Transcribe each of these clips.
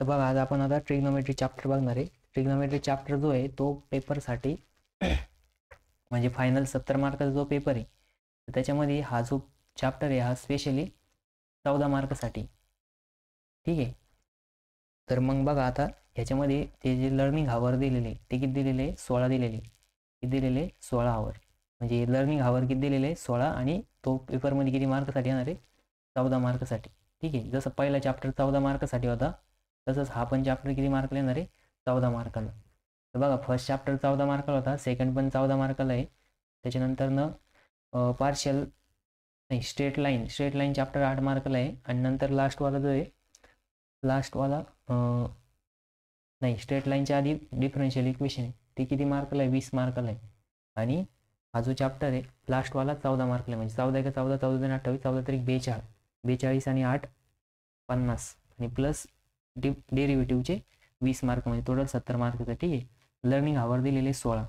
तर बघा आज आपण आता ट्रिग्नोमेट्री चॅप्टर बघणार आहे. ट्रिग्नोमेट्री चॅप्टर जो आहे तो पेपरसाठी म्हणजे फायनल 70 मार्काचा जो पेपर आहे तर त्याच्यामध्ये हा जो चॅप्टर आहे हा स्पेशली 14 मार्कासाठी. ठीक आहे. तर मग बघा आता ह्याच्यामध्ये ते जे लर्निंग हावर दिलेले ते किती दिलेले 16 दिलेले. किती दिलेले 16 हावर. म्हणजे लर्निंग हावर किती दिलेले 16 आणि तो पेपरमध्ये किती मार्कासाठी येणार आहे 14 मार्कासाठी. ठीक आहे. जसं पहिला चॅप्टर 14 मार्कासाठी होता तसंच हा पण चॅप्टर किती मार्काला येणार आहे 14 मार्काला. तर बघा फर्स्ट चॅप्टर 14 मार्काला होता, सेकंड पण 14 मार्काला आहे. त्याच्यानंतर न पार्शियल नाही स्ट्रेट लाईन चॅप्टर 8 मार्काला आहे आणि नंतर लास्टवाला जो आहे लास्टवाला नाही स्ट्रेट लाईनच्या आधी डिफरन्शियल इक्वेशन आहे ते किती मार्काला आहे 20 मार्काला आहे. आणि हा जो चॅप्टर आहे लास्टवाला 14 मार्काला आहे. म्हणजे 14 का 14 14 28 14 तरी 42 42 आणि 8 50 आणि प्लस डेरिव्हेटिव्हचे 20 मार्क म्हणजे टोटल 70 मार्कचं. ठीक आहे. लर्निंग हावर दिलेले 16.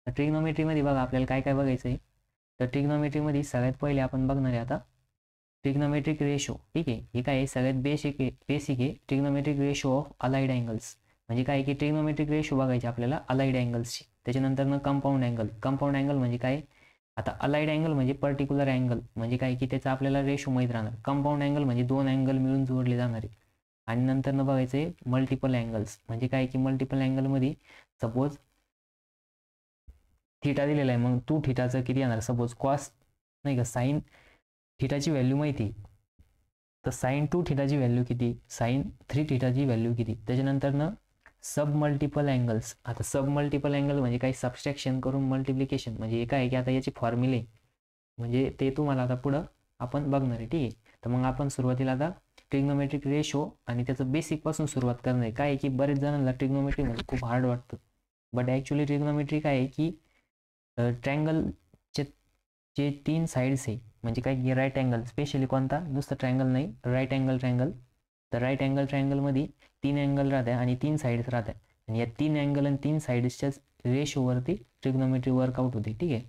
तर ट्रिग्नोमेट्रीमध्ये बघा आपल्याला काय काय बघायचं आहे. तर ट्रिग्नोमेट्रीमध्ये सगळ्यात पहिले आपण बघणार आहे आता ट्रिग्नोमेट्रिक रेशो. ठीक आहे. हे काय आहे सगळ्यात बेसिक आहे trigonometric ratio of allied angles. म्हणजे काय की ट्रिग्नोमेट्रिक रेशो बघायचे आपल्याला अलाइड अँगल्सची. त्याच्यानंतर न कंपाऊंड अँगल म्हणजे काय. आता अलाइड अँगल म्हणजे पर्टिक्युलर अँगल म्हणजे काय की त्याचा आपल्याला रेशो माहीत राहणार. कंपाऊंड अँगल म्हणजे दोन अँगल मिळून जोडले जाणार आहे. आणि नंतर न बघायचं आहे मल्टिपल अँगल्स म्हणजे काय की मल्टिपल अँगलमध्ये सपोज थिटा दिलेला आहे मग 2 थिटाचं किती येणार सपोज कॉस नाही का साईन थिटाची व्हॅल्यू माहिती तर साईन 2 थिटाची व्हॅल्यू किती, साईन 3 थिटाची व्हॅल्यू किती. त्याच्यानंतर ना सब मल्टिपल अँगल्स. आता सब मल्टिपल अँगल म्हणजे काही सबस्ट्रॅक्शन करून मल्टिप्लिकेशन म्हणजे काय की आता याचे फॉर्म्युले म्हणजे ते तुम्हाला आता पुढं आपण बघणार आहे. ठीक आहे. तर मग आपण सुरुवातीला आता ट्रिग्नोमेट्रिक रेशो आणि त्याचं बेसिकपासून सुरुवात करणार आहे. काय आहे की बरेच जणांना ट्रिग्नोमेट्री म्हणजे खूप हार्ड वाटतं बट ॲक्च्युली ट्रिग्नोमेट्री काय आहे की ट्रँगलचे जे 3 साईड्स आहे म्हणजे काय की राईट अँगल स्पेशली कोणता नुसतं ट्रँगल नाही राईट अँगल. तर राईट ट्रँगलमध्ये 3 अँगल राहतात आणि 3 साईड्स राहतात आणि या 3 अँगल आणि 3 साईड्सच्याच रेशोवरती ट्रिग्नोमेट्री वर्कआउट होते. ठीक आहे.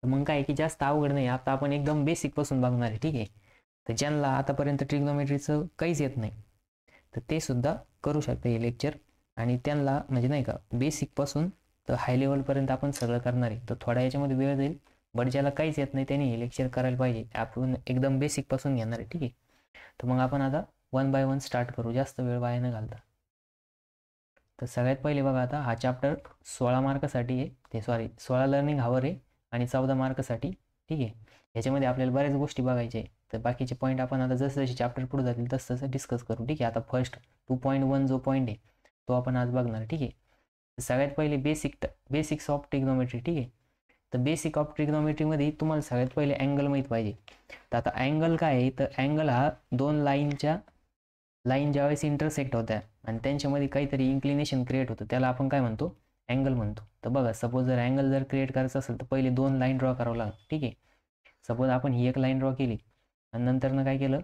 तर मग काय की जास्त अवघड नाही. आता आपण एकदम बेसिकपासून बघणार आहे. ठीक आहे. तर ज्यांना आतापर्यंत ट्रिग्नोमेट्रीचं काहीच येत नाही तर ते सुद्धा करू शकते हे लेक्चर. आणि त्यांना म्हणजे नाही का बेसिकपासून तर हाय लेवलपर्यंत आपण सगळं करणार आहे. तर थोड्या याच्यामध्ये वेळ जाईल बट ज्याला काहीच येत नाही त्यांनी हे लेक्चर करायला पाहिजे. आपण एकदम बेसिकपासून घेणार आहे. ठीक आहे. तर मग आपण आता 1 बाय 1 स्टार्ट करू जास्त वेळ वाया न घालता. तर सगळ्यात पहिले बघा आता हा चॅप्टर 16 मार्कासाठी आहे ते 16 लर्निंग हावर आहे आणि 14 मार्कासाठी. ठीक आहे. याच्यामध्ये आपल्याला बऱ्याच गोष्टी बघायच्या आहे. तर बाकीचे पॉईंट आपण आता जसं जसे चॅप्टर पुढे जातील तसं तसं डिस्कस करू. ठीक आहे. आता फर्स्ट 2.1 जो पॉईंट आहे तो आपण आज बघणार. ठीक आहे. तर सगळ्यात पहिले बेसिक्स ऑफ ट्रिग्नोमेट्री. ठीक आहे. तर बेसिक ऑफ ट्रिग्नोमेट्रीमध्ये तुम्हाला सगळ्यात पहिले अँगल माहीत पाहिजे. तर आता अँगल काय आहे तर अँगल हा दोन लाईन ज्यावेळेस इंटरसेक्ट होत्या आणि त्यांच्यामध्ये काहीतरी इन्क्लिनेशन क्रिएट होतं त्याला आपण काय म्हणतो अँगल म्हणतो. तर बघा सपोज जर अँगल जर क्रिएट करायचं असेल तर पहिले 2 लाईन ड्रॉ करावं लागतं. ठीक आहे. सपोज आपण ही एक लाईन ड्रॉ केली आणि नंतर ना काय केलं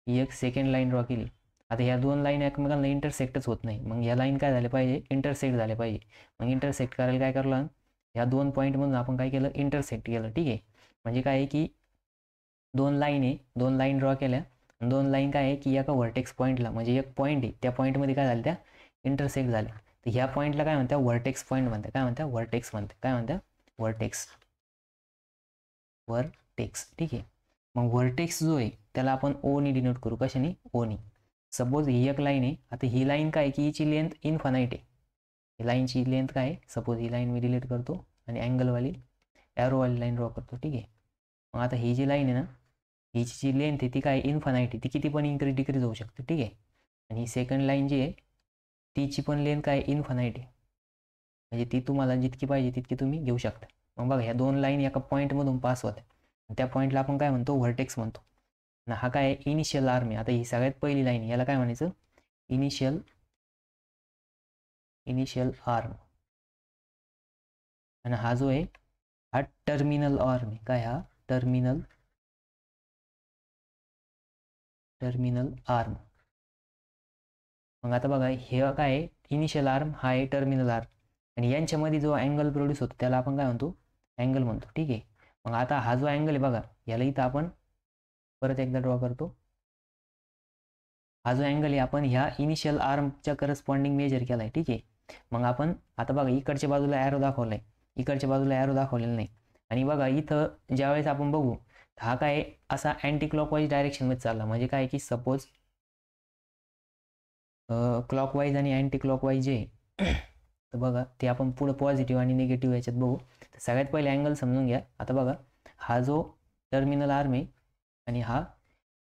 ही एक सेकंड लाईन ड्रॉ केली. आता ह्या 2 लाईन एकमेकांना इंटरसेक्टच होत नाही. मग ह्या लाईन काय झाले पाहिजे इंटरसेक्ट झाले पाहिजे. मग इंटरसेक्ट करायला काय करावं ह्या 2 पॉईंटमधून आपण काय केलं इंटरसेक्ट केलं. ठीक आहे. म्हणजे काय आहे की 2 लाईन ड्रॉ केल्या. 2 लाईन काय आहे की एका व्हर्टेक्स पॉईंटला म्हणजे एक पॉईंट आहे त्या पॉईंटमध्ये काय झालं त्या इंटरसेक्ट झाल्या. तर ह्या पॉईंटला काय म्हणतात व्हर्टेक्स पॉईंट म्हणतात. काय म्हणतात व्हर्टेक्स. ठीक आहे. मग व्हर्टेक्स जो आहे त्याला आपण ओनी डिनोट करू. कशाने ओनी. सपोज ही एक लाईन आहे. आता ही लाईन काय की हिची लेंथ इन्फानाईट आहे. ही लाईनची लेंथ काय आहे सपोज ही लाईन मी डिलीट करतो आणि अँगलवाली ॲरोवाली लाईन ड्रॉ करतो. ठीक आहे. मग आता ही जी लाईन आहे ना हिची जी लेंथ आहे ती काय इन्फानाईट आहे ती किती पण डिक्रीज होऊ शकते. ठीक आहे. आणि ही सेकंड लाईन जी आहे तिची पण लेंथ काय इन्फानाईट आहे म्हणजे ती तुम्हाला जितकी पाहिजे तितकी तुम्ही घेऊ शकता. मग बघा ह्या 2 लाईन एका पॉईंटमधून पास होत्या त्या पॉईंटला आपण काय म्हणतो व्हर्टेक्स म्हणतो. आणि हा काय इनिशियल आर्म आहे. आता ही सगळ्यात पहिली लाईन याला काय म्हणायचं इनिशियल आर्म. आणि हा जो आहे हा टर्मिनल आर्म आहे. काय हा टर्मिनल आर्म. मग आता बघा हे काय आहे इनिशियल आर्म हा आहे टर्मिनल आर्म आणि यांच्यामध्ये जो अँगल प्रोड्यूस होतो त्याला आपण काय म्हणतो अँगल म्हणतो. ठीक आहे. मग आता हा जो अँगल आहे बघा याला इथं आपण परत एकदा ड्रॉ करतो. हा जो अँगल आहे आपण ह्या इनिशियल आर्मच्या करस्पॉन्डिंग मेजर केला आहे. ठीक आहे. मग आपण आता बघा इकडच्या बाजूला ॲरो दाखवला आहे, इकडच्या बाजूला ॲरो दाखवलेला नाही. आणि बघा इथं ज्यावेळेस आपण बघू हा काय असा अँटी क्लॉकवाईज डायरेक्शनमध्ये चालला. म्हणजे काय की सपोज क्लॉकवाईज आणि अँटी क्लॉकवाईज जे तर बघा ते आपण पुढं पॉझिटिव्ह आणि निगेटिव्ह याच्यात बघू. तर सगळ्यात पहिले अँगल समजून घ्या. आता बघा हा जो टर्मिनल आर्म आहे आणि हा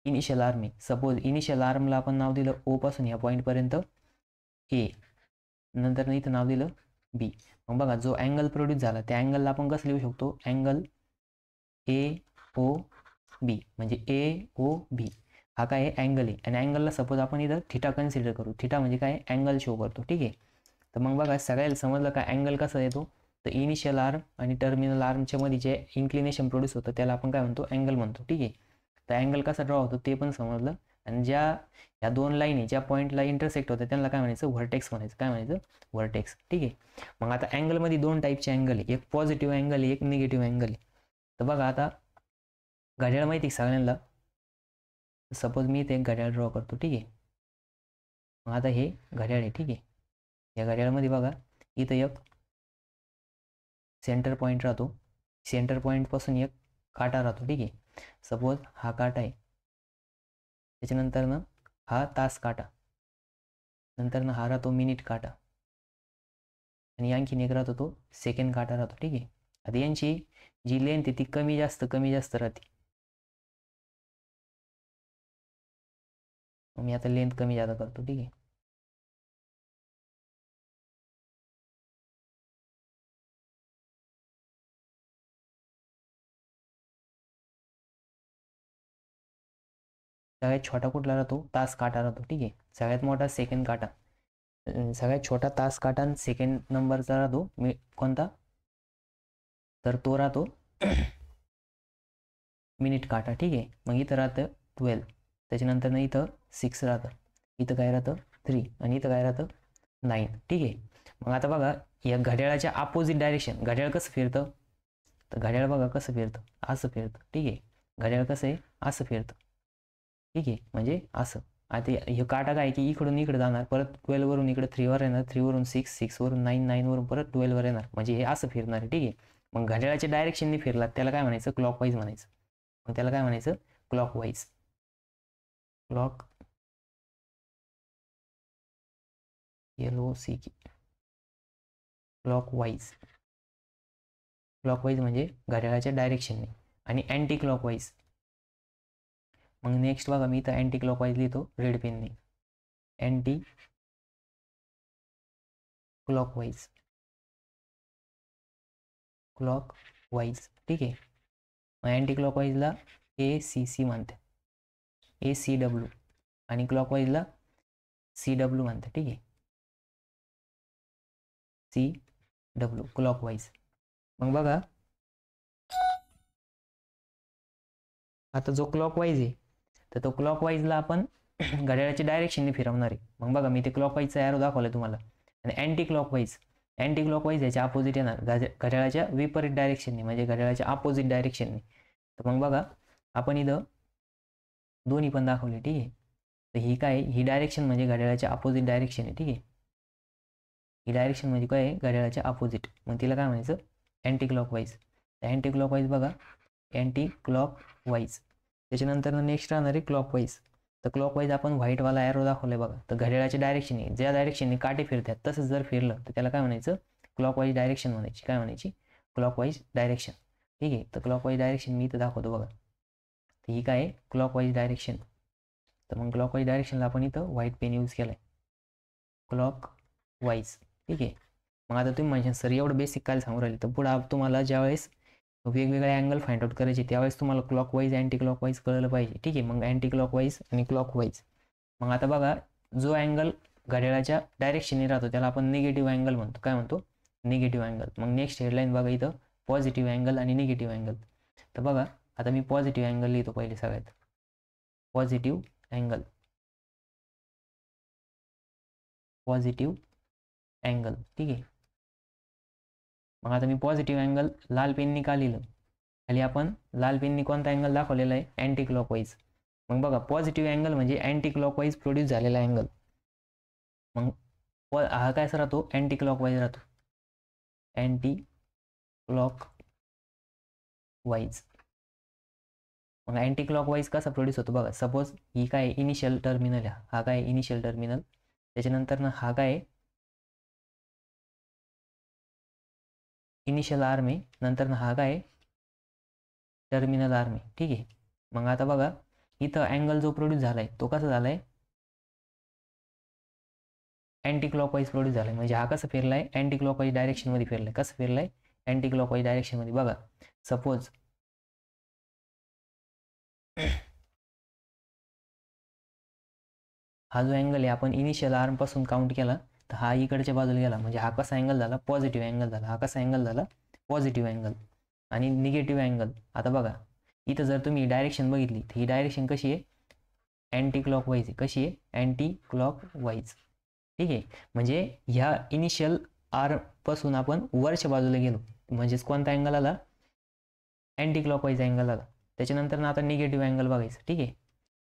इनिशियल आर्म आहे. सपोज इनिशियल आर्मला आपण नाव दिलं ओ पासून ह्या पॉईंटपर्यंत ए, नंतर इथं नाव दिलं बी. मग बघा जो अँगल प्रोड्यूस झाला त्या अँगलला आपण कसं लिहू शकतो, अँगल ए ओ बी. म्हणजे ए ओ बी हा काय आहे अँगल आहे. आणि अँगलला सपोज आपण इथं थिटा कन्सिडर करू. थिटा म्हणजे काय अँगल शो करतो. ठीक आहे. तर मग बघा सगळ्याला समजलं का अँगल कसा येतो. तर इनिशियल आर्म आणि टर्मिनल आर्मच्या मध्ये जे इन्क्लिनेशन प्रोड्यूस होतं त्याला आपण काय म्हणतो अँगल म्हणतो. ठीक आहे. तर अँगल कसा ड्रॉ होतो ते पण समजलं. आणि या दोन लाईनी ज्या पॉईंटला इंटरसेक्ट होतं त्यांना काय म्हणायचं व्हर्टेक्स म्हणायचं. काय म्हणायचं व्हर्टेक्स. ठीक आहे. मग आता अँगलमध्ये दोन टाईपचे अँगल आहे, एक पॉझिटिव्ह अँगल आहे, एक निगेटिव्ह अँगल आहे. तर बघा आता घड्याळ माहिती सगळ्यांना. सपोज मी इथे एक घड्याळ ड्रॉ करतो. ठीक आहे. मग आता हे घड्याळ आहे. ठीक आहे. या घड्याळामध्ये बघा इथं एक सेंटर पॉईंट राहतो. सेंटर पॉईंटपासून एक काटा राहतो. ठीक आहे. सपोज हा काटा आहे, त्याच्यानंतर ना हा तास काटा, नंतर ना हा राहतो मिनिट काटा, आणि आणखीन एक राहतो तो सेकंड काटा राहतो. ठीक आहे. आता यांची जी लेंथ आहे ती कमी जास्त राहते. मी आता लेंथ कमी जादा करतो. ठीक आहे. सगळ्यात छोटा कुठला राहतो, तास काटा राहतो. ठीक आहे. सगळ्यात मोठा सेकंड काटा, सगळ्यात छोटा तास काटा आणि सेकंड नंबरचा राहतो मी कोणता, तर तो राहतो मिनिट काटा. ठीक आहे. मग इथं राहतं 12, त्याच्यानंतर ना इथं 6 राहतं, इथं काय राहतं 3, आणि इथं काय राहतं 9. ठीक आहे. मग आता बघा या घड्याळाच्या अपोजिट डायरेक्शन, घड्याळ कसं फिरतं, तर घड्याळ बघा कसं फिरतं, असं फिरतं. ठीक आहे. घड्याळ कसं आहे असं फिरतं. ठीक आहे. म्हणजे असं. आता हे काटा काय की इकडून इकडे जाणार, परत 12 वरून इकडे 3 वर येणार, 3 वरून 6, 6 वरून 9, 9 वरून परत 12 वर येणार. म्हणजे हे असं फिरणार आहे. ठीक आहे. मग घड्याळाच्या डायरेक्शनने फिरला त्याला काय म्हणायचं क्लॉकवाईज म्हणायचं. मग त्याला काय म्हणायचं क्लॉकवाईज. क्लॉकवाईज. क्लॉकवाईज म्हणजे घड्याळाच्या डायरेक्शनने. आणि अँटी क्लॉकवाईज. मग नेक्स्ट बघा मी इथं अँटी क्लॉकवाईज लिहितो रेड पेनने. Anti clockwise. ठीक आहे. मग अँटी क्लॉकवाईजला ACC म्हणते, ACW, आणि क्लॉकवाईजला CW म्हणते. ठीक आहे. CW clockwise. मग बघा आता जो क्लॉकवाईज आहे तर तो क्लॉकवाईजला आपण घड्याळाच्या डायरेक्शनने फिरवणार आहे. मग बघा मी ते क्लॉकवाईजचा ॲरो दाखवला तुम्हाला. आणि अँटी क्लॉकवाईज याच्या अपोजिट येणार, घड्याळाच्या विपरीत डायरेक्शनने, म्हणजे घड्याळाच्या अपोजिट डायरेक्शनने. तर मग बघा आपण इथं दोन्ही पण दाखवले. ठीक आहे. तर ही काय, ही डायरेक्शन म्हणजे घड्याळाच्या अपोजिट डायरेक्शन आहे. ठीक आहे. ही डायरेक्शन म्हणजे काय आहे घड्याळाच्या अपोजिट. मग तिला काय म्हणायचं अँटी क्लॉकवाईज. अँटी क्लॉकवाईज बघा अँटी क्लॉकवाईज. त्याच्यानंतर नेक्स्ट राहणार आहे क्लॉकवाईज. तर क्लॉकवाईज आपण व्हाईटवाला ॲरो दाखवलाय बघा. तर घड्याळाच्या डायरेक्शनने, ज्या डायरेक्शनने काटे फिरतात तसंच जर फिरलं तर त्याला काय म्हणायचं क्लॉकवाईज डायरेक्शन म्हणायची. काय म्हणायची क्लॉकवाईज डायरेक्शन. ठीक आहे. तर क्लॉकवाईज डायरेक्शन मी इथं दाखवतो बघा. तर ही काय आहे क्लॉकवाईज डायरेक्शन. तर मग क्लॉकवाईज डायरेक्शनला आपण इथं व्हाईट पेन यूज केलाय, क्लॉकवाईज. ठीक आहे. मग आता तुम्ही म्हणजे सर एवढं बेसिक काय सांगू राहिले, तर पुढे तुम्हाला ज्यावेळेस वेगवेगळे अँगल फाइंड आउट करायचे त्यावेळेस तुम्हाला क्लॉकवाईज अँटी क्लॉकवाईज कळलं पाहिजे. ठीक आहे. मग अँटी क्लॉकवाईज आणि क्लॉकवाईज. मग आता बघा जो अँगल घड्याळाच्या डायरेक्शनने राहतो त्याला आपण निगेटिव्ह अँगल म्हणतो. काय म्हणतो निगेटिव्ह अँगल. मग नेक्स्ट हेडलाईन बघा इथं पॉझिटिव्ह अँगल आणि निगेटिव्ह अँगल. तर बघा आता मी पॉझिटिव्ह अँगल लिहितो पहिले सगळ्यात. Positive angle. ठीक आहे. मग आता मी पॉझिटिव्ह अँगल लाल पेननी का लिहिलं, खाली आपण लाल पेननी कोणता अँगल दाखवलेला आहे अँटी क्लॉकवाईज. मग बघा पॉझिटिव्ह अँगल म्हणजे अँटी क्लॉकवाईज प्रोड्यूस झालेला अँगल. मग हा काय राहतो, अँटी क्लॉकवाईज राहतो, अँटी क्लॉक वाईज. मग अँटी क्लॉकवाईज कसा प्रोड्यूस होतो बघा. सपोज ही काय इनिशियल टर्मिनल आहे, हा काय इनिशियल टर्मिनल, त्याच्यानंतर ना हा काय इनिशियल आर्म आहे, नंतर ना हा काय टर्मिनल आर्म आहे. ठीक आहे. मग आता बघा इथं अँगल जो प्रोड्यूस झालाय तो कसा झालाय, अँटी क्लॉकवाईज प्रोड्यूस झालाय. म्हणजे हा कसा फिरलाय, अँटी क्लॉकवाईज डायरेक्शनमध्ये फिरलाय. कसं फिरलाय, अँटी क्लॉकवाईज डायरेक्शनमध्ये. बघा सपोज हा जो अँगल आहे आपण इनिशियल आर्म पासून काउंट केला तर हा इकडच्या बाजूला गेला. म्हणजे हा कसा अँगल झाला, पॉझिटिव्ह अँगल झाला. हा कसा अँगल झाला, पॉझिटिव्ह अँगल. आणि निगेटिव्ह अँगल, आता बघा इथं जर तुम्ही डायरेक्शन बघितली तर ही डायरेक्शन कशी आहे, अँटी क्लॉकवाईज आहे. कशी आहे, अँटी क्लॉकवाईज. ठीक आहे. म्हणजे ह्या इनिशियल आर पासून आपण वरच्या बाजूला गेलो, म्हणजेच कोणता अँगल आला, अँटी क्लॉकवाईज अँगल आला. त्याच्यानंतर ना आता निगेटिव्ह अँगल बघायचं. ठीक आहे.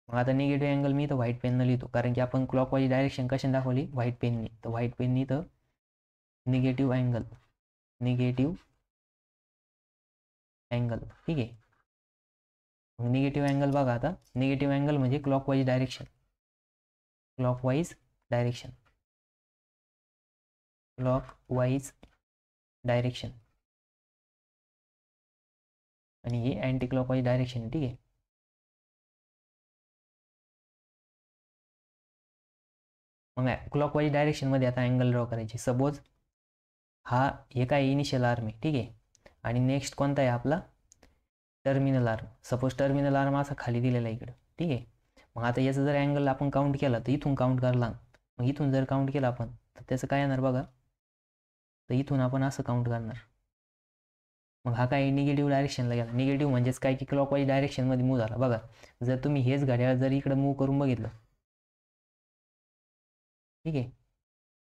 मग आता निगेटिव्ह अँगल मी इथं व्हाईट पेननं लिहितो, कारण की आपण क्लॉकवाईज डायरेक्शन कशाने दाखवली, व्हाईट पेननी. तर व्हाईट पेननी इथं निगेटिव्ह अँगल, निगेटिव्ह अँगल. ठीक आहे. मग निगेटिव्ह अँगल बघा. आता निगेटिव्ह अँगल म्हणजे clockwise direction, clockwise direction, clockwise direction. आणि हे अँटी क्लॉकवाईज डायरेक्शन आहे. ठीक आहे. मग क्लॉकवाईज डायरेक्शनमध्ये आता अँगल ड्रॉ करायची. सपोज हा हे काय इनिशियल आर्म आहे. ठीक आहे. आणि नेक्स्ट कोणता आहे आपला, terminal arm. Suppose terminal arm असा खाली दिलेला आहे इकडं. ठीक आहे. मग आता याचा जर अँगल आपण काउंट केला तर इथून काउंट करला, मग इथून जर काउंट केला आपण तर त्याचं काय येणार बघा. तर इथून आपण असं काउंट करणार. मग हा काय निगेटिव्ह डायरेक्शनला गेला. निगेटिव्ह म्हणजेच काय की क्लॉकवाईज डायरेक्शनमध्ये मूव्ह झाला. बघा जर तुम्ही हेच घड्याळ जर इकडे मूव्ह करून बघितलं, ठीक आहे,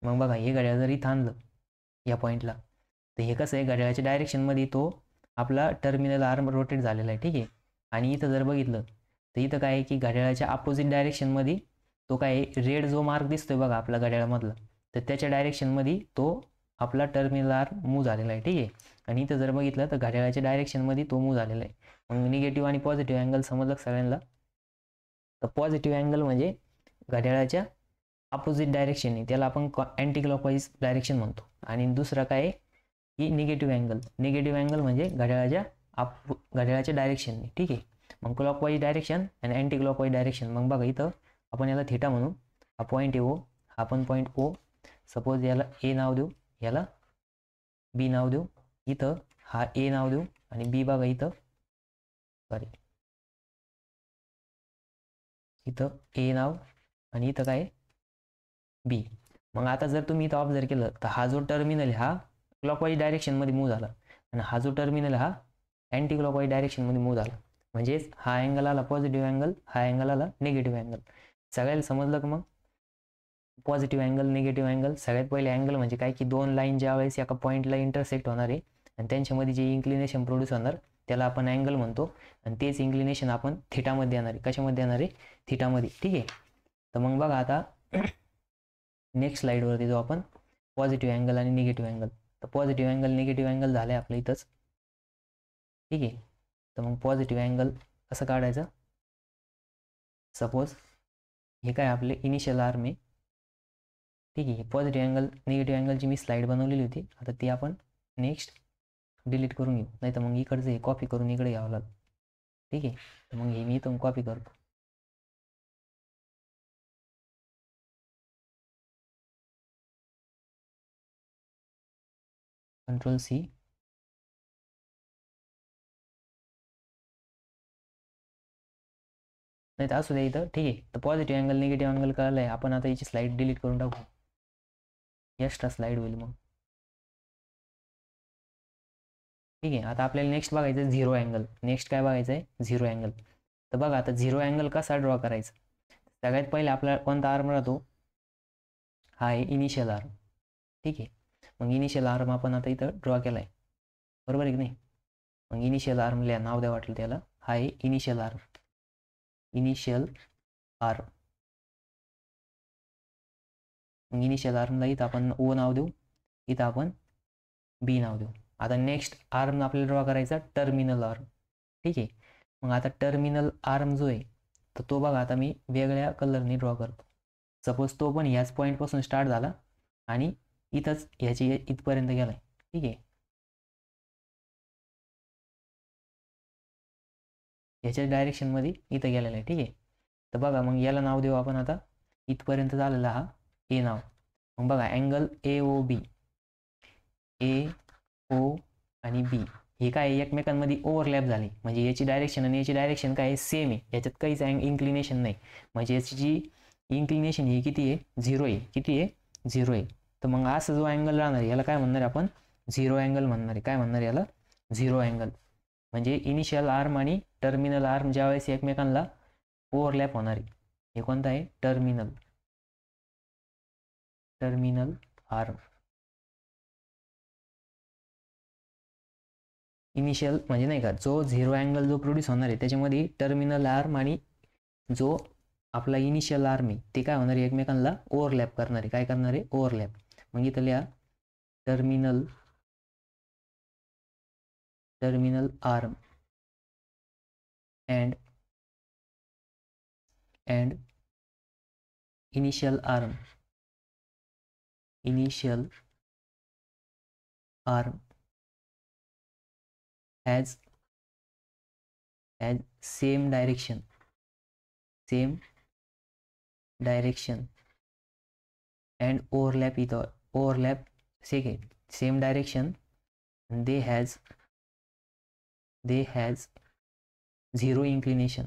मग बघा हे घड्याळ जर इथं आणलं या पॉईंटला, तर हे कसं आहे, घड्याळाच्या डायरेक्शनमध्ये तो आपला टर्मिनल आर्म रोटेट झालेला आहे. ठीक आहे. आणि इथं जर बघितलं तर इथं काय आहे की घड्याळाच्या अपोजिट डायरेक्शनमध्ये तो काय रेड जो मार्क दिसतोय बघा आपला घड्याळामधला, तर त्याच्या डायरेक्शनमध्ये तो आपला टर्मिनल आर्म मूव्ह झालेला आहे. ठीक आहे. आणि इथं जर बघितलं तर घड्याळाच्या डायरेक्शनमध्ये तो मूव्ह झालेला आहे. मग निगेटिव्ह आणि पॉझिटिव्ह अँगल समजलं सगळ्यांना. तर पॉझिटिव्ह अँगल म्हणजे घड्याळाच्या अपोजिट डायरेक्शन आहे, त्याला आपण अँटी क्लॉकवाईज डायरेक्शन म्हणतो. आणि दुसरा काय आहे की निगेटिव्ह अँगल. निगेटिव्ह अँगल म्हणजे घड्याळाच्या डायरेक्शनने. ठीक आहे. मग क्लॉकवाईज डायरेक्शन आणि अँटी क्लॉकवाईज डायरेक्शन. मग बघा इथं आपण याला थिटा म्हणू. हा पॉईंट आहे ओ, हा पण पॉईंट ओ. सपोज याला ए नाव देऊ, याला बी नाव देऊ. इथं हा ए नाव देऊ आणि बी बघा इथं, सॉरी इथं ए नाव आणि इथं काय बी. मग आता जर तुम्ही इथं ऑब्झर्व केलं तर हा जो टर्मिनल आहे हा क्लॉकवाईज डायरेक्शनमध्ये मूव्ह झाला आणि हा जो टर्मिनल हा अँटी क्लॉकवाईज डायरेक्शनमध्ये मूव्ह झाला. म्हणजेच हा अँगल आला पॉझिटिव्ह अँगल, हा अँगल आला निगेटिव्ह अँगल. सगळ्याला समजलं का? मग पॉझिटिव्ह अँगल, निगेटिव्ह अँगल. सगळ्यात पहिले अँगल म्हणजे काय की दोन लाईन ज्या वेळेस एका पॉईंटला इंटरसेक्ट होणार आहे आणि त्यांच्यामध्ये जे इन्क्लिनेशन प्रोड्यूस होणार त्याला आपण अँगल म्हणतो. आणि तेच इन्क्लिनेशन आपण थिटामध्ये येणार आहे. कशामध्ये येणार आहे? थिटामध्ये. ठीक आहे. तर मग बघा आता नेक्स्ट स्लाईडवरती जो आपण पॉझिटिव्ह अँगल आणि निगेटिव्ह अँगल. तर पॉझिटिव्ह अँगल निगेटिव्ह अँगल झालं आहे आपलं इथंच. ठीक आहे. तर मग पॉझिटिव्ह अँगल कसं काढायचं. सपोज हे काय आपले इनिशियल आर्म आहे. ठीक आहे. पॉझिटिव्ह अँगल निगेटिव्ह अँगलची मी स्लाईड बनवलेली होती, आता ती आपण नेक्स्ट डिलीट करून घेऊ, नाही तर मग इकडचं हे कॉपी करून इकडे घ्यावं लागेल. ठीक आहे. तर मग हे मी इथून कॉपी करतो. Control C. नाही तर असू द्या इथं. ठीक आहे. तर पॉझिटिव्ह अँगल निगेटिव्ह अँगल कळलं आहे. आपण आता याची स्लाईड डिलीट करून टाकू, एक्स्ट्रा स्लाईड होईल मग. ठीक आहे. आता आपल्याला नेक्स्ट बघायचं झिरो अँगल. नेक्स्ट काय बघायचं आहे? Zero angle. तर बघा आता झिरो अँगल कसा ड्रॉ करायचा. सगळ्यात पहिले आपल्याला कोणता आर्म राहतो? हा आहे इनिशियल आर्म. ठीक आहे. मग इनिशियल आर्म आपण आता इथं ड्रॉ केला आहे, बरोबर आहे की नाही. मग इनिशियल आर्मला नाव द्या वाटलं त्याला, हा आहे इनिशियल आर्म. Initial arm. मग इनिशियल आर्मला इथं आपण ओ नाव देऊ, इथं आपण बी नाव देऊ. आता नेक्स्ट आर्म आपल्याला ड्रॉ करायचा टर्मिनल आर्म. ठीक आहे. मग आता टर्मिनल आर्म जो आहे तर तो बघा आता मी वेगळ्या कलरने ड्रॉ करतो. सपोज तो पण ह्याच पॉईंटपासून स्टार्ट झाला आणि इथंच ह्याची इथपर्यंत गेलाय. ठीक आहे. ह्याच्या डायरेक्शनमध्ये इथं गेलेला आहे. ठीक आहे. तर बघा मग याला नाव देऊ आपण आता, इथपर्यंत झालेला हा ए नाव. मग बघा अँगल ए ओ बी, ए ओ आणि बी हे काय एकमेकांमध्ये ओव्हरलॅप झाले, म्हणजे याची डायरेक्शन आणि याची डायरेक्शन काय सेम आहे, याच्यात काहीच इन्क्लिनेशन नाही. म्हणजे याची जी इन्क्लिनेशन ही किती आहे, 0 आहे. किती आहे, 0 आहे. तर मग असं जो अँगल राहणार आहे याला काय म्हणणार आपण, 0 अँगल म्हणणार आहे. काय म्हणणार याला, 0 अँगल. म्हणजे इनिशियल आर्म आणि टर्मिनल आर्म ज्यावेळेस एकमेकांना ओव्हरलॅप होणार आहे, हे कोणतं आहे, टर्मिनल आर्म. इनिशियल म्हणजे नाही का, जो 0 अँगल जो प्रोड्यूस होणार आहे त्याच्यामध्ये टर्मिनल आर्म आणि जो आपला इनिशियल आर्म आहे ते काय होणार आहे, एकमेकांना ओव्हरलॅप करणार आहे. काय करणार आहे, ओव्हरलॅप. मग इथं लिहा terminal arm and initial arm has same direction and overlap same direction, and they has zero inclination.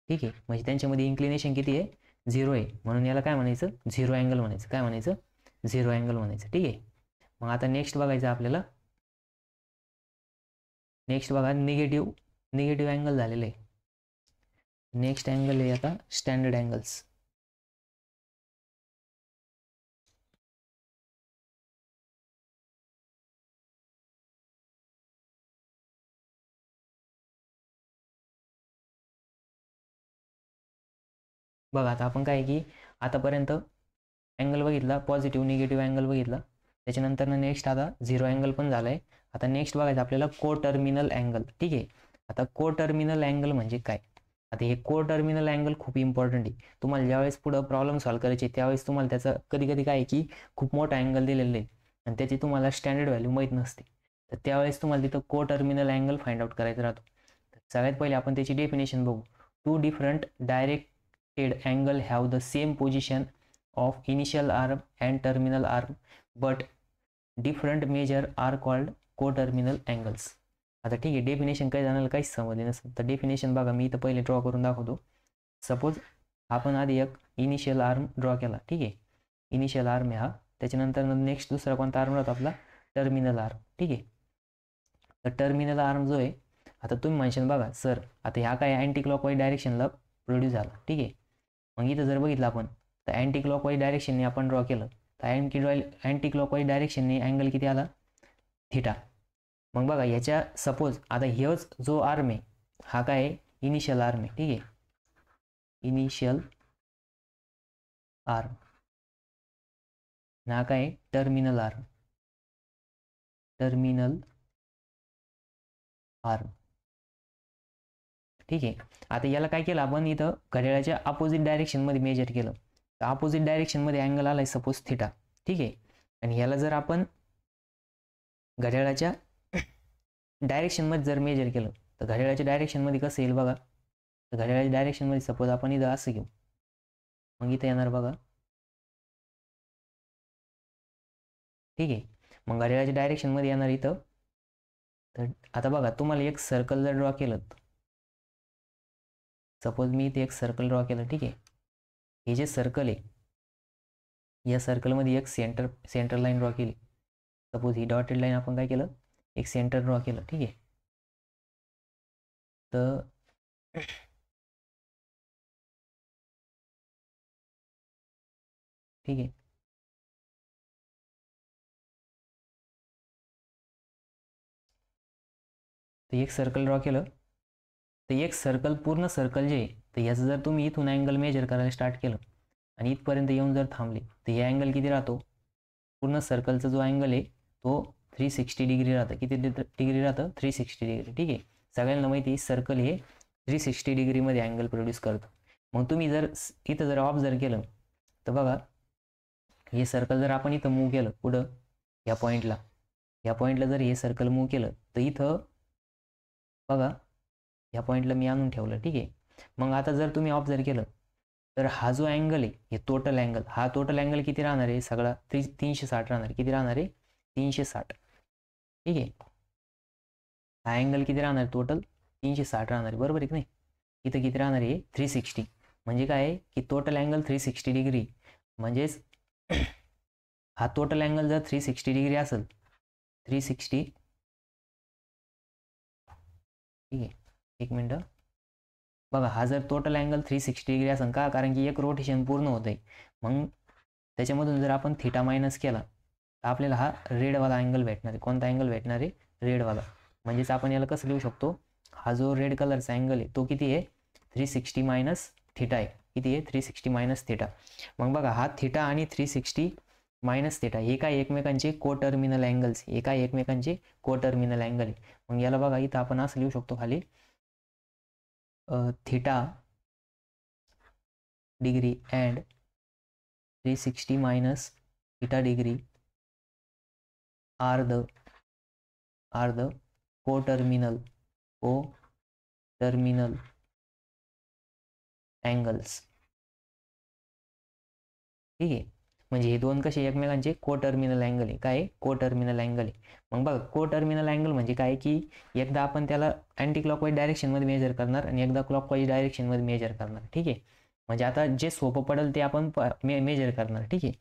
ठीक आहे. म्हणजे त्यांच्यामध्ये इन्क्लिनेशन किती आहे, 0 आहे. म्हणून याला काय म्हणायचं, 0 अँगल म्हणायचं. काय म्हणायचं, 0 अँगल म्हणायचं. ठीक आहे. मग आता नेक्स्ट बघायचं आपल्याला. नेक्स्ट बघा निगेटिव्ह अँगल झालेलं आहे. नेक्स्ट अँगल आहे आता स्टँडर्ड अँगल्स. बघा आता आपण काय की आतापर्यंत अँगल बघितला, पॉझिटिव्ह निगेटिव्ह अँगल बघितला, त्याच्यानंतर नेक्स्ट आता 0 अँगल पण झालाय. आता नेक्स्ट बघायचं आपल्याला को टर्मिनल अँगल. ठीक आहे. आता को टर्मिनल अँगल म्हणजे काय, आता हे को टर्मिनल अँगल खूप इम्पॉर्टंट आहे. तुम्हाला ज्यावेळेस पुढं प्रॉब्लेम सॉल्व्ह करायचे त्यावेळेस तुम्हाला त्याचं कधी कधी काय की खूप मोठा अँगल दिलेलं आहे आणि त्याची तुम्हाला स्टँडर्ड व्हॅल्यू माहीत नसते, तर त्यावेळेस तुम्हाला तिथं को टर्मिनल अँगल फाइंड आउट करायचा राहतो. सगळ्यात पहिले आपण त्याची डेफिनेशन बघू. 2 different directed angle have the same position of initial arm and terminal arm but different measure are called coterminal angles. आता ठीक आहे, डेफिनेशन काही जणांना काहीच समजले नसेल तर डेफिनेशन बघा मी इथं पहिले ड्रॉ करून दाखवतो. सपोज आपण आधी एक इनिशियल आर्म ड्रॉ केला. ठीक आहे. इनिशियल आर्म आहे हा. त्याच्यानंतर नेक्स्ट दुसरा कोणता आर्म राहतो आपला, टर्मिनल आर्म. ठीक आहे. तर टर्मिनल आर्म जो आहे, आता तुम्ही म्हणशाल बघा सर आता ह्या काय अँटी क्लॉकवाईज डायरेक्शनला प्रोड्यूस झाला. ठीक आहे. मग इथं जर बघितलं आपण तर अँटी क्लॉकवाईज डायरेक्शनने आपण ड्रॉ केलं तर अँटी क्लॉकवाईज डायरेक्शनने अँगल किती आला, थिटा. मग बघा ह्याच्या सपोज आता हेच जो आर्म आहे हा काय आहे, इनिशियल आर्म आहे. ठीक आहे. इनिशियल आर्म हा काय, टर्मिनल आर्म. ठीक आहे. आता याला काय केलं आपण, इथं घड्याळाच्या अपोजिट डायरेक्शनमध्ये मेजर केलं तर अपोजिट डायरेक्शनमध्ये अँगल आलाय सपोज थिटा. ठीक आहे. आणि ह्याला जर आपण घड्याळाच्या डायरेक्शनमध्ये जर मेजर केलं तर घड्याळाच्या डायरेक्शनमध्ये कसं येईल बघा, तर घड्याळाच्या डायरेक्शनमध्ये सपोज आपण इथं असं घेऊ, मग इथं येणार बघा. ठीक आहे. मग घड्याळाच्या डायरेक्शनमध्ये येणार इथं. तर आता बघा तुम्हाला एक सर्कल जर ड्रॉ केलं, सपोज मी इथे एक सर्कल ड्रॉ केलं. ठीक आहे. हे जे सर्कल आहे या सर्कलमध्ये एक सेंटर लाईन ड्रॉ केली. सपोज ही डॉटेड लाईन आपण काय केलं, एक सेंटर ड्रॉ केलं. ठीक आहे. तर ठीक आहे. तर एक सर्कल ड्रॉ केलं, तर एक सर्कल पूर्ण सर्कल जे आहे तर याचं जर तुम्ही इथून अँगल मेजर करायला स्टार्ट केलं आणि इथपर्यंत येऊन जर थांबले तर हे अँगल किती राहतो, पूर्ण सर्कलचा जो अँगल आहे तो 360 डिग्री राहतं. किती डिग्री राहतं, 360 डिग्री. ठीक आहे, सगळ्यांना माहिती सर्कल हे 360 डिग्रीमध्ये अँगल प्रोड्यूस करतं. मग तुम्ही जर इथं जर ऑब्झर्व केलं तर बघा, हे सर्कल जर आपण इथं मूव्ह केलं पुढं या पॉईंटला जर हे सर्कल मूव्ह केलं तर इथं बघा या पॉईंटला मी आणून ठेवलं. ठीक आहे, मग आता जर तुम्ही ऑब्झर्व केलं तर हा जो अँगल आहे हे टोटल अँगल, हा टोटल अँगल किती राहणार आहे, सगळा 360 राहणार आहे. किती राहणार आहे, 360. ठीक आहे, हा अँगल किती राहणार टोटल, 360 राहणार आहे, बरोबर आहे की नाही. इथं किती राहणार आहे, 360. म्हणजे काय आहे की टोटल अँगल 360 डिग्री. म्हणजेच हा टोटल अँगल जर 360 डिग्री असेल, 360, ठीक आहे, एक मिनटं बघा, हा जर टोटल अँगल 360 डिग्री असेल का, कारण की एक रोटेशन पूर्ण होत आहे. मग त्याच्यामधून जर आपण थिटा मायनस केला तर आपल्याला हा रेडवाला अँगल भेटणार आहे. कोणता अँगल भेटणार आहे, रेडवाला. म्हणजेच आपण याला कसं लिहू शकतो, हा जो रेड कलरचा अँगल आहे तो किती आहे, 360 मायनस थिटा आहे. किती आहे, 360 मायनस थिटा. मग बघा, हा थिटा आणि 360 मायनस थिटा हे काय एकमेकांचे कोटर्मिनल अँगल्स, हे काय एकमेकांचे कोटर्मिनल अँगल आहे. मग याला बघा, इथं आपण असं लिहू शकतो खाली, theta degree and 360 minus theta degree are the coterminal angles. ठीक आहे, म्हणजे हे दोन कसे एकमेकांचे कोटर्मिनल अँगल आहे. काय कोटर्मिनल अँगल आहे. मग बघा, कोटर्मिनल अँगल म्हणजे काय की एकदा आपण त्याला अँटी क्लॉकवाईज डायरेक्शनमध्ये मेजर करणार आणि एकदा क्लॉकवाईज डायरेक्शनमध्ये मेजर करणार. ठीक आहे, म्हणजे आता जे सोपं पडेल ते आपण मेजर करणार. ठीक आहे,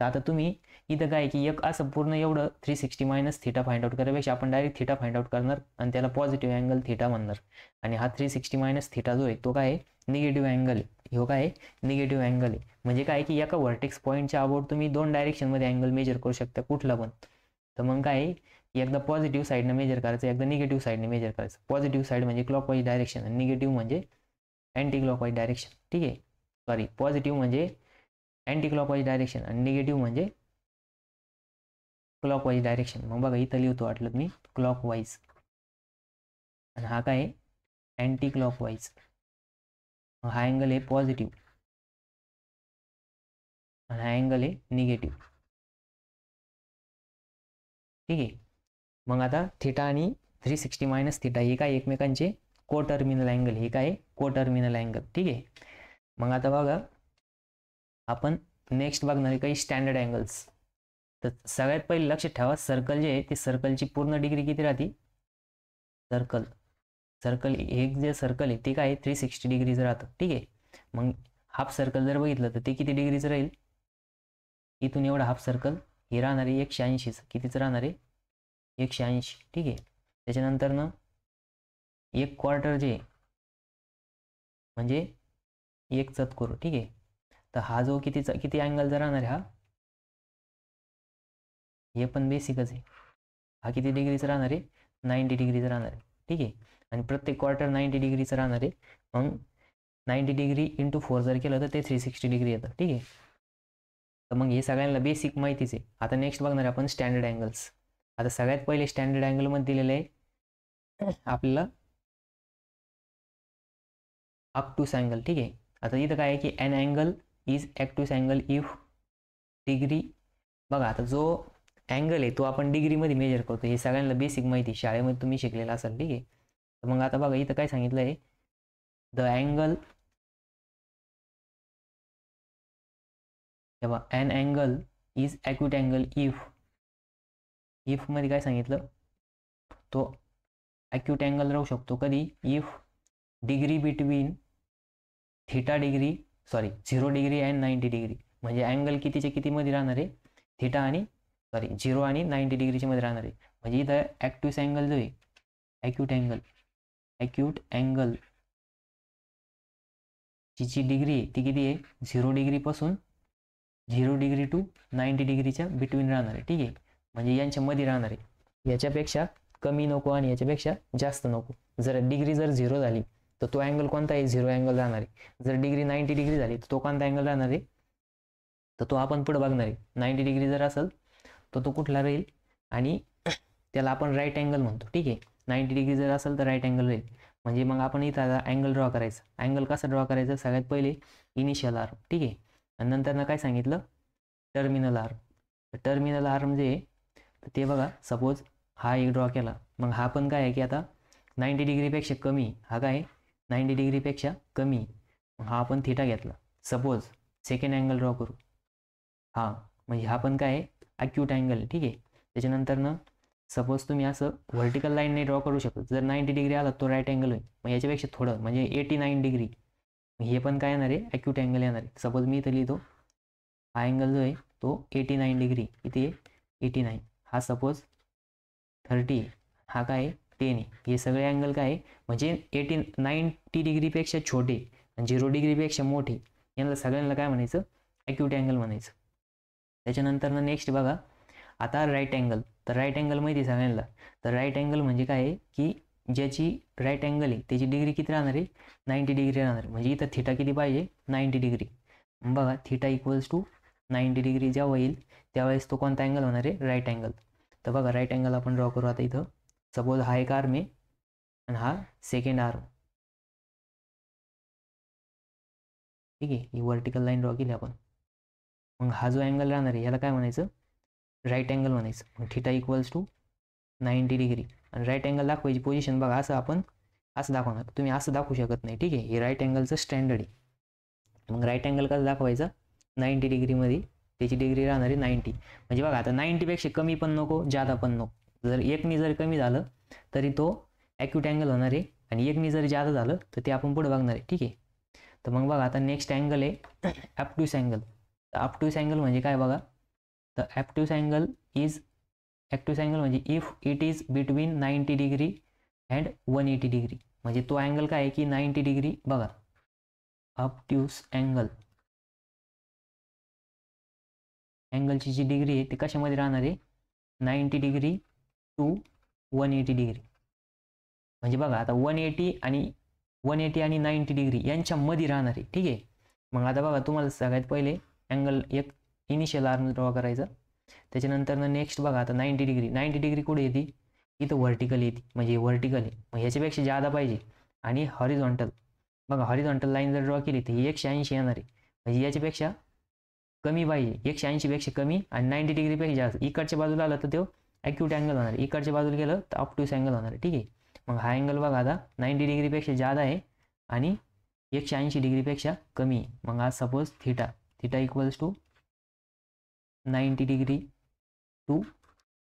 तर आता तुम्ही इथं काय की एक असं पूर्ण एवढं 360 मायनस थिटा फाइंड आउट करायपेक्षा आपण डायरेक्ट थिटा फाइंड आउट करणार आणि त्याला पॉझिटिव्ह अँगल थिटा म्हणणार. आणि हा 360 मायनस थिटा जो आहे तो काय आहे, निगेटिव्ह अँगल आहे. ह्यो काय आहे, निगेटिव्ह अँगल आहे. म्हणजे काय की एका व्हर्टेक्स पॉईंटच्या अबाउट तुम्ही दोन डायरेक्शनमध्ये अँगल मेजर करू शकता, कुठला पण. तर मग काय, एकदा पॉझिटिव्ह साईडनं मेजर करायचं, एकदा निगेटिव्ह साईडने मेजर करायचं. पॉझिटिव्ह साईड म्हणजे क्लॉकवाईज डायरेक्शन आणि निगेटिव्ह म्हणजे अँटी क्लॉकवाईज डायरेक्शन. ठीक आहे, सॉरी, पॉझिटिव्ह म्हणजे अँटी क्लॉकवाईज डायरेक्शन आणि निगेटिव्ह म्हणजे क्लॉकवाईज डायरेक्शन. मग बघा, इथं लिहितो वाटलं मी क्लॉकवाईज आणि हा काय आहे, अँटी क्लॉकवाईज. हा अँगल आहे पॉझिटिव्ह आणि हा अँगल आहे निगेटिव्ह. ठीक आहे, मग आता थिटा आणि 360 मायनस थिटा हे काय एकमेकांचे कोटर्मिनल अँगल, हे काय कोटर्मिनल अँगल. ठीक आहे, मग आता बघा, आपण नेक्स्ट बघणार आहे काही स्टँडर्ड अँगल्स. तर सगळ्यात पहिले लक्षात ठेवा, सर्कल जे आहे ते सर्कलची पूर्ण डिग्री किती राहते, सर्कल एक जे सर्कल आहे ते काय 360 डिग्रीचं राहतं. ठीक आहे, मग हाफ सर्कल जर बघितलं तर ते किती डिग्रीचं राहील, इथून एवढं हाफ सर्कल हे राहणार आहे 180चं. कितीचं राहणार आहे, 180. ठीक आहे, त्याच्यानंतर ना एक क्वार्टर जे म्हणजे एक चतकोर. ठीक आहे, तर हा जो किती अँगलचा राहणार आहे, हा हे पण बेसिकच आहे. हा किती डिग्रीचा राहणार आहे, 90 डिग्रीचा राहणार आहे. ठीक आहे, आणि प्रत्येक क्वार्टर 90 डिग्रीचं राहणार आहे. मग 90 डिग्री इंटू 4 जर केलं तर ते 360 डिग्री येतं. ठीक आहे, तर मग हे सगळ्यांना बेसिक माहितीच आहे. आता नेक्स्ट बघणार आहे आपण स्टँडर्ड अँगल्स. आता सगळ्यात पहिले स्टँडर्ड अँगलमध्ये दिलेलं आहे आपल्याला ऑब्ट्यूस अँगल. ठीक आहे, आता इथं काय आहे की an angle is obtuse angle if degree. बघा, आता जो अँगल आहे तो आपण डिग्रीमध्ये मेजर करतो. हे सगळ्यांना बेसिक माहिती, शाळेमध्ये तुम्ही शिकलेला असाल. ठीक आहे, तर मग आता बघा, इथं काय सांगितलं आहे, द अँगल, तेव्हा an angle is acute angle if मध्ये काय सांगितलं, तो ॲक्यूट अँगल राहू शकतो कधी, if degree between theta degree, sorry 0 degree and 90 degree. म्हणजे अँगल कितीच्या कितीमध्ये राहणार आहे, थिटा आणि 0 आणि 90 डिग्रीच्या मध्ये राहणार आहे. म्हणजे इथं ॲक्ट्यूस अँगल जो आहे, ॲक्यूट अँगल जी डिग्री आहे ती किती आहे, 0 डिग्रीपासून 0 डिग्री टू 90 डिग्रीच्या बिटवीन राहणार आहे. ठीक आहे, म्हणजे यांच्या मध्ये राहणार आहे. याच्यापेक्षा कमी नको आणि याच्यापेक्षा जास्त नको. जर डिग्री जर 0 झाली तर तो अँगल कोणता आहे, 0 अँगल राहणार आहे. जर डिग्री 90 डिग्री झाली तर तो कोणता अँगल राहणार आहे, तर तो आपण पुढे बघणार आहे. 90 डिग्री जर असेल तर तो कुठला राहील, आणि त्याला आपण राईट अँगल म्हणतो. ठीक आहे, 90 डिग्री जर असेल तर राईट अँगल राहील. म्हणजे मग आपण इथं अँगल ड्रॉ करायचा. अँगल कसा ड्रॉ करायचा, सगळ्यात पहिले इनिशियल आर्म. ठीक आहे, आणि नंतर काय सांगितलं, टर्मिनल आर्म. टर्मिनल आर्म जे ते बघा, सपोज हा एक ड्रॉ केला, मग हा पण काय आहे की आता 90 डिग्रीपेक्षा कमी, हा काय 90 डिग्रीपेक्षा कमी, हा आपण थिटा घेतला. सपोज सेकंड अँगल ड्रॉ करू. हा म्हणजे हा पण काय आहे, अक्यूट अँगल आहे. ठीक आहे, त्याच्यानंतर सपोज तुम्ही असं व्हर्टिकल लाईन नाही ड्रॉ करू शकत. जर 90 डिग्री आला तो राईट अँगल होईल. मग याच्यापेक्षा थोडं म्हणजे 89 डिग्री, हे पण काय येणार आहे, अक्यूट अँगल येणार आहे. सपोज मी इथं लिहितो, हा अँगल जो आहे तो 89 डिग्री, इथे 89, हा सपोज 30, हा काय आहे 10 आहे. हे सगळे अँगल काय आहे, म्हणजे 90 डिग्रीपेक्षा छोटे आणि 0 डिग्रीपेक्षा मोठे, यांना सगळ्यांना काय म्हणायचं, अक्यूट अँगल म्हणायचं. त्याच्यानंतर नेक्स्ट बघा, आता राईट अँगल. तर राईट अँगल माहिती सगळ्यांना. तर राईट अँगल म्हणजे काय आहे की ज्याची राईट अँगल आहे त्याची डिग्री किती राहणार आहे, 90 डिग्री राहणार. म्हणजे इथं थिटा किती पाहिजे, 90 डिग्री. बघा थिटा इक्वल्स टू 90 डिग्री जेव्हा येईल त्यावेळेस तो कोणता अँगल होणार आहे, राईट अँगल. तर बघा राईट अँगल आपण ड्रॉ करू आता. इथं सपोज हा एक आर्म आहे आणि हा सेकंड आर्म. ठीक आहे, ही व्हर्टिकल लाईन ड्रॉ केली आपण. मग हा जो अँगल राहणार आहे याला काय म्हणायचं, राईट अँगल म्हणायचं. मग थिटा इक्वल्स टू 90 डिग्री. आणि राईट अँगल दाखवायची पोझिशन बघा, असं आपण असं दाखवणार. तुम्ही असं दाखवू शकत नाही. ठीक आहे, हे राईट अँगलचं स्टँडर्ड आहे. मग राईट अँगल कसं दाखवायचा, 90 डिग्रीमध्ये त्याची डिग्री राहणार आहे 90. म्हणजे बघा आता 90पेक्षा कमी पण नको, जादा पण नको. जर एकनी जर कमी झालं तरी तो ॲक्यूट अँगल होणार आहे, आणि एकनी जर जादा झालं तर ते आपण पुढे बघणार आहे. ठीक आहे, तर मग बघा आता नेक्स्ट अँगल आहे ॲप्ट्यूस अँगल. तर ॲप्ट्यूस अँगल म्हणजे काय बघा, तर ॲप्ट्यूस अँगल म्हणजे if it is between 90 degree and 180 degree. म्हणजे तो अँगल काय आहे की 90 डिग्री. बघा ऑब्ट्यूस अँगलची जी डिग्री आहे ती कशामध्ये राहणार आहे, 90 डिग्री टू 180 डिग्री. म्हणजे बघा आता 180 आणि 90 डिग्री यांच्यामध्ये राहणार आहे. ठीक आहे, मग आता बघा तुम्हाला सगळ्यात पहिले अँगल एक इनिशियल आर्म ड्रॉ करायचा. त्याच्यानंतर नेक्स्ट बघा आता 90 डिग्री कुठे येते, इथं व्हर्टिकल येते. म्हणजे व्हर्टिकल आहे, मग ह्याच्यापेक्षा जादा पाहिजे. आणि हॉरिझॉन्टल, बघा हॉरिझॉन्टल लाईन जर ड्रॉ केली तर ही 180 येणार आहे. म्हणजे याच्यापेक्षा कमी पाहिजे, 180पेक्षा कमी आणि 90 डिग्रीपेक्षा जास्त. इकडच्या बाजूला आलं तर तो ॲक्यूट अँगल होणार आहे, इकडच्या बाजूला गेलं तर ऑब्ट्यूस अँगल होणार आहे. ठीक आहे, मग हा अँगल बघा आता 90 डिग्रीपेक्षा जादा आहे आणि 180 डिग्रीपेक्षा कमी आहे. मग आज suppose theta equals to 90 degree to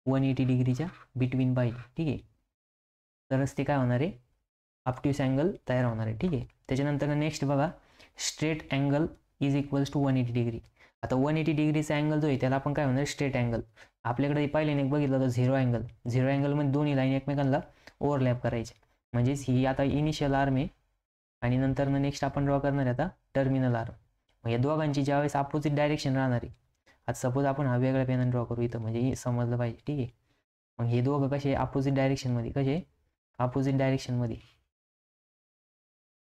180 डिग्रीच्या बिटवीन पाहिजे. ठीक आहे, तरच ते काय होणार आहे, ऑब्ट्यूस अँगल तयार होणार आहे. ठीक आहे, त्याच्यानंतर नेक्स्ट बघा, straight angle is equals to 180 degree. आता 180 डिग्रीचा अँगल जो आहे त्याला आपण काय म्हणणार, स्ट्रेट अँगल. आपल्याकडे पहिल्याने बघितलं तर झिरो अँगलमध्ये दोन्ही लाईन एकमेकांना ओव्हरलॅप करायचे. म्हणजेच ही आता इनिशियल आर्म आहे आणि नंतर नेक्स्ट आपण ड्रॉ करणार आहे आता टर्मिनल आर्म. मग या दोघांची ज्यावेळेस अपोजिट डायरेक्शन राहणार आहे. आता सपोज आपण हा वेगळ्या पेनाने ड्रॉ करू इथं, म्हणजे हे समजलं पाहिजे. ठीक आहे, मग हे दोघं कसे अपोजिट डायरेक्शनमध्ये, अपोजिट डायरेक्शनमध्ये.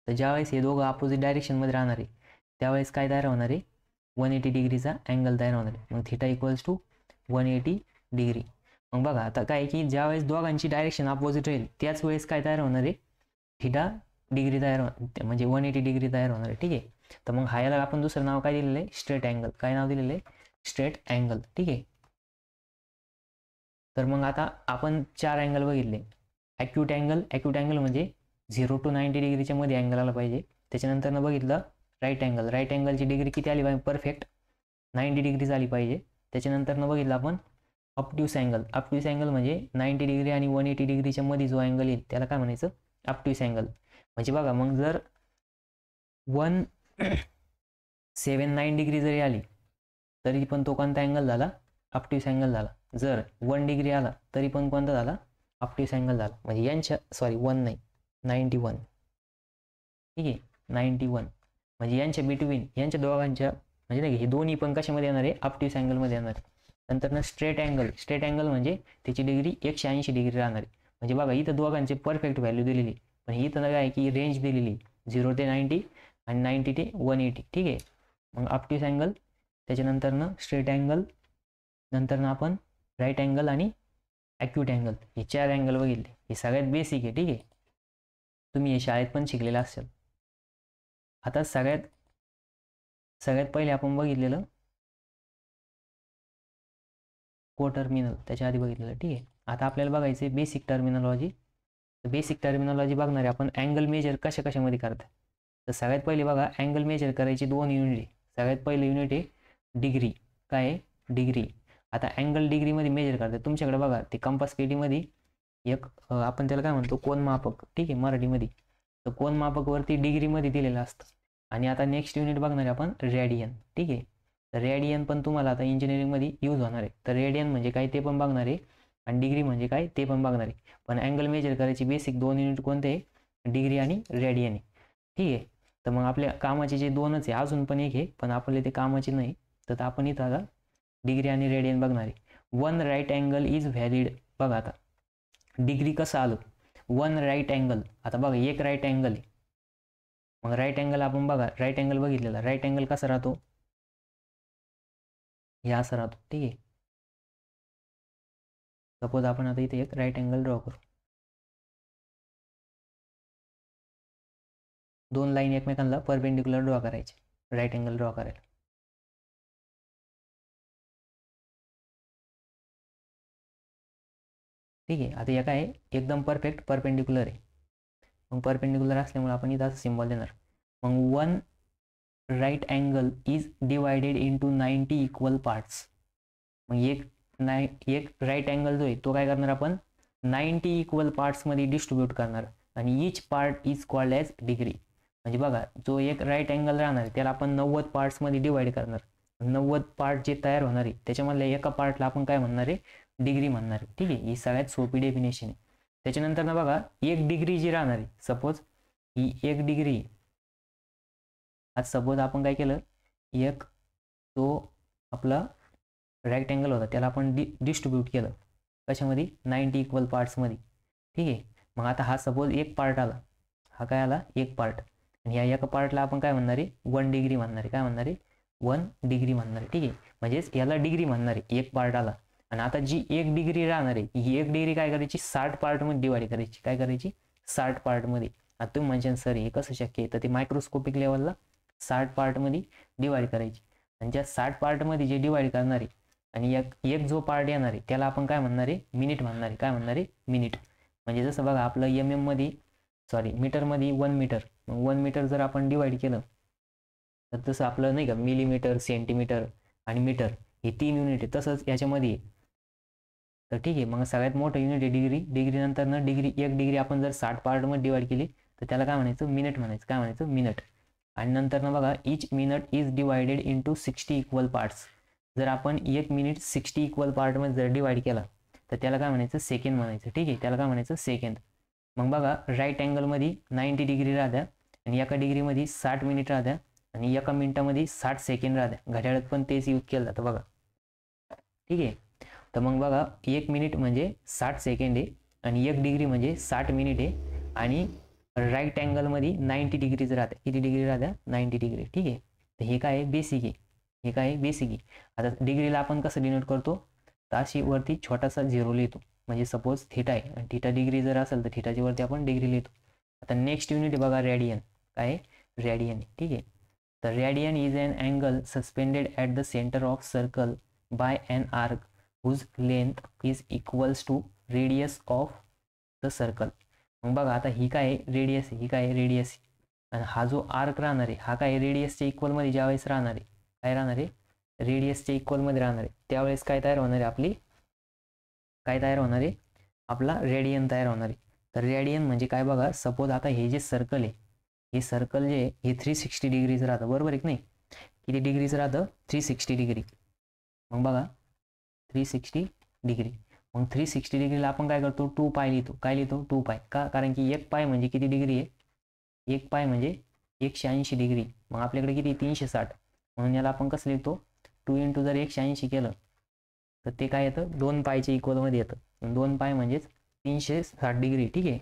तर ज्यावेळेस हे दोघं अपोजिट डायरेक्शनमध्ये राहणार आहे त्यावेळेस काय तयार होणार आहे, 180 डिग्रीचा अँगल तयार होणार आहे. मग थिटा इक्वल्स टू 180 डिग्री. मग बघा आता काय की ज्यावेळेस दोघांची डायरेक्शन अपोजिट राहील त्याच वेळेस काय तयार होणार आहे, थिटा डिग्री तयार म्हणजे 180 डिग्री तयार होणार आहे. ठीक आहे, तर मग ह्याला आपण दुसरं नाव काय दिलेलं आहे, स्ट्रेट अँगल. काय नाव दिलेलं आहे, स्ट्रेट अँगल. ठीक आहे, तर मग आता आपण 4 अँगल बघितले. ॲक्यूट अँगल म्हणजे 0 to 90 डिग्रीच्या मध्ये अँगल आला पाहिजे. त्याच्यानंतर बघितलं राईट अँगलची डिग्री किती आली पाहिजे, परफेक्ट 90 डिग्री आली पाहिजे. त्याच्यानंतर बघितलं आपण ऑब्ट्यूस अँगल म्हणजे 90 डिग्री आणि 180 डिग्रीच्या मध्ये जो अँगल येईल त्याला काय म्हणायचं, ऑब्ट्यूस अँगल. म्हणजे बघा मग जर 179 डिग्री जरी आली तरी पण तो कोणता अँगल झाला, ऑब्ट्यूस अँगल झाला. जर 1 डिग्री आला तरी पण कोणता झाला, ऑब्ट्यूस अँगल झाला. म्हणजे यांच्या 1 नाही 91. ठीक आहे, 91 म्हणजे यांच्या बिटवीन, यांच्या दोघांच्या म्हणजे नाही, हे दोन्ही पण कशामध्ये येणार आहे, ऑब्ट्यूस अँगलमध्ये येणार आहे. नंतर स्ट्रेट अँगल म्हणजे त्याची डिग्री 180 डिग्री राहणार आहे. म्हणजे बघा इथं दोघांचे परफेक्ट व्हॅल्यू दिलेली, पण इथं काय आहे की रेंज दिलेली 0 ते 90 आणि 90 ते 180. ठीक आहे. मग ऑप्टिस अँगल, त्याच्यानंतरनं स्ट्रेट अँगल, नंतरनं आपण राईट अँगल आणि ॲक्यूट अँगल, हे 4 अँगल बघितले. हे सगळ्यात बेसिक आहे. ठीक आहे, तुम्ही हे शाळेत पण शिकलेलं असेल. आता सगळ्यात पहिले आपण बघितलेलं को टर्मिनल, त्याच्या आधी बघितलेलं. ठीक आहे, आता आपल्याला बघायचे बेसिक टर्मिनॉलॉजी. बेसिक टर्मिनॉलॉजी बघणारे आपण अँगल मेजर कशामध्ये करतात. तर सगळ्यात पहिले बघा, अँगल मेजर करायची 2 युनिट आहे. सगळ्यात पहिलं युनिट आहे डिग्री. काय आहे? डिग्री. आता अँगल डिग्रीमध्ये मेजर करतात. तुमच्याकडे बघा ते कंपास पेटीमध्ये एक आपण त्याला काय म्हणतो, कोन मापक. ठीक आहे, मराठीमध्ये. तर कोन मापकवरती डिग्रीमध्ये दिलेलं असतं. आणि आता नेक्स्ट युनिट बघणार आहे आपण रेडियन. ठीक आहे, तर रेडियन पण तुम्हाला आता इंजिनिअरिंगमध्ये यूज होणार आहे. तर रेडियन म्हणजे काय ते पण बघणार आहे, आणि डिग्री म्हणजे काय ते पण बघणार आहे. पण अँगल मेजर करायची बेसिक 2 युनिट कोणते आहे? डिग्री आणि रेडियन आहे. ठीक आहे, तर मग आपल्या कामाचे जे 2च आहे, अजून पण एक आहे पण आपले ते कामाचे नाही. तर आपण इथं आता डिग्री आणि रेडियन बघणार आहे. 1 राईट अँगल इज व्हॅलिड. बघा आता डिग्री कसं आलं, 1 राईट अँगल. आता बघा एक राईट अँगल आहे. मग राईट अँगल आपण बघा, राईट अँगल बघितलेला. राईट अँगल कसा राहतो? हे असं राहतो. ठीक आहे, सपोज आपण आता इथे एक राईट अँगल ड्रॉ करू. 2 लाईन एकमेकांना परपेंडिक्युलर ड्रॉ करायचे, राईट अँगल ड्रॉ करायला. ठीक आहे, आता या काय एकदम परफेक्ट परपेंडिक्युलर आहे. मग परपेंडिक्युलर असल्यामुळे आपण इथं असं सिम्बॉल देणार. मग 1 right angle is divided into 90 equal parts. मग एक राईट अँगल जो आहे तो काय करणार आपण 90 इक्वल पार्ट्समध्ये डिस्ट्रीब्यूट करणार, आणि each part is called as degree. म्हणजे बघा, जो एक राईट अँगल राहणार आहे त्याला आपण 90 पार्ट्समध्ये डिवाइड करणार. 90 पार्ट जे तयार होणार आहे त्याच्यामधल्या एका पार्टला आपण काय म्हणणार आहे? डिग्री म्हणणार आहे. ठीक आहे, ही सगळ्यात सोपी डेफिनेशन आहे. त्याच्यानंतर ना बघा, एक डिग्री जी राहणार आहे, सपोज ही एक डिग्री. आज सपोज आपण काय केलं, एक तो आपला राईट अँगल होता त्याला आपण डिस्ट्रीब्यूट केलं कशामध्ये? 90 इक्वल पार्ट्समध्ये. ठीक आहे, मग आता हा सपोज एक पार्ट आला, हा काय आला? एक पार्ट. आणि या एका पार्टला आपण काय म्हणणार आहे? 1 डिग्री म्हणणार आहे. काय म्हणणार आहे? 1 डिग्री म्हणणार आहे. ठीक आहे, म्हणजेच याला डिग्री म्हणणार आहे, एक पार्ट आला. आणि आता जी एक डिग्री राहणार आहे, ही एक डिग्री काय करायची? 60 पार्टमध्ये डिवाइड करायची. काय करायची? 60 पार्टमध्ये. आता तुम्ही म्हणजे सर हे कसं शक्य आहे? तर ते मायक्रोस्कोपिक लेवलला 60 पार्टमध्ये डिवाइड करायची. आणि ज्या 60 पार्टमध्ये जे डिवाइड करणार आहे आणि एक जो पार्ट येणार आहे त्याला आपण काय म्हणणार आहे? मिनिट म्हणणार आहे. काय म्हणणार आहे? मिनिट. म्हणजे जसं बघा आपलं मीटरमध्ये 1 मीटर. मग 1 मीटर जर आपण डिवाइड केलं तर तसं आपलं नाही का मिलीमीटर, सेंटीमीटर आणि मीटर हे 3 युनिट आहे. तसंच याच्यामध्ये. तर ठीक आहे, मग सगळ्यात मोठं युनिट आहे डिग्री. डिग्री नंतर ना एक डिग्री आपण जर 60 पार्टमध्ये डिवाइड केली तर त्याला काय म्हणायचं? मिनिट म्हणायचं. काय म्हणायचं? मिनिट. आणि नंतर ना बघा, each minute is divided into 60 equal parts. जर आपण एक मिनिट 60 इक्वल पार्टमध्ये जर डिवाइड केला तर त्याला काय म्हणायचं? सेकंड म्हणायचं. ठीक आहे, त्याला काय म्हणायचं? सेकंड. मग बघा, राईट अँगलमध्ये 90 डिग्री राहत्या आणि एका डिग्रीमध्ये 60 मिनिट राहत्या आणि एका मिनिटामध्ये 60 सेकंड राहत्या. घड्याळात पण तेच यूज केलं जातं बघा. ठीक आहे, तर मग बघा, एक मिनिट म्हणजे 60 सेकंड आहे आणि एक डिग्री म्हणजे 60 मिनिट आहे. आणि राईट अँगलमध्ये 90 डिग्रीज राहत्या. किती डिग्री राहत्या? 90 डिग्री. ठीक आहे, तर हे काय आहे? बेसिक आहे. हे काय आहे? बेसिक आहे. आता डिग्रीला आपण कसं डिनोट करतो? तर अशी वरती छोटासा 0 लिहितो. म्हणजे सपोज थिटा आहे आणि थिटा डिग्री जर असेल तर थिटाच्या वरती आपण डिग्री लिहितो. आता नेक्स्ट युनिट बघा, रेडियन. काय आहे? रेडियन. ठीक आहे, तर radian is an angle suspended at the centre of circle by an arc whose length is equals to radius of the circle. मग बघा, आता ही काय आहे? रेडियस. ही काय आहे? रेडियस. आणि हा जो आर्क राहणार आहे हा काय? रेडियसच्या इक्वलमध्ये ज्यावेळेस राहणार आहे, काय राहणार आहे? रेडियसच्या इक्वलमध्ये राहणार आहे. त्यावेळेस काय तयार होणार आहे? काय तयार होणार आहे? आपला रेडियन तयार होणार आहे. तर रेडियन म्हणजे काय बघा, सपोज आता हे जे सर्कल आहे, हे सर्कल जे हे 360 डिग्रीज राहतं. बरोबर आहे की नाही? किती डिग्रीज राहतं? 360 डिग्री. मग बघा 360 डिग्री. मग 360 डिग्रीला आपण काय करतो? 2 पाय लिहितो. काय लिहितो? 2 पाय. का? कारण की एक पाय म्हणजे किती डिग्री आहे? एक पाय म्हणजे 180 डिग्री. मग आपल्याकडे किती? 360. म्हणून याला आपण कसं लिहितो? 2 इंटू जर 180 केलं तर ते काय येतं? 2 पायच्या इक्वलमध्ये येतं. 2 पाय म्हणजेच 360 डिग्री, ठीक आहे.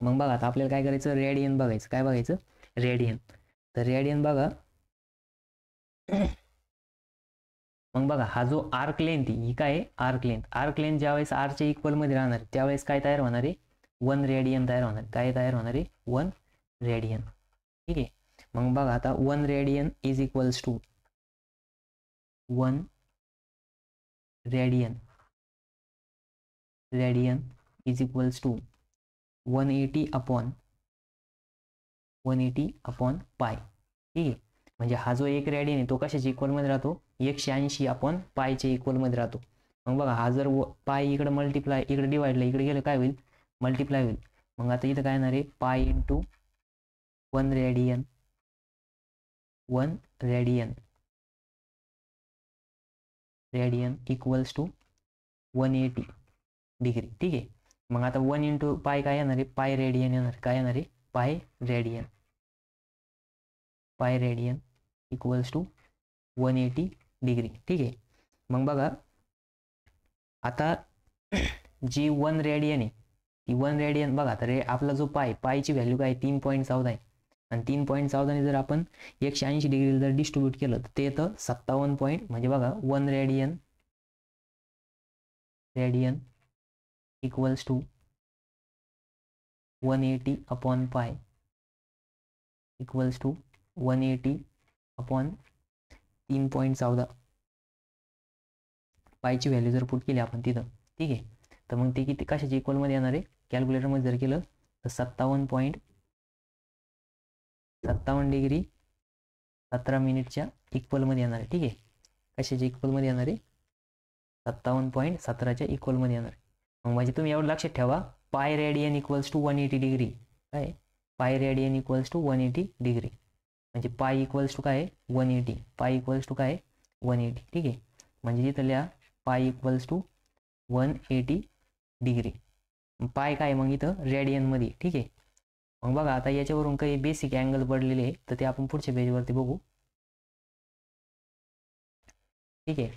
मग बघा आता आपल्याला काय करायचं, रेडियन बघायचं. काय बघायचं, रेडियन. तर रेडियन बघा मग बघा हा जो आर्क लेंथ ही काय आहे, आर्क लेंथ ज्यावेळेस आरच्या इक्वलमध्ये राहणार त्यावेळेस काय तयार होणार आहे, 1 रेडियन तयार होणार. काय तयार होणार आहे, 1 रेडियन, ठीक आहे. मग बघा आता 1 radian is equals to 1 radian is equals to 180 upon pi, ठीक आहे. म्हणजे हा जो 1 रेडियन आहे तो कशाच्या इक्वलमध्ये राहतो, 180 अपॉन पायच्या इक्वलमध्ये राहतो. मग बघा हा जर पाय इकडे मल्टिप्लाय, इकडे डिवाइडला इकडे गेलं काय होईल, मल्टिप्लाय होईल. मग आता इथं काय येणार आहे, pi into 1 radian equals to 180 degree, ठीक आहे. मग आता 1 इंटू पाय काय येणार आहे, पाय रेडियन येणार. काय येणार आहे, pi radian equals to 180 degree, ठीक आहे. मग बघा आता जी 1 रेडियन आहे ती 1 रेडियन बघा तर आपला जो पायची व्हॅल्यू काय 3.14 आहे. आणि 3.14 जर आपण 180 डिग्री जर डिस्ट्रीब्यूट केलं तर ते येतं 57 पॉईंट. म्हणजे बघा 1 radian equals to 180 upon pi equals to 180 upon 3.14 पायची व्हॅल्यू जर पुट केली आपण तिथं, ठीक आहे. तर मग ते किती कशाच्या इक्वलमध्ये येणार आहे, कॅल्क्युलेटरमध्ये जर केलं तर 57 डिग्री 17 मिनिटच्या इक्वलमध्ये येणार आहे, ठीक आहे. कशाच्या इक्वलमध्ये येणार आहे, 57.17च्या इक्वलमध्ये येणार आहे. मग म्हणजे तुम्ही एवढं लक्षात ठेवा, pi radian equals to 180 degree. काय, pi radian equals to 180 degree. म्हणजे पाय इक्वल्स टू काय 180, पाय इक्वल्स टू काय 180, ठीक आहे. म्हणजे इथं लिहा पाय इक्वल्स टू 180 डिग्री. पाय काय मग इथं रेडियनमध्ये, ठीक आहे. मग बघा आता याच्यावरून काही बेसिक अँगल पडलेले आहे तर ते आपण पुढच्या पेजवरती बघू, ठीक आहे.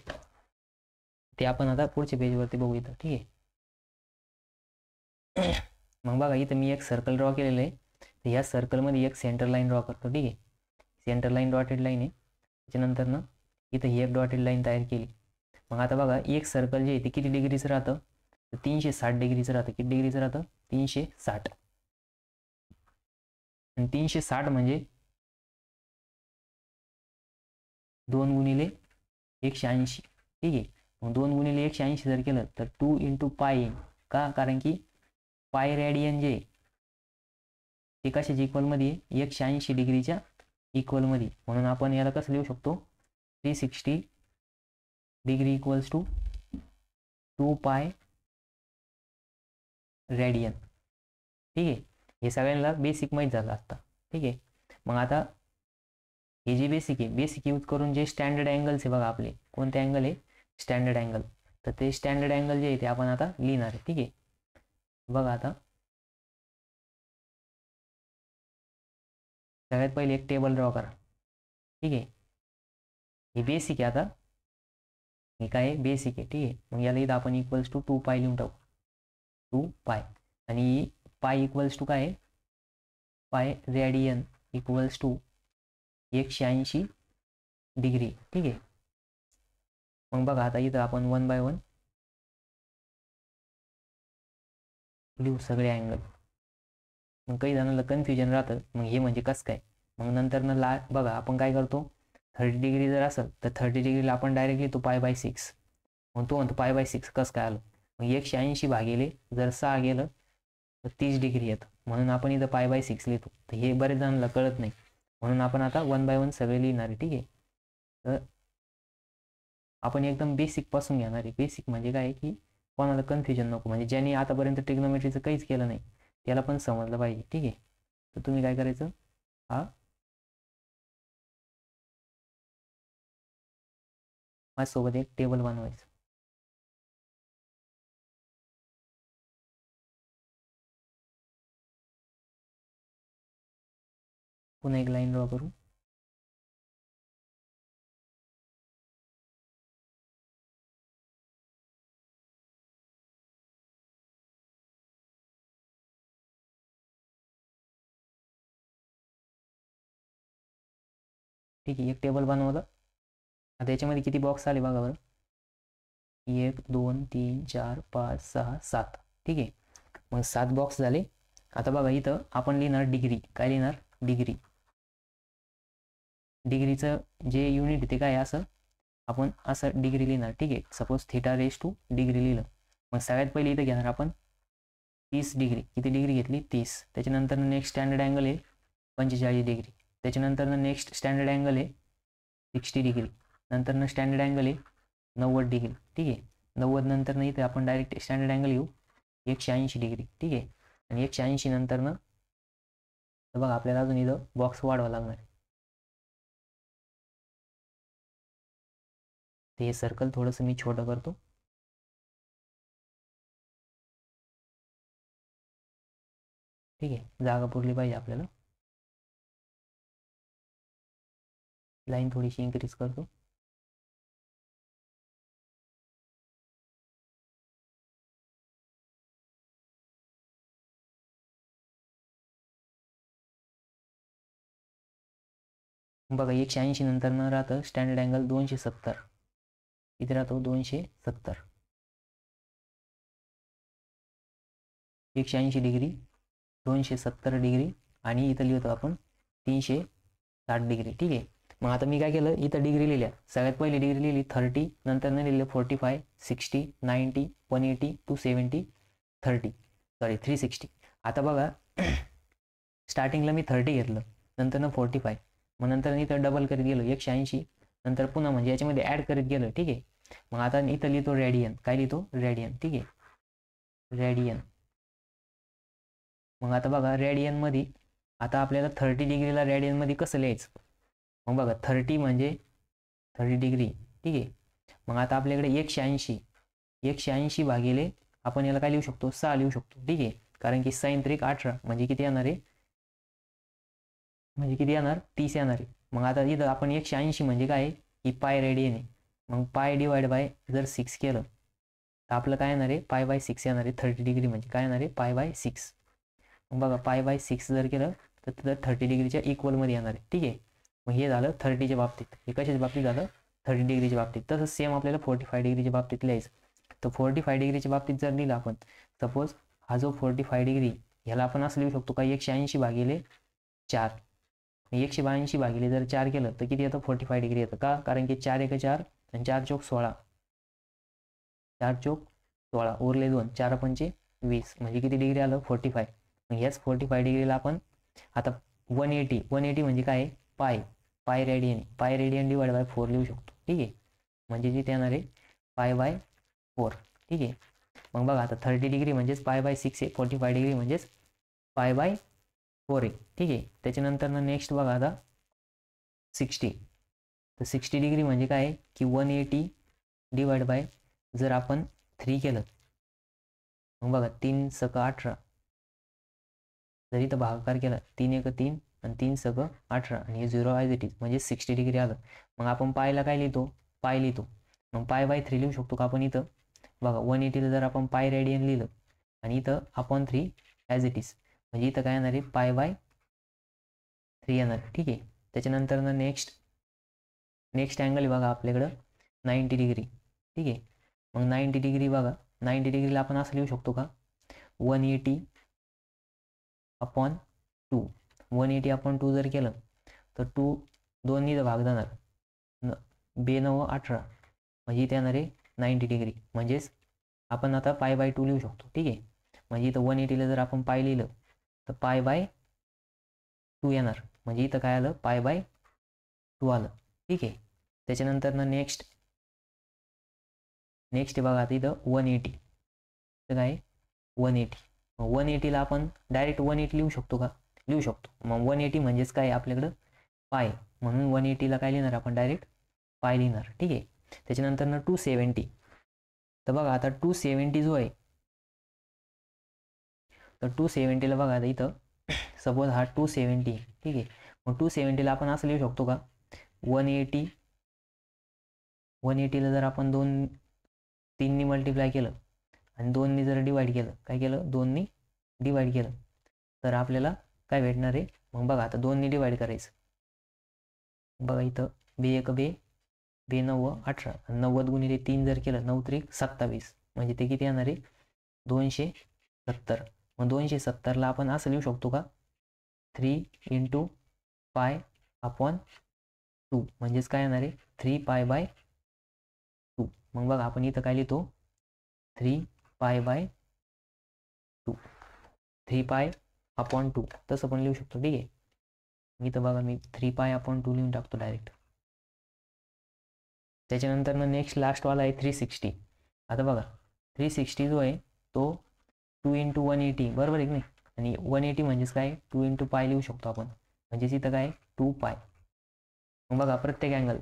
ते आपण आता पुढच्या पेजवरती बघू इथं, ठीक आहे. मग बघा इथं मी एक सर्कल ड्रॉ केलेलं आहे. तर या सर्कलमध्ये एक सेंटर लाईन ड्रॉ करतो, ठीक आहे. सेंटर लाईन डॉटेड लाईन आहे. त्याच्यानंतर ना इथं ही एक डॉटेड लाईन तयार केली. मग आता बघा एक सर्कल जे आहे ते किती डिग्रीचं राहतं, तर 360 डिग्रीचं राहतं. किती डिग्रीचं राहतं, 360. आणि 360 म्हणजे 2 गुणिले 180, ठीक आहे. मग 2 गुणिले 180 जर केलं तर 2 इंटू पाय येईल. का, कारण की पाय रेडियन जे ते कशाच्या इक्वलमध्ये आहे, 180 डिग्रीच्या इक्वलमध्ये. म्हणून आपण याला कसं लिहू शकतो, 360 degree equals to 2 pi radian, ठीक आहे. हे सगळ्यांना बेसिक माहीत झालं आता, ठीक आहे. मग आता हे जे बेसिक आहे, बेसिक यूज करून जे स्टँडर्ड अँगल्स आहे बघा आपले, कोणते अँगल आहे, स्टँडर्ड अँगल. तर ते स्टँडर्ड अँगल जे आहे ते आपण आता लिहिणार आहे, ठीक आहे. बघा आता सगळ्यात पहिले एक टेबल ड्रॉ करा, ठीक आहे. हे बेसिक आहे. आता हे काय बेसिक आहे, ठीक आहे. मग याला इथं आपण इक्वल्स टू 2 पाय लिहून टाकू, 2 पाय. आणि पाय इक्वल्स टू काय, pi radian equals to 180 degree, ठीक आहे. मग बघा आता इथं आपण 1 बाय 1 लिहू सगळे अँगल. मग काही जणांना कन्फ्युजन राहतं, मग हे म्हणजे कसं काय. मग नंतर ना बघा आपण काय करतो, 30 डिग्री जर असेल तर 30 डिग्रीला आपण डायरेक्ट लिहितो पाय बाय 6. मग तो म्हणतो पाय बाय 6 कसं काय आलं. मग 180 भागिले जर 6 गेलं तर 30 डिग्री येतं. म्हणून आपण इथं पाय बाय 6 लिहितो. तर हे बरेच जणांना कळत नाही, म्हणून आपण आता 1 बाय 1 सगळे लिहिणार आहे, ठीक आहे. तर आपण एकदम बेसिक पासून घेणार आहे. बेसिक म्हणजे काय की कोणाला कन्फ्युजन नको, म्हणजे ज्यांनी आतापर्यंत ट्रिग्नोमेट्रीचं काहीच केलं नाही त्याला पण समजलं पाहिजे, ठीक आहे. तर तुम्ही काय करायचं, हा माझ्यासोबत एक टेबल बनवायचं. पुन्हा एक लाईन ड्रॉ करू. ठीक आहे, एक टेबल बनवलं. आता याच्यामध्ये किती बॉक्स आले बघा बरं, 1 2 3 4 5 6 7. ठीक आहे, मग 7 बॉक्स झाले. आता बघा इथं आपण लिहिणार डिग्री. काय लिहिणार? डिग्री. डिग्रीचं जे युनिट ते काय असं आपण असं डिग्री लिहिणार. ठीक आहे, suppose theta raise to degree लिहिलं. मग सगळ्यात पहिले इथं घेणार आपण 30 डिग्री. किती डिग्री घेतली? 30. त्याच्यानंतर नेक्स्ट स्टँडर्ड अँगल आहे 45 डिग्री. त्याच्यानंतर नेक्स्ट स्टँडर्ड अँगल आहे 60 डिग्री. नंतर स्टँडर्ड अँगल आहे 90 डिग्री. ठीक आहे, 90 नंतर इथे आपण डायरेक्ट स्टँडर्ड अँगल घेऊ 180 डिग्री. ठीक आहे, आणि 180 नंतर बघा आपल्याला अजून इथं बॉक्स वाढवा लागणार आहे. ते हे सर्कल थोडंसं मी छोटं करतो. ठीक आहे, जागा पुरली पाहिजे आपल्याला. लाईन थोडीशी इन्क्रीज करतो. बघा 180 नंतर राहतं स्टँडर्ड अँगल 270. इथे राहतो 270. 180 डिग्री, 270 डिग्री आणि इथं लिहितो आपण 360 डिग्री. ठीक आहे, मग आता मी काय केलं, इथं डिग्री लिहिल्या. सगळ्यात पहिली डिग्री लिहिली 30, नंतर लिहिलं 45, 60, 90, 180, 270, 30, सॉरी 360. आता बघा स्टार्टिंगला मी 30 घेतलं, नंतर 45, मग नंतर इथं डबल करीत गेलो 180, नंतर पुन्हा म्हणजे याच्यामध्ये ॲड करीत गेलो. ठीक आहे, मग आता इथं लिहितो रेडियन. काय लिहितो? रेडियन. ठीक आहे, रेडियन. मग आता बघा रेडियनमध्ये आता आपल्याला 30 डिग्रीला रेडियनमध्ये कसं लिहायचं? मग बघा 30 म्हणजे 30 डिग्री. ठीक आहे, मग आता आपल्याकडे 180 भागिले आपण याला काय लिहू शकतो? 6 लिहू शकतो. ठीक आहे, कारण की साइन त्रिक 18 म्हणजे किती येणार आहे? म्हणजे किती येणार? 30 येणार आहे. मग आता इथं आपण 180 म्हणजे काय? ही पाय रेडियन आहे. मग पाय डिवाइड बाय जर 6 केलं तर आपलं काय येणार आहे? पाय बाय 6 येणार आहे. 30 डिग्री म्हणजे काय येणार आहे? Pi by 6. मग बघा पाय बाय 6 जर केलं तर तिथं 30 डिग्रीच्या इक्वलमध्ये येणार आहे. ठीक आहे, मग हे झालं 30च्या बाबतीत. हे कशाच्या बाबतीत झालं? 30 डिग्रीच्या बाबतीत. तसंच सेम आपल्याला 45 डिग्रीच्या बाबतीत लिहायचं. तर 45 डिग्रीच्या बाबतीत जर लिहिलं आपण, सपोज हा जो 45 डिग्री ह्याला आपण असं लिहू शकतो का 180 भागिले 4. 182 भागिले जर 4 केलं तर किती येतं? 45 डिग्री येतं. का? कारण की 4 1 4 आणि 4 चौक 16. 4 चौक 16 उरले 2, 4 पंचे 20 म्हणजे किती डिग्री आलं? 45. मग याच 45 डिग्रीला आपण आता 180 म्हणजे काय? पाय रेडियन डिवाइड बाय 4 लिहू शकतो. ठीक आहे, म्हणजे जिथे येणार आहे पाय बाय 4. ठीक आहे, मग बघा आता 30 डिग्री म्हणजेच पाय बाय 6 आहे, 45 डिग्री म्हणजेच पाय बाय 4 आहे. ठीक आहे, त्याच्यानंतर नेक्स्ट बघा आता 60. तर 60 डिग्री म्हणजे काय आहे की 180 डिवाइड बाय जर आपण 3 केलं, मग बघा 3 सक 18. जर इथं भागाकार केला 3 1 3 आणि 3 सक 18 आणि हे 0 ॲज इट इज म्हणजे 60 डिग्री आलं. मग आपण पायला काय लिहितो? पाय लिहितो. मग पाय बाय 3 लिहू शकतो का आपण इथं? बघा 180ला जर आपण पाय रेडियन लिहिलं आणि इथं अपॉन 3 ॲज इट इज म्हणजे इथं काय येणार आहे? पाय बाय 3 येणार. ठीक आहे, त्याच्यानंतर नेक्स्ट अँगल बघा आपल्याकडं 90 डिग्री. ठीक आहे, मग 90 डिग्री बघा 90 डिग्रीला आपण असं लिहू शकतो का 180 अपॉन 2. 180 अपॉन 2 जर केलं तर 2 दोन्ही भाग जाणार 9 18 म्हणजे इथे येणार आहे 90 डिग्री. म्हणजेच आपण आता पाय बाय 2 लिहू शकतो. ठीक आहे, म्हणजे इथं 180ला जर आपण पाय लिहिलं तर पाय बाय 2 येणार म्हणजे इथं काय आलं? पाय बाय 2 आलं. ठीक आहे, त्याच्यानंतर नेक्स्ट बघा आता इथं 180. तर काय 180. 180ला आपण डायरेक्ट 180 लिहू शकतो का? लिहू शकतो. मग 180 म्हणजेच काय आपल्याकडं? पाय, म्हणून 180ला काय लिहिणार आपण? डायरेक्ट पाय लिहिणार. ठीक आहे, त्याच्यानंतर 270. तर बघा आता 270 जो आहे तर 270ला बघा आता इथं सपोज हा 270. ठीक आहे, मग 270ला आपण असं लिहू शकतो का 180ला जर आपण 3नी मल्टिप्लाय केलं आणि 2नी जर डिवाइड केलं, काय केलं? 2नी डिवाइड केलं तर आपल्याला काय भेटणार आहे? मग बघा आता 2नी डिवाइड करायचं. बघा इथं बे एक बे, बे 9 18, 90 गुणिले 3 जर केलं 9 त्रिक 27, म्हणजे ते किती येणार आहे 270. मग 270ला आपण असं लिहू शकतो का 3 × पाय अपॉन 2, म्हणजेच काय येणार आहे 3π/2. मग बघा आपण इथं काय लिहितो 3π/2, 3π/2 तसं पण लिहू शकतो. ठीक आहे, इथं बघा मी 3π/2 लिहून टाकतो डायरेक्ट. त्याच्यानंतर नेक्स्ट लास्टवाला आहे 360. आता बघा 360 जो आहे तो 2 × 180 बरोबर आहे की नाही, आणि 180 म्हणजेच काय 2 × पाय लिहू शकतो आपण, म्हणजेच इथं काय 2π. मग बघा प्रत्येक अँगल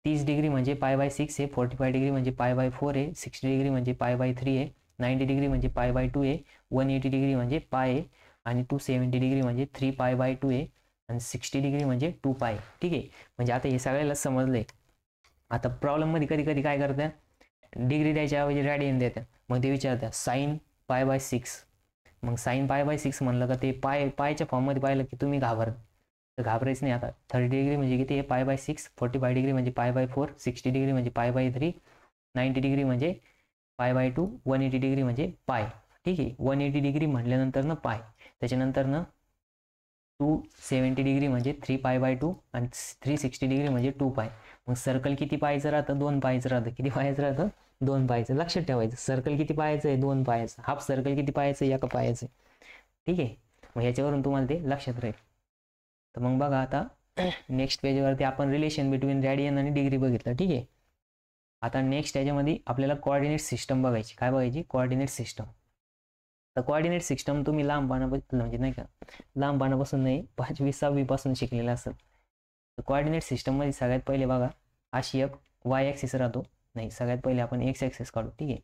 30 डिग्री म्हणजे π/6 आहे, 45 डिग्री म्हणजे π/4 आहे, 60 डिग्री म्हणजे π/3 आहे, 90 डिग्री म्हणजे π/2 आहे, 180 डिग्री म्हणजे पाय आहे, आणि 270 डिग्री म्हणजे 3π/2 आहे, आणि 60 डिग्री म्हणजे 2π. ठीक आहे, म्हणजे आता हे सगळ्याला समजलंय. आता प्रॉब्लेममध्ये कधी कधी काय करतात डिग्री द्यायच्या ऐवजी रॅडियन देतात. मग ते विचारतात sin π/6. मग sin π/6 म्हणलं का ते पायच्या फॉर्ममध्ये पाहिलं की तुम्ही तर घाबरायचं नाही. आता 30 डिग्री म्हणजे किती आहे π/6, 45 डिग्री म्हणजे π/4, 60 डिग्री म्हणजे π/3, 90 डिग्री म्हणजे π/2, 180 डिग्री म्हणजे पाय. ठीक आहे, 180 डिग्री म्हटल्यानंतर पाय, त्याच्यानंतर 270 डिग्री म्हणजे 3π/2, आणि 360 डिग्री म्हणजे 2π. मग सर्कल किती पाहायचं राहतं 2 पाहायचं राहतं. किती पाहायचं राहतं 2 पाहायचं. लक्षात ठेवायचं सर्कल किती पाहायचं आहे 2 पाहायचं. हाफ सर्कल किती पाहायचं 1 पाहायचं. ठीक आहे, मग ह्याच्यावरून तुम्हाला ते लक्षात राहील. तर मग बघा आता नेक्स्ट पेजवरती आपण रिलेशन बिटवीन रेडियन आणि डिग्री बघितलं. ठीक आहे, आता नेक्स्ट याच्यामध्ये आपल्याला कोऑर्डिनेट सिस्टम बघायची. काय बघायची कोऑर्डिनेट सिस्टम. तर कोऑर्डिनेट सिस्टम तुम्ही लहानपणापासून म्हणजे नाही का लहानपणापासून नाही 5वी 6वी पासून शिकलेलं असेल. तर कोऑर्डिनेट सिस्टममध्ये सगळ्यात पहिले बघा अशी एक वाय ॲक्सिस राहतो. नाही, सगळ्यात पहिले आपण एक्स ॲक्सिस काढू. ठीक आहे,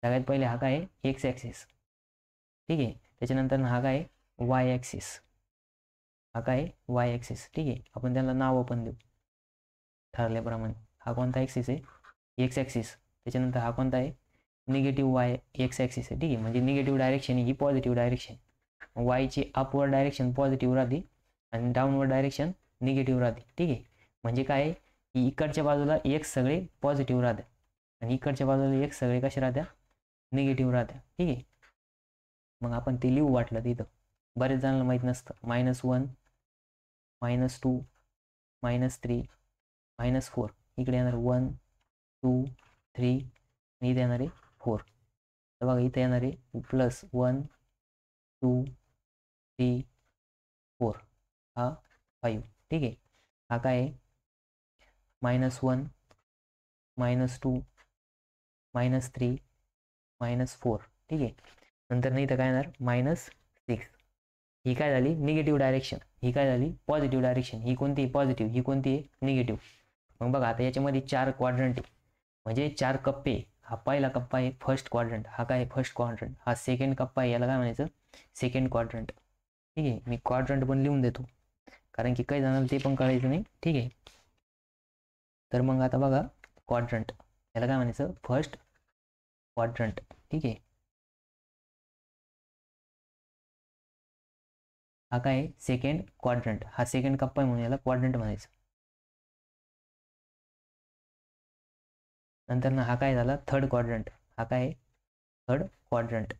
सगळ्यात पहिले हा काय आहे एक्स ॲक्सिस. ठीक आहे, त्याच्यानंतर हा काय वाय ॲक्सिस, हा काय वाय ॲक्सिस. ठीक आहे, आपण त्याला नावं पण देऊ ठरल्याप्रमाणे. हा कोणता ॲक्सिस आहे एक्स ॲक्सिस. त्याच्यानंतर हा कोणता आहे निगेटिव्ह वाय एक्स ॲक्सिस आहे. ठीक आहे, म्हणजे निगेटिव्ह डायरेक्शन ही पॉझिटिव्ह डायरेक्शन. वायची अपवर्ड डायरेक्शन पॉझिटिव्ह राहते आणि डाऊनवर्ड डायरेक्शन निगेटिव्ह राहते. ठीक आहे, म्हणजे काय की इकडच्या बाजूला एक्स सगळे पॉझिटिव्ह राहत्या आणि इकडच्या बाजूला एक्स सगळे कसे राहत्या निगेटिव्ह राहत्या. ठीक आहे, मग आपण ते लिहू वाटलं तिथं. बरेच जणांना माहीत नसतं. -1, -2, -3, -4. इकडे येणार 1 2 3 आणि इथे येणार आहे 4. तर बघा इथे येणार आहे +1 2 3 4, हा 5. ठीक आहे, हा काय आहे -1 -2 -3 -4. ठीक आहे, नंतर नाही तर काय येणार -6. ही काय झाली निगेटिव्ह डायरेक्शन, ही काय झाली पॉझिटिव्ह डायरेक्शन. ही कोणती पॉझिटिव्ह, ही कोणती आहे निगेटिव्ह. मग बघा आता याच्यामध्ये 4 क्वाड्रंट आहे, म्हणजे 4 कप्पे. हा पहिला कप्पा आहे फर्स्ट क्वाड्रंट, हा काय फर्स्ट क्वाड्रंट. हा सेकंड कप्पा आहे, याला काय म्हणायचं सेकंड क्वाड्रंट. ठीक आहे, मी क्वाड्रंट पण लिहून देतो कारण की काही जणांना ते पण कळायचं नाही. ठीक आहे, तर मग आता बघा क्वाड्रंट याला काय म्हणायचं फर्स्ट क्वाड्रंट. ठीक आहे, हा काय सेकंड क्वाड्रंट, हा सेकंड कप्पा आहे म्हणून याला क्वाड्रंट म्हणायचं. नंतर हा काय झाला थर्ड क्वाड्रंट, हा काय थर्ड क्वाड्रंट.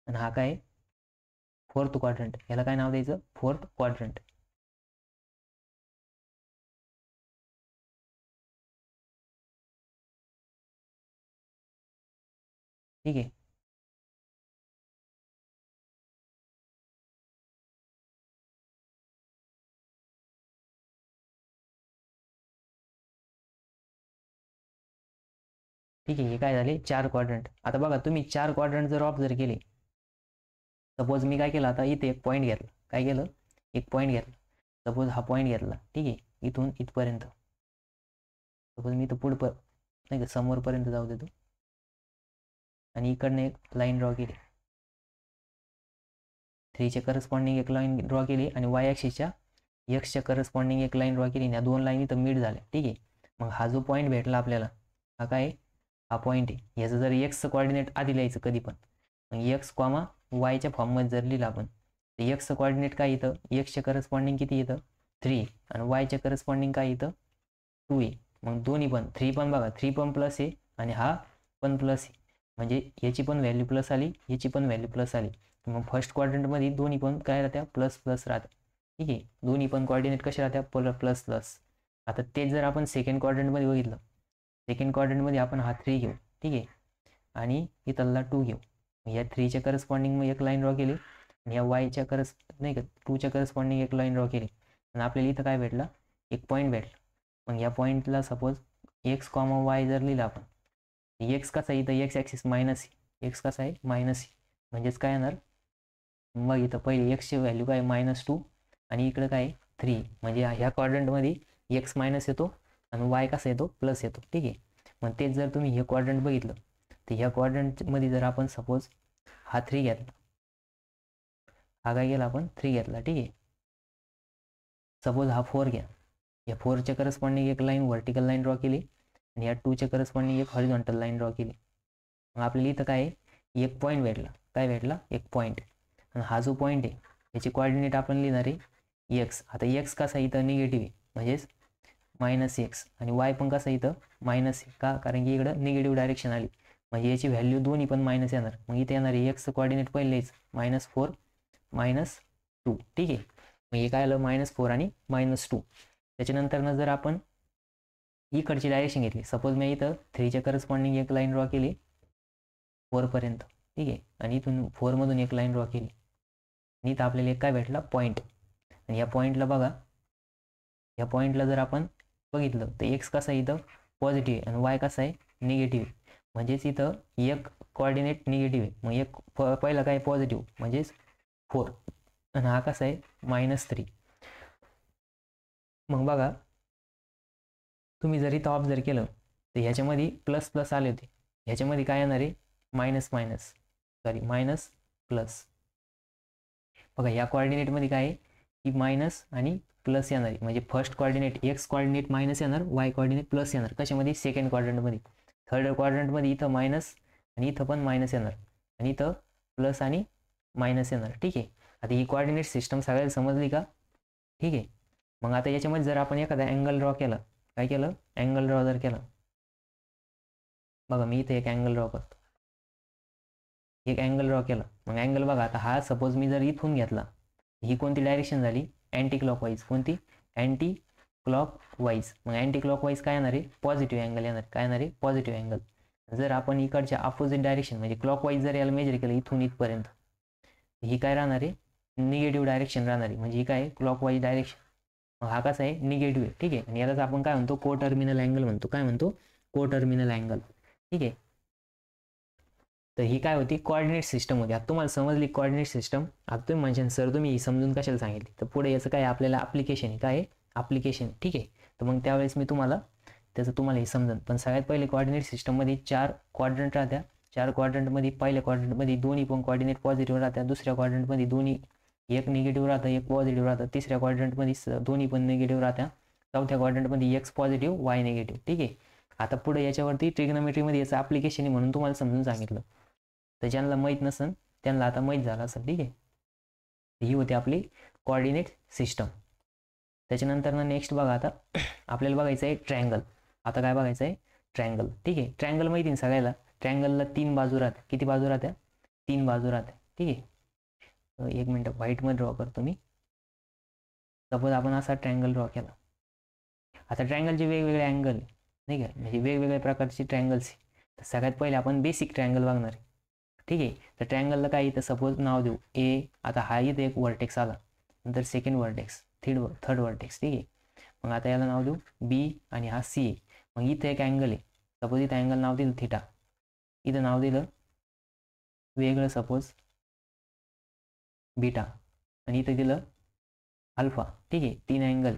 आणि हा काय फोर्थ क्वाड्रंट, याला काय नाव द्यायचं फोर्थ क्वाड्रंट. ठीक आहे, ठीक आहे, हे काय झाले 4 क्वाड्रंट. आता बघा तुम्ही 4 क्वाड्रंट जर ऑब्झर्व केले, सपोज मी काय केलं आता इथे एक पॉईंट घेतला, काय केलं एक पॉईंट घेतला. सपोज हा पॉईंट घेतला. ठीक आहे, इथून इथपर्यंत. सपोज मी इथं पुढं नाही का समोरपर्यंत जाऊ देतो आणि इकडनं एक लाईन ड्रॉ केली. 3च्या करस्पॉन्डिंग एक लाईन ड्रॉ केली आणि वाय ॲक्सिसच्या एक्सच्या करस्पॉन्डिंग एक लाईन ड्रॉ केली. या 2 लाईन इथं मीट झाल्या. ठीक आहे, मग हा जो पॉईंट भेटला आपल्याला, हा काय हा पॉईंट आहे. याचं जर एक्सचं कॉर्डिनेट आधी लिहायचं कधी पण, मग एक्स कॉमा वायच्या फॉर्ममध्ये जर लिहिलं आपण तर एक्सचं कॉर्डिनेट काय येतं, एक्सच्या करस्पॉन्डिंग किती येतं 3 आणि वायच्या करस्पॉन्डिंग काय येतं 2 आहे. मग दोन्ही पण 3 पण बघा 3 पण प्लस आहे आणि हा पण प्लस आहे, म्हणजे याची पण व्हॅल्यू प्लस आली, याची पण व्हॅल्यू प्लस आली. मग फर्स्ट क्वाड्रंटमध्ये दोन्ही पण काय राहत्या प्लस प्लस राहत्या. ठीक आहे, दोन्ही पण कॉर्डिनेट कसे राहत्या प्लस प्लस. आता तेच जर आपण सेकंड क्वाड्रंटमध्ये बघितलं, सेकंड क्वाड्रंटमध्ये आपण हा 3 घेऊ. ठीक आहे, आणि इथला 2 घेऊ. या 3च्या करस्पॉन्डिंग मग एक लाईन ड्रॉ केली आणि या वायच्या नाही का 2च्या करस्पॉन्डिंग एक लाईन ड्रॉ केली आणि आपल्याला इथं काय भेटला, एक पॉईंट भेटला. मग या पॉईंटला सपोज एक्स कॉमा वाय जर लिहिलं आपण, एक्स कसा आहे इथं एक्स ॲक्सिस मायनस आहे, एक्स कसा आहे मायनस आहे, म्हणजेच काय येणार, मग इथं पहिले एक्सची व्हॅल्यू काय -2 आणि इकडं काय 3, म्हणजे ह्या क्वाड्रंटमध्ये एक्स मायनस येतो आणि वाय कसा येतो प्लस येतो. ठीक आहे, मग तेच जर तुम्ही हे क्वाड्रंट बघितलं तर ह्या क्वाड्रंटमध्ये जर आपण सपोज हा 3 घेतला, हा काय गेला आपण 3 घेतला. ठीक आहे, सपोज हा 4 घ्या, या 4च्या करस्पॉन्डिंग एक लाईन व्हर्टिकल लाईन ड्रॉ केली आणि या 2च्या करस्पॉन्डिंग एक हॉरिझॉन्टल लाईन ड्रॉ केली. मग आपल्याला इथं काय एक पॉईंट भेटला, काय भेटला एक पॉईंट. आणि हा जो पॉईंट आहे याची कॉर्डिनेट आपण लिहिणार आहे एक्स. आता एक्स कसा इथं निगेटिव्ह आहे म्हणजेच -x आणि वाय पण कसा इथं मायनस आहे, का कारण की इकडं निगेटिव्ह डायरेक्शन आली, म्हणजे याची व्हॅल्यू दोन्ही पण मायनस येणार. मग इथे येणार आहे एक्सचं कॉर्डिनेट पहिलेच -4 -2. ठीक आहे, मग हे काय आलं -4 आणि -2. त्याच्यानंतर जर आपण इकडची डायरेक्शन घेतली, सपोज मी इथं 3च्या करस्पॉन्डिंग एक लाईन ड्रॉ केली 4 पर्यंत. ठीक आहे, आणि इथून 4 मधून एक लाईन ड्रॉ केली आणि इथं आपल्याला एक काय भेटला पॉईंट. आणि या पॉईंटला बघा, या पॉईंटला जर आपण बघितलं तर एक्स कसा आहे इथं पॉझिटिव्ह आहे आणि वाय कसा आहे निगेटिव्ह आहे, म्हणजेच इथं एक कॉर्डिनेट निगेटिव्ह आहे. मग एक पहिला काय पॉझिटिव्ह म्हणजेच 4 आणि हा कसा आहे -3. मग बघा तुम्ही जर इथं ऑब्झर्व केलं तर ह्याच्यामध्ये प्लस प्लस आले होते, ह्याच्यामध्ये काय येणार आहे मायनस प्लस. बघा या कॉर्डिनेटमध्ये काय आहे की मायनस आणि प्लस येणार आहे, म्हणजे first coordinate x coordinate minus येणार, वाय कॉर्डिनेट प्लस येणार. कशामध्ये सेकंड क्वाड्रंटमध्ये. थर्ड क्वाड्रंटमध्ये इथं मायनस आणि इथं पण मायनस येणार आणि इथं प्लस आणि मायनस येणार. ठीक आहे, आता ही कॉर्डिनेट सिस्टम सगळ्याला समजली का. ठीक आहे, मग आता याच्यामध्ये जर आपण एखादा अँगल ड्रॉ केला, काय केलं अँगल ड्रॉ जर केला, बघा मी इथे एक अँगल ड्रॉ करतो, एक अँगल ड्रॉ केला. मग अँगल बघा आता हा सपोज मी जर इथून घेतला, ही कोणती डायरेक्शन झाली अँटी क्लॉकवाईज. कोणती अँटी क्लॉकवाईज. मग अँटी क्लॉकवाईज काय येणार आहे पॉझिटिव्ह अँगल येणार, काय येणार आहे पॉझिटिव्ह अँगल. जर आपण इकडच्या अपोजिट डायरेक्शन म्हणजे क्लॉकवाईज जर याला मेजर केलं इथून इथपर्यंत, ही काय राहणार आहे निगेटिव्ह डायरेक्शन राहणार आहे, म्हणजे ही काय क्लॉकवाईज डायरेक्शन. मग हा कसा आहे निगेटिव्ह आहे. ठीक आहे, आणि यालाच आपण काय म्हणतो को टर्मिनल अँगल म्हणतो. काय म्हणतो को टर्मिनल अँगल. ठीक आहे, तर ही काय होती कॉर्डिनेट सिस्टम होती. आता तुम्हाला समजली कॉर्डिनेट सिस्टम. आता तुम्ही म्हणशाल सर तुम्ही ही समजून कशाला सांगितली, तर पुढे याचं काय आपल्याला ॲप्लिकेशन आहे, काय ॲप्लिकेशन. ठीक आहे, तर मग त्यावेळेस मी तुम्हाला हे समजेल. पण सगळ्यात पहिले कॉर्डिनेट सिस्टममध्ये 4 क्वाड्रंट राहत्या. 4 क्वाड्रंटमध्ये पहिल्या क्वाड्रंटमध्ये दोन्ही पण कॉर्डिनेट पॉझिटिव्ह राहत्या, दुसऱ्या क्वाड्रंटमध्ये दोन्ही एक निगेटिव्ह राहतं एक पॉझिटिव्ह राहतं, तिसऱ्या क्वाड्रंटमध्ये दोन्ही पण निगेटिव्ह राहत्या, चौथ्या क्वाड्रंटमध्ये एक्स पॉझिटिव्ह वाय निगेटिव्ह. ठीक आहे, आता पुढे याच्यावरती ट्रिग्नोमेट्रीमध्ये याचं ॲप्लिकेशन आहे म्हणून तुम्हाला समजून सांगितलं. तर ज्यांना माहीत नसेल त्यांना आता माहीत झालं असेल. ठीक आहे, ही होती आपली कोऑर्डिनेट सिस्टम. त्याच्यानंतर नेक्स्ट बघा आता आपल्याला बघायचं आहे ट्रायंगल. आता काय बघायचं आहे ट्रायंगल. ठीक आहे, ट्रायंगल माहिती आहे सगळ्याला. ट्रायंगलला 3 बाजू राहतात. किती बाजू राहत्या 3 बाजू राहत्या. ठीक आहे, एक मिनटं व्हाईटमध्ये ड्रॉ करतो मी. सपोज आपण असा ट्रायंगल ड्रॉ केला. आता ट्रायंगलचे वेगवेगळे अँगल नाही का, म्हणजे वेगवेगळ्या प्रकारचे ट्रायंगल्स. तर सगळ्यात पहिले आपण बेसिक ट्रायंगल बघणार आहे. ठीक आहे, तर ट्रायंगलला काय इथं सपोज नाव देऊ ए. आता हा इथं एक वर्टेक्स आला, नंतर सेकंड वर्टेक्स, थर्ड वर्टेक्स. ठीक आहे, मग आता याला नाव देऊ बी आणि हा सी आहे. मग इथं एक अँगल आहे, सपोज इथं अँगल नाव दिलं थिटा, इथं नाव दिलं वेगळं सपोज बीटा आणि इथं दिलं अल्फा. ठीक आहे, 3 अँगल.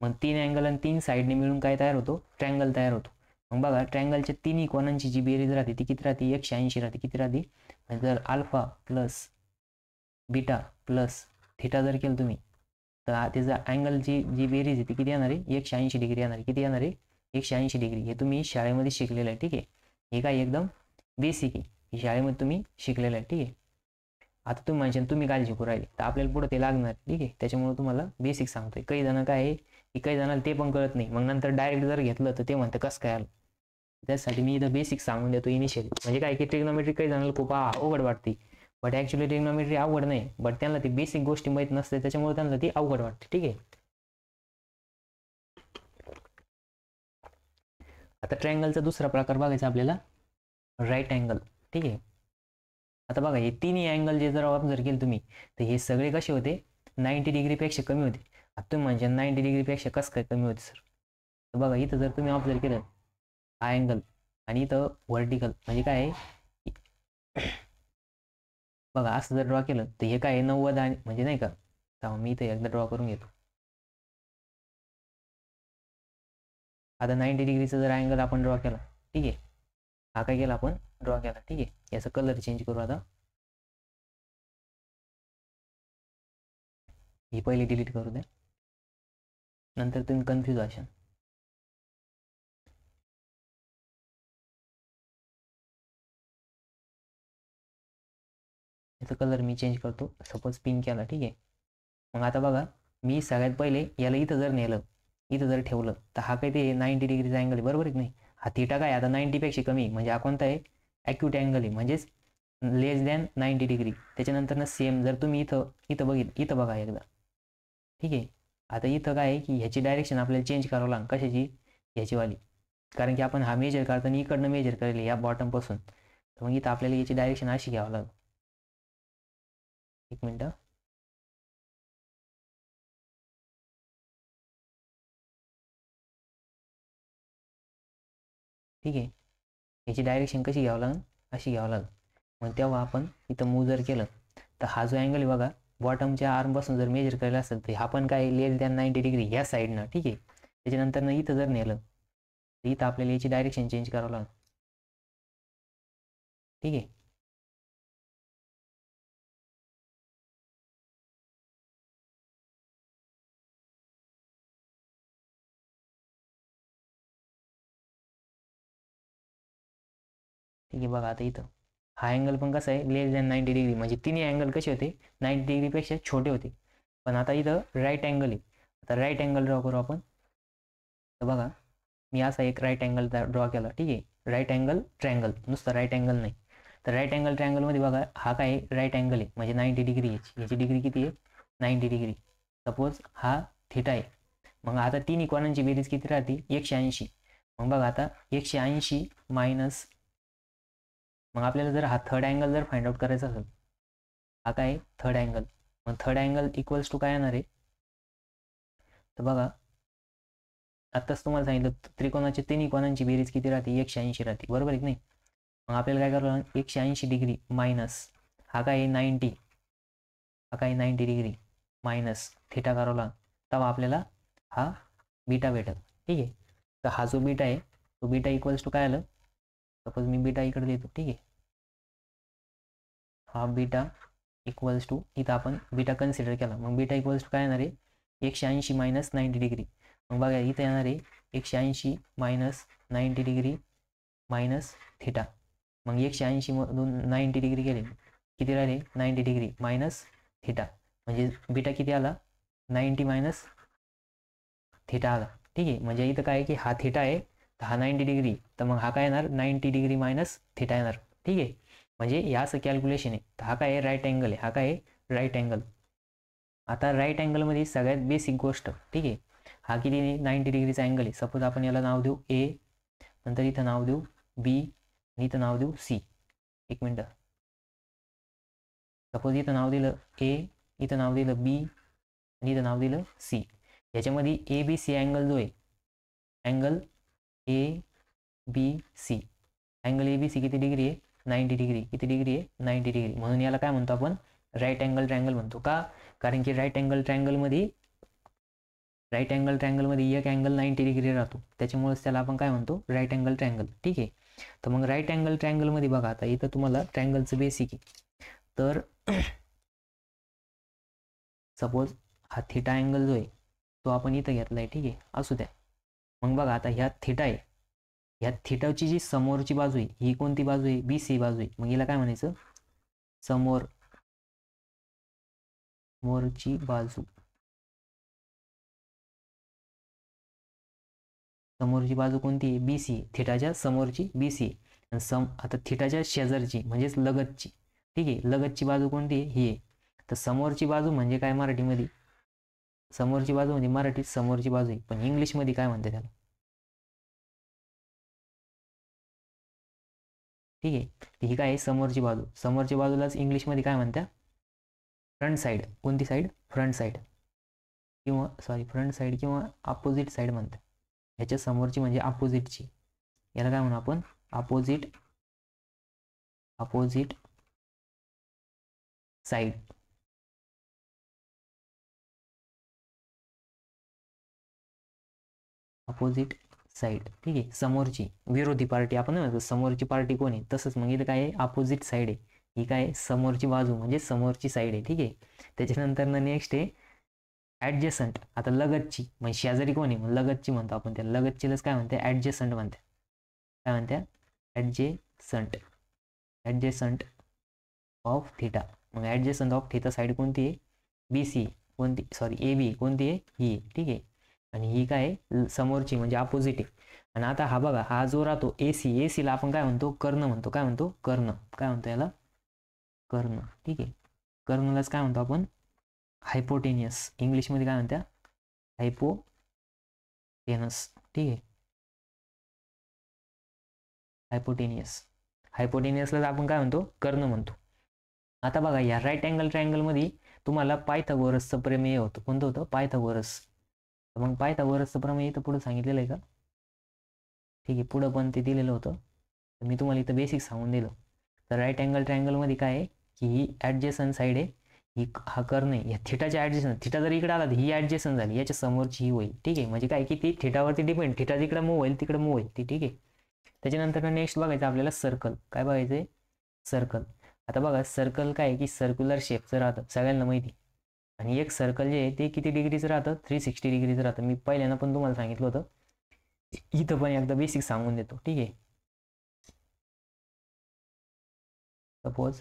मग 3 अँगल आणि 3 साईडने मिळून काय तयार होतो ट्रायंगल तयार होतो. मग बघा ट्रायंगलच्या तिन्ही कोणांची जी बेरीज राहते ती किती राहते 180 राहते. किती राहते जर alpha plus beta plus theta जर केलं तुम्ही तर त्याचा अँगलची जी बेरीज आहे ती किती येणार आहे 180 डिग्री येणार आहे. किती येणार आहे 180 डिग्री. हे तुम्ही शाळेमध्ये शिकलेलं आहे. ठीक आहे, हे काय एकदम बेसिक आहे, हे शाळेमध्ये तुम्ही शिकलेलं आहे. ठीक आहे, आता तुम्ही म्हणशाल तुम्ही काय शिकू राहिले, तर आपल्याला पुढे ते लागणार. ठीक आहे, त्याच्यामुळे तुम्हाला बेसिक सांगतोय. काही जण काय आहे की काही जणांना ते पण कळत नाही, मग नंतर डायरेक्ट जर घेतलं तर ते म्हणतं कसं काय आलं. त्यासाठी मी इथं बेसिक सांगून देतो इनिशियली. म्हणजे काय की ट्रिग्नोमेट्री काही जणांना खूप अवघड वाटते, बट ॲक्च्युली ट्रिग्नोमेट्री अवघड नाही, बट त्यांना ती बेसिक गोष्टी माहीत नसते, त्याच्यामुळे त्यांना ती अवघड वाटते. ठीक आहे. आता ट्रायंगलचा दुसरा प्रकार बघायचा आपल्याला, राईट अँगल. ठीक आहे. आता बघा हे तिन्ही अँगल जे जर ऑब्झर्व केले तुम्ही, तर हे सगळे कसे होते, 90 डिग्रीपेक्षा कमी होते. आता तुम्ही म्हणजे 90 डिग्रीपेक्षा कसं काय कमी होते सर, तर बघा इथं जर तुम्ही ऑब्झर्व केलं हा अँगल आणि इथं व्हर्टिकल म्हणजे काय आहे, बघा असं जर ड्रॉ केलं तर हे काय आहे 90 आणि म्हणजे नाही का, तर मी इथं एकदा ड्रॉ करून घेतो. आता 90 डिग्रीचा जर अँगल आपण ड्रॉ केला, ठीक आहे, हा काय केला आपण ड्रॉ केला. ठीक आहे, याचा कलर चेंज करू. आता ही पहिले डिलीट करू द्या, नंतर तुम्ही कन्फ्यूज असाल. याचा कलर मी चेंज करतो, सपोज पिंक केला. ठीक आहे, मग आता बघा मी सगळ्यात पहिले याला इथं जर नेलं, इथं जर ठेवलं, तर हा काय ते 90 डिग्रीचा अँगल आहे, बरोबर आहे की नाही. हा थिटा काय आता 90पेक्षा कमी, म्हणजे हा कोणता आहे, ॲक्यूट अँगल आहे, म्हणजेच लेस दॅन 90 डिग्री. त्याच्यानंतर ना सेम जर तुम्ही इथं इथं इथं बघा एकदा. ठीक आहे, आता इथं काय आहे की ह्याची डायरेक्शन आपल्याला चेंज करावं लागेल. कशाची, ह्याचीवाली, कारण की आपण हा मेजर करताना इकडनं मेजर करेल या बॉटमपासून, तर मग इथं आपल्याला याची डायरेक्शन अशी घ्यावं लागेल. एक मिनटं. ठीक आहे, याची डायरेक्शन कशी घ्यावं लागेल, अशी घ्यावं लागेल. मग तेव्हा आपण इथं मूव जर केलं, तर हा जो अँगल आहे बघा, बॉटमच्या आर्मपासून जर मेजर करायला असेल तर हा पण काय लेस दॅन 90 डिग्री ह्या साईडनं. ठीक आहे, त्याच्यानंतर इथं जर नेलं तर इथं आपल्याला याची डायरेक्शन चेंज करावं लागेल. ठीक आहे, ठीक आहे. बघा आता इथं हा अँगल पण कसा आहे, लेस दॅन 90 डिग्री, म्हणजे तिन्ही अँगल कसे होते 90 डिग्रीपेक्षा छोटे होते. पण आता इथं राईट अँगल आहे. आता राईट अँगल ड्रॉ करू आपण. तर बघा मी असा एक राईट अँगल ड्रॉ केला. ठीक आहे, राईट अँगल ट्रँगल, नुसतं राईट अँगल नाही. तर राईट अँगल ट्रँगलमध्ये बघा हा काय राईट अँगल आहे, म्हणजे 90 डिग्री याची डिग्री किती आहे, 90 डिग्री. सपोज हा थिटा आहे, मग आता तिन्ही कोणांची बेरीज किती राहते, 180. मग बघा आता 180 मायनस, मग आपल्याला जर हा थर्ड अँगल जर फाइंड आउट करायचा असेल, हा काय थर्ड अँगल, मग थर्ड अँगल इक्वल्स टू काय येणार आहे, तर बघा आत्ताच तुम्हाला सांगितलं त्रिकोणाच्या तिन्ही कोणांची बेरीज किती राहते, 180 राहते, बरोबर आहे की नाही. मग आपल्याला काय करावं लागेल, 180 डिग्री मायनस हा काय 90, हा काय 90 डिग्री मायनस थिटा करावं लागेल, तेव्हा आपल्याला हा बीटा भेटल. ठीक आहे, तर हा जो बीटा आहे तो बीटा इक्वल्स टू काय आलं, सपोज मी बीटा इकडे देतो. ठीक आहे, हा बीटा इक्वल्स टू, इथं आपण बीटा कन्सिडर केला, मग बीटा इक्वल्स टू काय येणार आहे, 180 मायनस 90 डिग्री. मग बघा इथं येणार आहे 180 मायनस 90 डिग्री मायनस थिटा. मग 180 मधून 90 डिग्री गेले, किती राहिले 90 डिग्री मायनस थिटा, म्हणजे बीटा किती आला, 90 मायनस थिटा आला. ठीक आहे, म्हणजे इथं काय आहे की हा थिटा आहे, तर हा 90 डिग्री, तर मग हा काय येणार 90 डिग्री मायनस थिटा येणार. ठीक आहे, म्हणजे हे असं कॅल्क्युलेशन आहे. तर हा काय आहे राईट अँगल आहे, हा काय आहे राईट अँगल. आता राईट अँगलमध्ये सगळ्यात बेसिक गोष्ट, ठीक आहे, हा किती 90 डिग्रीचा अँगल आहे. सपोज आपण याला नाव देऊ ए, नंतर इथं नाव देऊ बी, आणि इथं नाव देऊ सी. एक मिनटं, सपोज इथं नाव दिलं ए, इथं नाव दिलं बी, आणि इथं नाव दिलं सी. याच्यामध्ये ए बी सी अँगल जो आहे, angle A B C, angle A B C किती डिग्री आहे, 90 डिग्री. किती डिग्री आहे, 90 डिग्री. म्हणून याला काय म्हणतो आपण, राईट अँगल ट्रँगल म्हणतो. का, कारण की राईट अँगल ट्रँगलमध्ये एक अँगल 90 डिग्री राहतो, त्याच्यामुळेच त्याला आपण काय म्हणतो, राईट अँगल ट्रँगल. ठीक आहे, तर मग राईट अँगल ट्रँगलमध्ये बघा आता इथं तुम्हाला ट्रँगलचं बेसिक आहे. तर सपोज हा थिटा अँगल जो आहे तो आपण इथं घेतला आहे. ठीक आहे, असू द्या. मग बघा आता ह्या थिटा आहे, ह्या थिटाची जी समोरची बाजू आहे ही कोणती बाजू आहे, बी सी बाजू आहे. मग हिला काय म्हणायचं, समोर समोरची बाजू, समोरची बाजू कोणती आहे? BC. थिटाच्या समोरची BC. आता थिटाच्या शेजारची म्हणजेच लगतची, ठीक आहे, लगतची बाजू कोणती आहे? ही आहे. तर समोरची बाजू म्हणजे काय मराठीमध्ये? समोरची बाजू म्हणजे मराठीत समोरची बाजू आहे, पण इंग्लिशमध्ये काय म्हणते त्याला? ठीक आहे, ही काय आहे? समोरची बाजू. समोरच्या बाजूलाच इंग्लिशमध्ये काय म्हणतात? Front side. कोणती साईड? फ्रंट साईड, किंवा सॉरी फ्रंट साईड किंवा अपोजिट साईड म्हणतात. ह्याच्या समोरची म्हणजे अपोजिटची, याला काय म्हणू आपण? Opposite side. अपोजिट साईड, ठीक आहे, समोरची, विरोधी पार्टी आपण म्हणतो समोरची पार्टी कोण आहे, तसंच मग इथं काय आहे? अपोजिट साईड आहे. ही काय आहे? समोरची बाजू म्हणजे समोरची साईड आहे, ठीक आहे. त्याच्यानंतर नेक्स्ट आहे ॲडजसंट. आता लगतची म्हणजे शेजारी कोण आहे? मग लगतची म्हणतो आपण त्याला. लगतचीलाच काय म्हणते? ॲडजसंट म्हणते. काय म्हणते? ॲडजेसंट ऑफ थिटा. मग ॲडजेसंट ऑफ थिटा साईड कोणती आहे? BC. कोणती? Sorry AB. कोणती आहे? ही, ठीक आहे. आणि ही काय आहे? समोरची म्हणजे अपोजिट आहे. आणि आता हा बघा, हा जो राहतो AC ला आपण काय म्हणतो? कर्ण म्हणतो. काय म्हणतो? कर्ण. काय म्हणतो याला? कर्ण, ठीक आहे. कर्णलाच काय म्हणतो आपण? हायपोटेनियस. इंग्लिशमध्ये काय म्हणत्या? हायपोटेनस, ठीक आहे. हायपोटेनियसला आपण काय म्हणतो? कर्ण म्हणतो. आता बघा, या राईट अँगल ट्रायंगलमध्ये तुम्हाला पायथागोरसचं प्रमेय होतं. कोणतं होतं? पायथागोरस. मग पायथागोरसचं प्रमेय इथं पुढे सांगितलेलं आहे का? ठीक आहे, पुढं पण ते दिलेलं होतं. तर मी तुम्हाला इथं बेसिक सांगून दिलं. तर राईट अँगल ट्रायंगलमध्ये काय आहे की ही ॲडजेसंट साईड आहे, ही हा कर्ण आहे. या थिटाच्या ॲडजेसंट, थिटा जर इकडे आला तर ही ॲडजेसंट झाली, याच्या समोरची ही होईल, ठीक आहे. म्हणजे काय की ती थिटावरती डिपेंड, थिटा जिकडे मूव्ह होईल तिकडे मूव्ह होईल ती, ठीक आहे. त्याच्यानंतर नेक्स्ट बघायचं आपल्याला सर्कल. काय बघायचंय? सर्कल. आता बघा, सर्कल काय आहे की सर्क्युलर शेपचं राहतं, सगळ्यांना माहिती. आणि एक सर्कल जे आहे ते किती डिग्रीचं राहतं? 360 डिग्रीचं राहतं. मी पहिल्यांदा पण तुम्हाला सांगितलं होतं, इथं पण एकदा बेसिक सांगून देतो, ठीक आहे. सपोज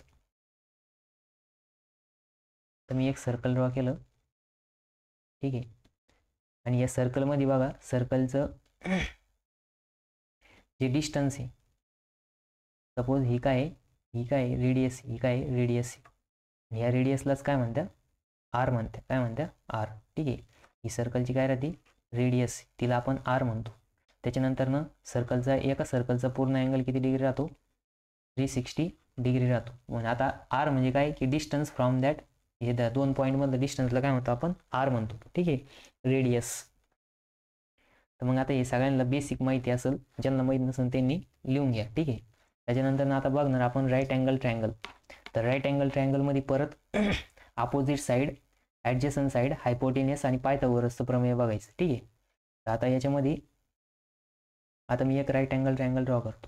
तर मी एक सर्कल ड्रॉ केलं, ठीक आहे. आणि या सर्कलमध्ये बघा, सर्कलचं जे डिस्टन्स आहे, सपोज ही काय आहे? ही काय आहे? रेडियस. ही काय आहे? रेडियस. ह्या रेडियसलाच काय म्हणतात? R म्हणतात. काय म्हणतात? R, ठीक आहे. ही सर्कलची काय राहते? रेडियस, तिला आपण R म्हणतो. त्याच्यानंतर सर्कलचा, एका सर्कलचा पूर्ण अँगल किती डिग्री राहतो? 360 डिग्री राहतो. म्हणजे आता R म्हणजे काय की डिस्टन्स फ्रॉम दॅट, हे त्या दोन पॉईंटमधलं डिस्टन्सला काय म्हणतो आपण? R म्हणतो, ठीक आहे, रेडियस. तर मग आता हे सगळ्यांना बेसिक माहिती असेल, ज्यांना माहिती नसेल त्यांनी लिहून घ्या, ठीक आहे. त्याच्यानंतर आता बघणार आपण राईट अँगल ट्रायंगल. तर राईट अँगल ट्रायंगलमध्ये परत अपोजिट साईड, ॲडजेसंट साईड, हायपोटेनियस आणि पायथागोरसचं प्रमेय बघायचं, ठीक आहे. तर आता याच्यामध्ये आता मी एक राईट अँगल ट्रायंगल ड्रॉ करतो,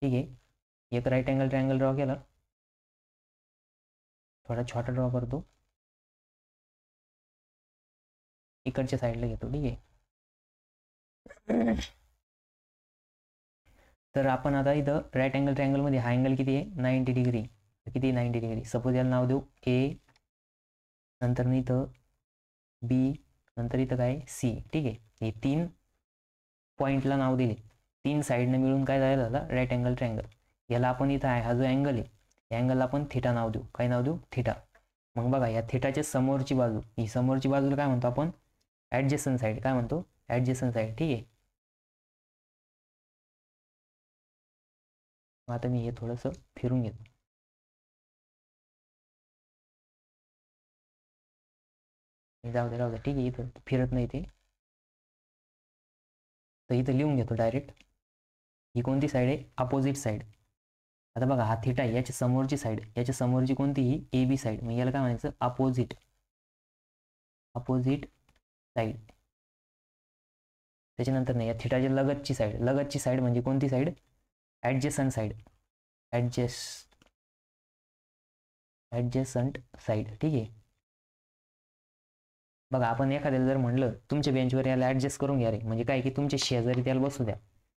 ठीक आहे. एक राईट अँगल ट्रायंगल ड्रॉ केला, थोडा छोटा ड्रॉ करतो, इकडच्या साईडला घेतो, ठीक आहे. तर आपण आता इथं राईट अँगल ट्रायंगलमध्ये हा अँगल किती आहे? 90 डिग्री. किती? 90 डिग्री. सपोज याला नाव देऊ A, नंतर इथं B, नंतर इथं काय? C, ठीक आहे. हे 3 पॉईंटला नाव दिले, 3 साईडने मिळून काय झालं? Right angle triangle. याला आपण इथं आहे, हा जो अँगल आहे, या अँगलला आपण थिटा नाव देऊ. काय नाव देऊ? थिटा. मग बघा, या थिटाच्या समोरची बाजू, ही समोरची बाजूला काय म्हणतो आपण? ॲडजेसंट साईड. काय म्हणतो? ॲडजेसंट साईड, ठीक आहे. आता मी हे थोडंसं फिरून घेतो. जाऊ दे, ठीक आहे, इथं फिरत नाही ते. तर इथं लिहून घेतो डायरेक्ट. ही कोणती साईड आहे? Opposite side. आता बघा, हा थिटा आहे, याच्या समोरची साईड, याच्या समोरची कोणती? ही AB साईड. मग याला काय म्हणायचं? Opposite side. त्याच्यानंतर नाही, या थिटाच्या लगतची साईड म्हणजे कोणती साईड? ॲडजेसंट साईड. ॲडजेसंट साईड, ठीक आहे. बघा, आपण एखाद्याला जर म्हणलं तुमच्या बेंचवर याला ॲडजस्ट करून घ्या रे, म्हणजे काय की तुमच्या शेजारी त्याला बसू द्या.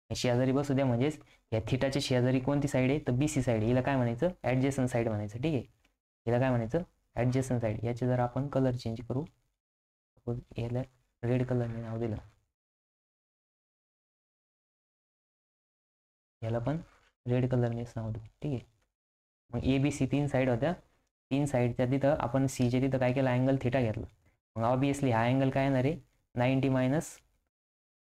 शेजारी बसू द्या म्हणजेच या थिटाच्या शेजारी कोणती साईड आहे? तर BC साईड. हिला काय म्हणायचं? ॲडजेसंट साईड म्हणायचं, ठीक आहे. हिला काय म्हणायचं? ॲडजस्टंट साईड याचे जर आपण कलर चेंज करू, सपोज याला रेड कलरने नाव दिलं, याला पण रेड कलरनेच नाव देऊ. ठीक आहे. मग ए बी सी 3 साईड होत्या. 3 साईडच्या तिथं आपण सीच्या तिथं काय केलं, अँगल थिटा घेतला. मग ऑब्विसली हा अँगल काय येणार आहे, 90 मायनस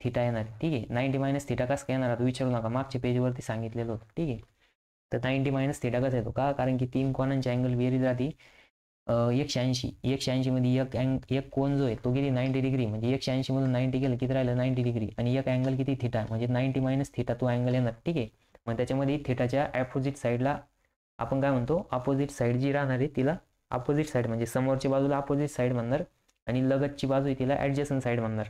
थिटा येणार आहे. ठीक आहे. 90 मायनस थिटा कसं काय येणार आता विचारू नका, मागच्या पेजवरती सांगितलेलं होतं. ठीक आहे. तर 90 मायनस थिटा कसं येतो का, कारण की 3 कोणांची अँगल बेरीज राहते 180. 180 मध्ये एक कोण जो आहे तो किती 90 डिग्री, म्हणजे 180 मधून 90 गेलं किती राहिलं 90 डिग्री, आणि एक अँगल किती थिटा, म्हणजे 90 मायनस थिटा तो अँगल येणार. ठीक आहे. मग त्याच्यामध्ये थिटाच्या अपोजिट साईडला आपण काय म्हणतो, अपोजिट साईड जी राहणार आहे तिला अपोजिट साईड म्हणजे समोरच्या बाजूला अपोजिट साईड म्हणणार, आणि लगतची बाजू आहे तिला ॲडजस्टंट साईड म्हणणार.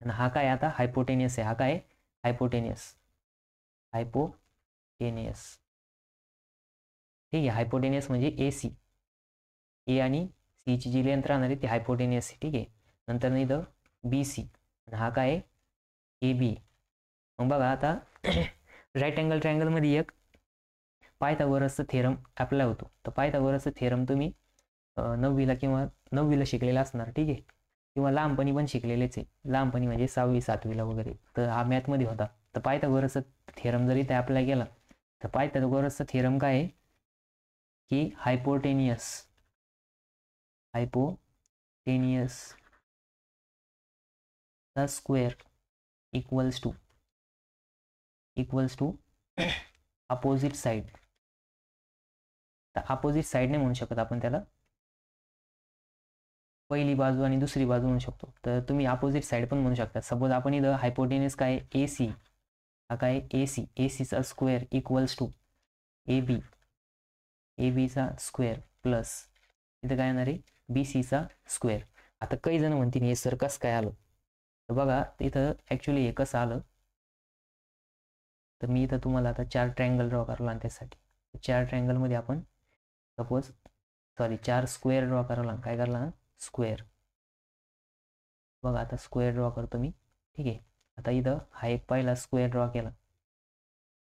आणि हा काय आता हायपोटेनियस आहे. हा काय हायपोटेनियस, हायपोटेनियस. ठीक आहे. हायपोटेनियस म्हणजे ए सी, ए आणि सीची जी लेंथ राहणार आहे ती हायपोटेनियस आहे. ठीक आहे. नंतर नाही तर बी सी, आणि हा काय आहे ए बी. मग बघा आता राईट अँगल ट्रायंगलमध्ये एक पायथागोरसचा थेरम अप्लाय होतो. तर पायथागोरसचा थेरम तुम्ही 9वीला किंवा 9वीला शिकलेला असणार. ठीक आहे. किंवा लहानपणी पण शिकलेलेच आहे, लहानपणी म्हणजे 6वी 7वीला वगैरे. तर हा मॅथमध्ये होता. तर पायथागोरसचा थेरम जरी ते अप्लाय केला तर पायथागोरसचा थेरम काय आहे की हायपोटेनियस चा square equals to opposite side. तर अपोजिट साईड नाही म्हणू शकत आपण त्याला, पहिली बाजू आणि दुसरी बाजू म्हणू शकतो. तर तुम्ही अपोजिट साईड पण म्हणू शकता. सपोज आपण इथं हायपोटेनियस काय ए सी, हा काय ए सी, ए सीचा square equals to A B, A बीचा स्क्वेअर प्लस इथं काय येणार आहे बी सीचा स्क्वेअर. आता काही जण म्हणतील हे सर कसं काय आलं, तर बघा इथं ॲक्च्युली हे कसं आलं, तर मी इथं तुम्हाला आता 4 ट्रायंगल ड्रॉ करायला, आणि त्यासाठी 4 ट्रायंगलमध्ये आपण सपोज 4 स्क्वेअर ड्रॉ करायला. काय करायला ना, स्क्वेअर. बघा आता स्क्वेअर ड्रॉ करतो मी. ठीक आहे. आता इथं हा एक पहिला स्क्वेअर ड्रॉ केला.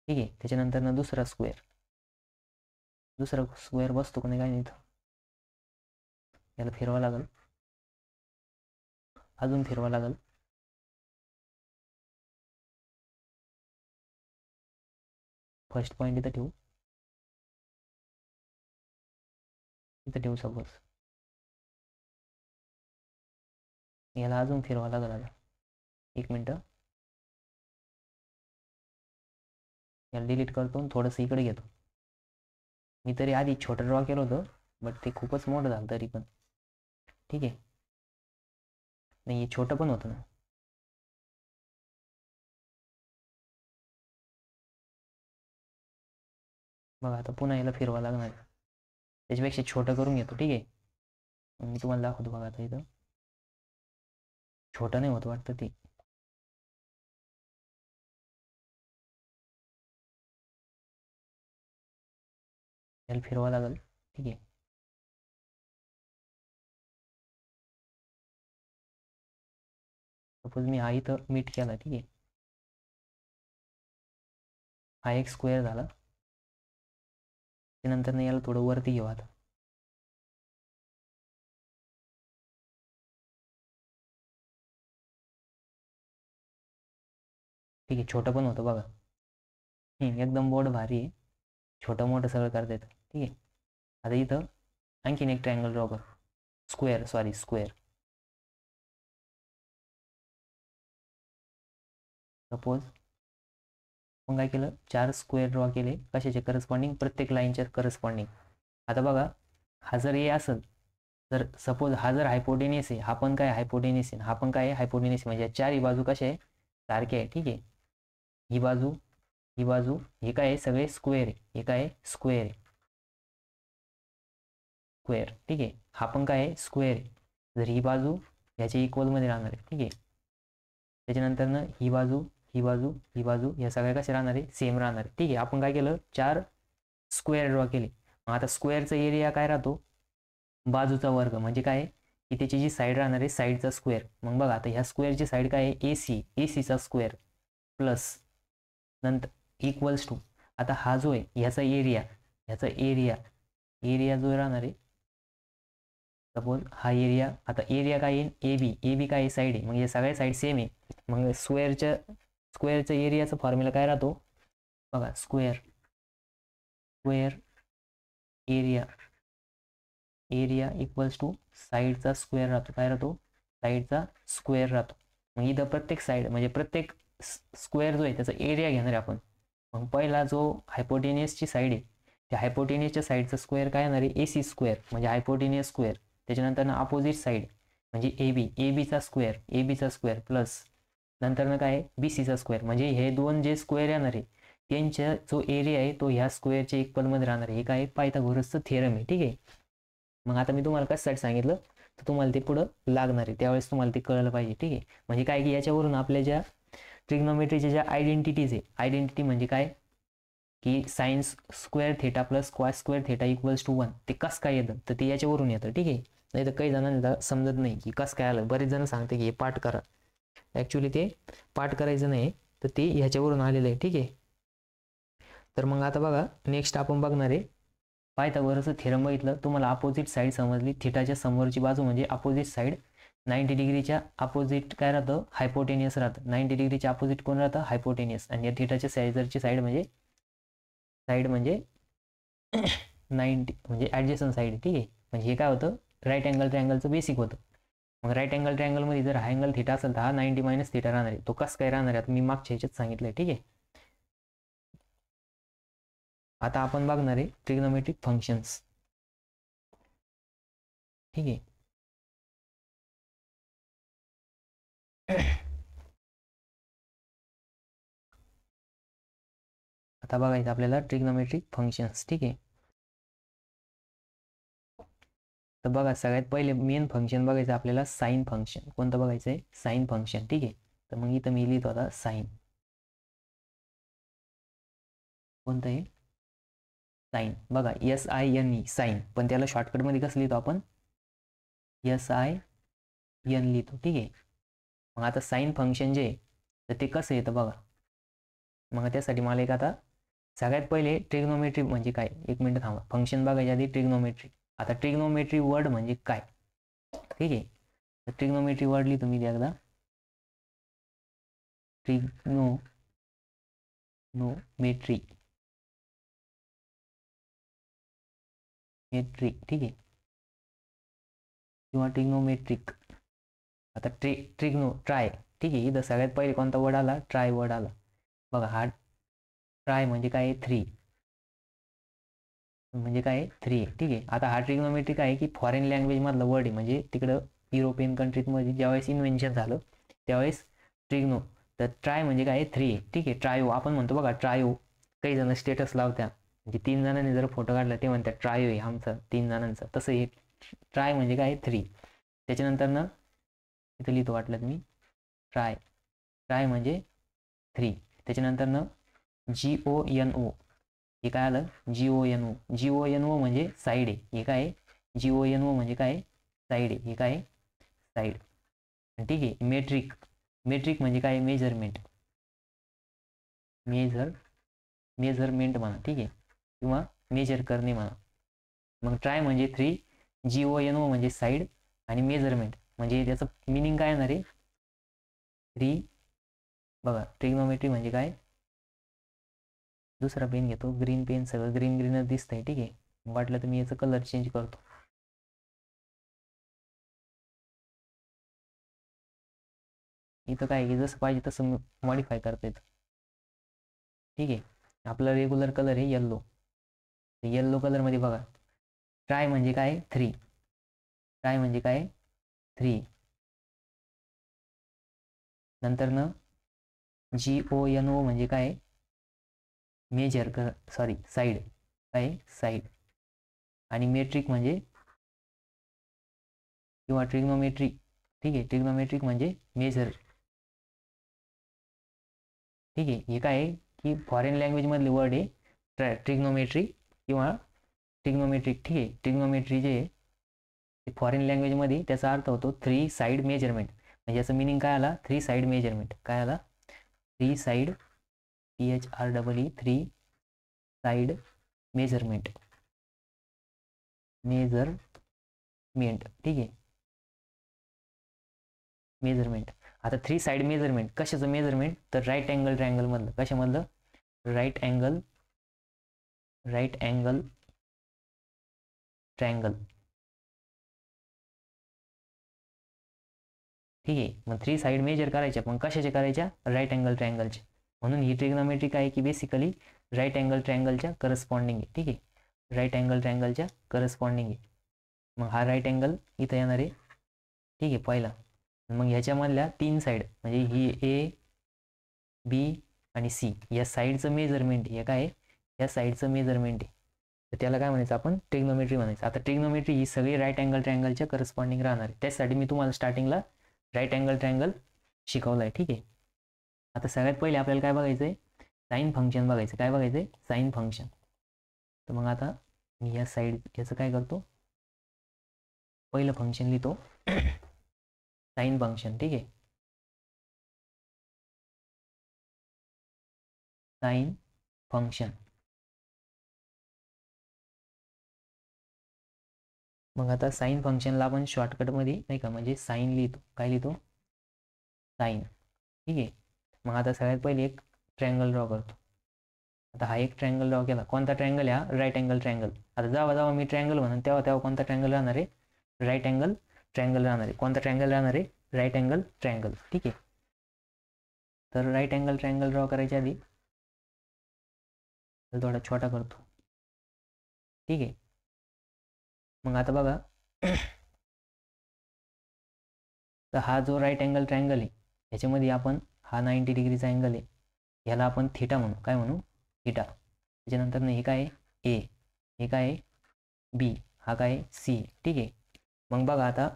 ठीक आहे. त्याच्यानंतर ना दुसरा स्क्वेअर बसतो का नाही काय नाही, इथं याला फिरवा लागल, अजून फिरवा लागल. फर्स्ट पॉईंट इथं ठेवू, सपोज याला अजून फिरवा लागल. आता 1 मिनटं, याला डिलीट करतो, थोडंसं इकडे घेतो. मी तरी आधी छोटं ड्रॉ केलं होतं, बट ते खूपच मोठं झालं तरी पण. ठीक आहे. नाही, हे छोटं पण होतं ना. बघा आता पुन्हा याला फिरवा लागणार, त्याच्यापेक्षा छोटं करून घेतो. ठीक आहे. मी तुम्हाला दाखवतो. बघा आता इथं छोटं नाही होत वाटतं ते, याला फिरवा लागल. ठीक आहे. सपोज मी हा इथं मीट केला. ठीक आहे. हा एक स्क्वेअर झाला. त्यानंतर ना याला थोडं वरती घेऊ आता. ठीक आहे. छोटं पण होतं बघा, एकदम बोर्ड भारी आहे, छोटं मोठं सगळं करता येतं. ठीक आहे. आता इथं आणखीन एक ट्रायंगल ड्रॉ कर, स्क्वेअर. सपोज मग काय केलं, 4 स्क्वेअर ड्रॉ केले. कशाचे करस्पॉन्डिंग, प्रत्येक लाईनच्या करस्पॉन्डिंग. आता बघा हा जर ए असेल, तर सपोज हा जर हायपोटेनियस आहे, हा पण काय हायपोटेनियस आहे, हा पण काय हायपोटेनियस, म्हणजे चारही बाजू कशा आहे सारख्या आहे. ठीक आहे. ही बाजू हे काय आहे सगळे स्क्वेअर आहे, हे काय आहे स्क्वेअर. ठीक आहे. हा पण काय आहे स्क्वेअर आहे. जर ही बाजू ह्याच्या इक्वलमध्ये राहणार आहे. ठीक आहे. त्याच्यानंतर ना ही बाजू या सगळ्या कशा राहणार आहे, सेम राहणार आहे. ठीक आहे. आपण काय केलं, 4 स्क्वेअर ड्रॉ केले. मग आता स्क्वेअरचा एरिया काय राहतो, बाजूचा वर्ग, म्हणजे काय की त्याची जी साईड राहणार आहे साईडचा स्क्वेअर. मग बघा आता ह्या स्क्वेअरची साईड काय आहे ए सीचा स्क्वेअर प्लस नंतर इक्वल्स टू, आता हा जो आहे ह्याचा एरिया जो राहणार आहे सपोज हा एरिया, आता एरिया काय येईल ए बी काय साईड आहे, मग हे सगळ्या साईड सेम आहे. मग स्क्वेअरच्या एरियाचा फॉर्म्युला काय राहतो बघा, स्क्वेअर एरिया इक्वल्स टू साईडचा स्क्वेअर राहतो. काय राहतो, साईडचा स्क्वेअर राहतो. मग इथं प्रत्येक साईड म्हणजे प्रत्येक स्क्वेअर जो आहे त्याचा एरिया घेणार आहे आपण. मग पहिला जो हायपोटेनियसची साईड आहे त्या हायपोटेनियसच्या साईडचा स्क्वेअर काय येणार आहे, AC स्क्वेअर म्हणजे हायपोटेनियस स्क्वेअर. त्याच्यानंतर अपोजिट साईड म्हणजे ए बीचा स्क्वेअर प्लस नंतर काय BCचा स्क्वेअर. म्हणजे हे दोन जे स्क्वेअर येणार आहे त्यांचा जो एरिया आहे तो ह्या स्क्वेअरच्या इक्वलमध्ये राहणार आहे. हे काय पायथागोरसचं थेरम आहे. ठीक आहे. मग आता मी तुम्हाला कशासाठी सांगितलं तर तुम्हाला ते पुढं लागणार आहे, त्यावेळेस तुम्हाला ते कळलं पाहिजे. ठीक आहे. म्हणजे काय की याच्यावरून आपल्या ज्या ट्रिग्नोमेट्रीच्या ज्या आयडेंटिटीज आहे, आयडेंटिटी म्हणजे काय की sine square theta plus cos square theta equals to 1 ते कसं काय येतं तर ते याच्यावरून येतं. ठीक आहे. नाही तर काही जणांना समजत नाही की कसं काय आलं. बरेच जण सांगते की हे पाठ करा, ॲक्च्युली ते पाठ करायचं नाही तर ते ह्याच्यावरून आलेलं आहे. ठीक आहे. तर मग आता बघा नेक्स्ट आपण बघणार आहे पायथागोरसचं थेरम. बघितलं तुम्हाला अपोजिट साईड समजली. थिटाच्या समोरची बाजू म्हणजे अपोजिट साईड. 90 डिग्रीच्या अपोजिट काय राहतं, हायपोटेनियस राहतं. 90 डिग्रीच्या अपोजिट कोण राहतं, हायपोटेनियस. आणि या थिटाच्या साईडची साईड म्हणजे 90 म्हणजे ॲडजस्टंट साईड. ठीक आहे. म्हणजे हे काय होतं, राईट अँगल ट्रायंगलचं बेसिक होतं. मग राईट अँगल ट्रायंगलमध्ये जर हा अँगल थिटा असेल तर हा 90 मायनस थिटा राहणार आहे. तो कसं काय राहणार आहे आता मी मागच्या ह्याच्यात सांगितलं आहे. ठीक आहे. आता आपण बघणार आहे ट्रिग्नोमेट्रिक फंक्शन्स. ठीक आहे. आता बघायचं आपल्याला ट्रिग्नोमेट्रिक फंक्शन्स. ठीक आहे. तर बघा सगळ्यात पहिले मेन फंक्शन बघायचं आपल्याला साईन फंक्शन. कोणतं बघायचं आहे, साईन फंक्शन. ठीक आहे. तर मग इथं मी लिहितो आता साईन. कोणतं आहे, साईन. बघा SINE साईन, पण त्याला शॉर्टकटमध्ये कसं लिहितो आपण, SIN लिहितो. ठीक आहे. मग आता साईन फंक्शन जे तर ते कसं येतं बघा. मग त्यासाठी मला एक आता सगळ्यात पहिले ट्रिग्नोमेट्री म्हणजे काय, एक मिनिट थांबा. फंक्शन बघायच्या आधी ट्रिग्नोमेट्री. आता ट्रिग्नोमेट्री वर्ड म्हणजे काय. ठीक आहे. तर ट्रिग्नोमेट्री वर्ड लिहितो मी एकदा. ट्रिग्नोमेट्री ठीक आहे, किंवा ट्रिग्नोमेट्रिक. आता ट्राय. ठीक आहे. इथं सगळ्यात पहिले कोणता वर्ड आला, ट्राय वर्ड आला. बघा हा ट्राय म्हणजे काय, 3 म्हणजे काय 3. ठीक आहे. आता हा ट्रिग्नोमेट्रिक आहे की फॉरेन लँग्वेज मधला वर्ड आहे. म्हणजे तिकडं युरोपियन कंट्रीजमध्ये ज्यावेळेस इन्व्हेन्शन झालं त्यावेळेस ट्रिग्नो. तर ट्राय म्हणजे काय 3. ठीक आहे. ट्रायो आपण म्हणतो बघा, ट्रायो. काही जण स्टेटस लावत्या म्हणजे 3 जणांनी जर फोटो काढला ते म्हणतात ट्रायो आहे आमचा 3 जणांचा. तसं हे ट्राय म्हणजे काय 3. त्याच्यानंतर ना इथं लिहितो वाटलं मी ट्राय म्हणजे 3. त्याच्यानंतर ना GONO. हे काय आलं, GONO म्हणजे साईड आहे. हे काय GONO म्हणजे काय, साईड आहे. हे काय साईड. ठीक आहे. मेट्रिक म्हणजे काय, मेजरमेंट म्हणा. ठीक आहे. किंवा मेजर करणे म्हणा. मग ट्राय म्हणजे 3, GONO म्हणजे साईड आणि मेजरमेंट म्हणजे त्याचं मिनिंग काय येणार आहे 3. बघा ट्रिग्नोमेट्री म्हणजे काय, दुसरा पेन घेतो, ग्रीन पेन. सगळं ग्रीनच दिसतंय. ठीक आहे. वाटलं तर मी याचा कलर चेंज करतो. इथं काय की जसं पाहिजे तसं मॉडिफाय करता येतं. ठीक आहे. आपला रेग्युलर कलर आहे येल्लो कलरमध्ये बघा ट्राय म्हणजे काय 3. नंतर ना GONO म्हणजे काय, साईड. काय साईड. आणि मेट्रिक म्हणजे किंवा ट्रिग्नोमेट्री. ठीक आहे. ट्रिग्नोमेट्रिक म्हणजे मेजर. ठीक आहे. हे काय आहे की फॉरेन लँग्वेज मधले वर्ड आहे ट्रिग्नोमेट्री किंवा ट्रिग्नोमेट्रिक. ठीक आहे. ट्रिग्नोमेट्री जे आहे फॉरेन लँग्वेजमध्ये त्याचा अर्थ होतो 3 साईड मेजरमेंट. म्हणजे याचं मिनिंग काय आला, 3 साईड मेजरमेंट. काय आला, 3 side THREE 3 side measurement. Measurement, ठीक आहे, मेजरमेंट. आता 3 साइड मेजरमेंट कशाचं मेजरमेंट, तर राईट अँगल ट्रायंगल मधलं. कशामधलं, राईट अँगल ट्रायंगल, ठीक आहे. मग 3 साइड मेजर करायच्या, पण कशाच्या करायच्या, राईट अँगल ट्रायंगलच्या. म्हणून ही ट्रिग्नोमेट्री काय की बेसिकली राईट अँगल ट्रायंगलच्या करस्पॉन्डिंग आहे, ठीक आहे, राईट अँगल ट्रायंगलच्या करस्पॉन्डिंग आहे. मग हा राईट अँगल इथं येणार आहे, ठीक आहे, पहिला. मग ह्याच्यामधल्या 3 साइड म्हणजे ही ए, बी आणि सी या साईडचं मेजरमेंट हे काय आहे, या साईडचं मेजरमेंट आहे. तर त्याला काय म्हणायचं आपण, ट्रिग्नोमेट्री म्हणायचं. आता ट्रिग्नोमेट्री ही सगळी राईट अँगल ट्रायंगलच्या करस्पॉन्डिंग राहणार आहे. त्यासाठी मी तुम्हाला स्टार्टिंगला राईट अँगल ट्रायंगल शिकवलं आहे, ठीक आहे. आता सगळ्यात पहिले आपल्याला काय बघायचं आहे, साईन फंक्शन बघायचं. काय बघायचं आहे, साईन फंक्शन. तर मग आता मी या साईड याचं काय करतो, पहिलं फंक्शन लिहितो साईन फंक्शन, ठीक आहे, साईन फंक्शन. मग आता साईन फंक्शनला आपण शॉर्टकटमध्ये नाही का, म्हणजे साईन लिहितो. काय लिहितो, साईन, ठीक आहे. मग आता सगळ्यात पहिले एक ट्रायंगल ड्रॉ करतो. आता हा एक ट्रायंगल ड्रॉ केला. कोणता ट्रायंगल, हा राईट अँगल ट्रायंगल. आता जेव्हा मी ट्रायंगल म्हणून तेव्हा कोणता ट्रायंगल राहणार आहे, राईट अँगल ट्रायंगल राहणार आहे. कोणता ट्रायंगल राहणार आहे, राईट अँगल ट्रायंगल, ठीक आहे. तर राईट अँगल ट्रायंगल ड्रॉ करायच्या आधी थोडा छोटा करतो, ठीक आहे. मग आता बघा तर हा जो राईट अँगल ट्रायंगल आहे याच्यामध्ये आपण हा 90 डिग्रीचा अँगल आहे, ह्याला आपण थिटा म्हणू. काय म्हणू, थिटा. त्याच्यानंतर हे काय आहे, ए, हे काय आहे, बी, हा काय आहे, सी, ठीक आहे. मग बघा आता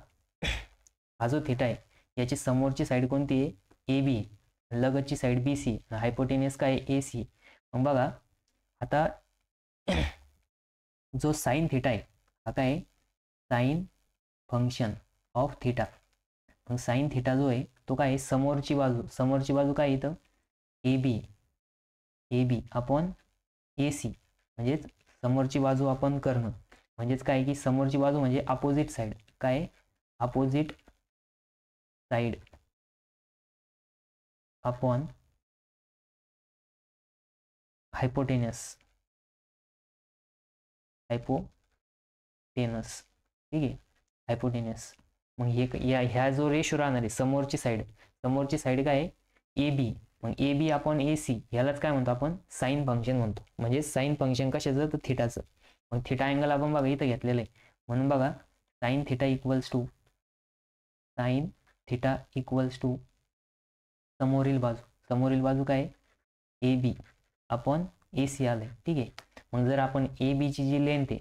हा जो थिटा आहे याची समोरची साईड कोणती आहे, ए बी, लगतची साईड बी सी, हायपोटेनियस काय आहे, ए सी. मग बघा आता जो साईन थिटा आहे हा काय आहे, साईन फंक्शन ऑफ थिटा. मग साईन थिटा जो आहे तो काय आहे, समोरची बाजू काय इथं, A B upon A C, म्हणजेच समोरची बाजू आपण करणं, म्हणजेच काय की समोरची बाजू म्हणजे अपोजिट साईड. काय, अपोजिट साईड अपॉन हायपोटेनस, ठीक आहे, हायपोटेनस. मग ह्या जो रेशो राहणार आहे समोरची साईड काय आहे, ए बी. मग A B upon A C ह्यालाच काय म्हणतो आपण, साईन फंक्शन म्हणतो. म्हणजे साईन फंक्शन कशाचं, तर थिटाचं. मग थिटा अँगल आपण बघा इथं घेतलेलं आहे. म्हणून बघा साईन थिटा इक्वल्स टू समोरील बाजू काय, A B upon A C आलंय, ठीक आहे. मग जर आपण ए बीची जी लेंथ आहे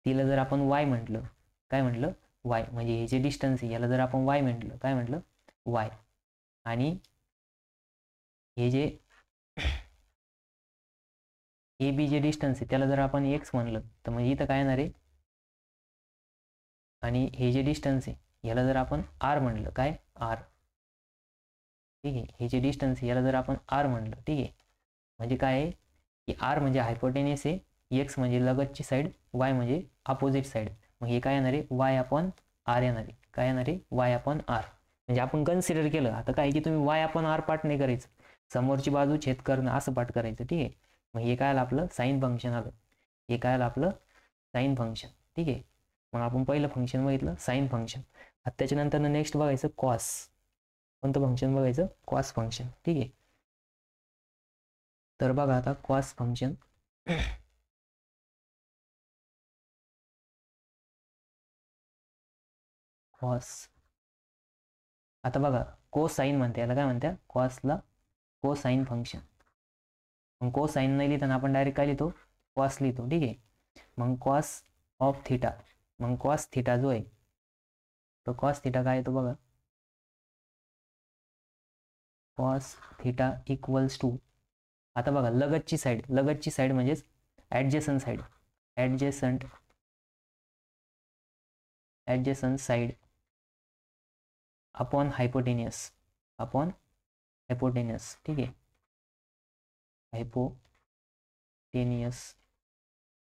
तिला जर आपण वाय म्हटलं, काय म्हटलं, वाय, म्हणजे हे जे डिस्टन्स आहे याला जर आपण वाय म्हटलं, काय म्हटलं, वाय. आणि हे जे ए बी जे डिस्टन्स आहे त्याला जर आपण एक्स म्हणलं तर म्हणजे इथं काय येणार आहे, आणि हे जे डिस्टन्स आहे याला जर आपण आर म्हणलं, काय, आर, ठीक आहे. हे जे डिस्टन्स आहे याला जर आपण आर म्हणलं, ठीक आहे, म्हणजे काय आहे की आर म्हणजे हायपोटेनियस आहे, एक्स म्हणजे लगतची साईड, वाय म्हणजे अपोजिट साईड. मग हे काय येणार आहे, वाय अपॉन आर येणार आहे. काय येणार आहे, वाय अपॉन आर. म्हणजे आपण कन्सिडर केलं. आता काय की तुम्ही वाय अपॉन आर पार्ट नाही करायचं, समोरची बाजू छेद करणं असं पार्ट करायचं, ठीक आहे. मग हे काय आलं आपलं, साईन फंक्शन आलं. हे काय आलं आपलं, साईन फंक्शन, ठीक आहे. मग आपण पहिलं फंक्शन बघितलं, साईन फंक्शन. आता त्याच्यानंतर नेक्स्ट बघायचं कॉस. कोणतं फंक्शन बघायचं, कॉस फंक्शन, ठीक आहे. तर बघा आता कॉस फंक्शन कॉस. आता बघा कोसाईन म्हणते याला, काय म्हणत्या, कॉसला कोसाईन फंक्शन. मग कोसाईन नाही लिहिताना आपण डायरेक्ट काय लिहितो, कॉस लिहितो, ठीक आहे. मग कॉस ऑफ थिटा, मग कॉस थिटा जो आहे तो कॉस थिटा काय येतो बघा, कॉस थिटा इक्वल्स टू, आता बघा लगतची साईड म्हणजेच ऍडजेसंट साईड अपॉन हायपोटेनियस, ठीक आहे, हायपोटेनियस.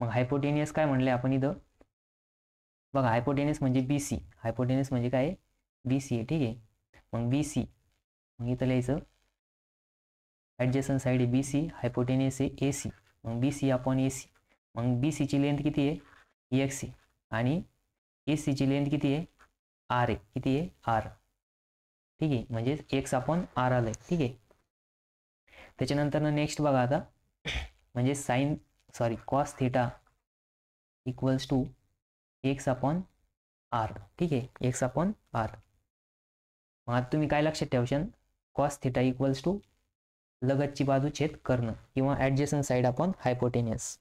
मग हायपोटेनियस काय म्हणले आपण इथं, बघा हायपोटेनियस म्हणजे BC, हायपोटेनियस म्हणजे काय BC आहे, ठीक आहे. मग BC, मग इथं लिहायचं ॲडजसंट साईड आहे BC, हायपोटेनियस आहे AC, मग BC अपॉन AC. मग BC ची लेंथ किती आहे X आहे आणि AC ची लेंथ किती आहे R आहे, किती आहे R, ठीक आहे. म्हणजे X अपॉन R आलं आहे, ठीक आहे. त्याच्यानंतर नेक्स्ट बघा आता म्हणजे cos theta equals to X upon R, ठीक आहे, X अपॉन R. मग आता तुम्ही काय लक्षात ठेवशाल, कॉस थिटा इक्वल्स टू लगतची बाजू छेद कर्ण किंवा ॲडजसंट साईड अपॉन हायपोटेनियस.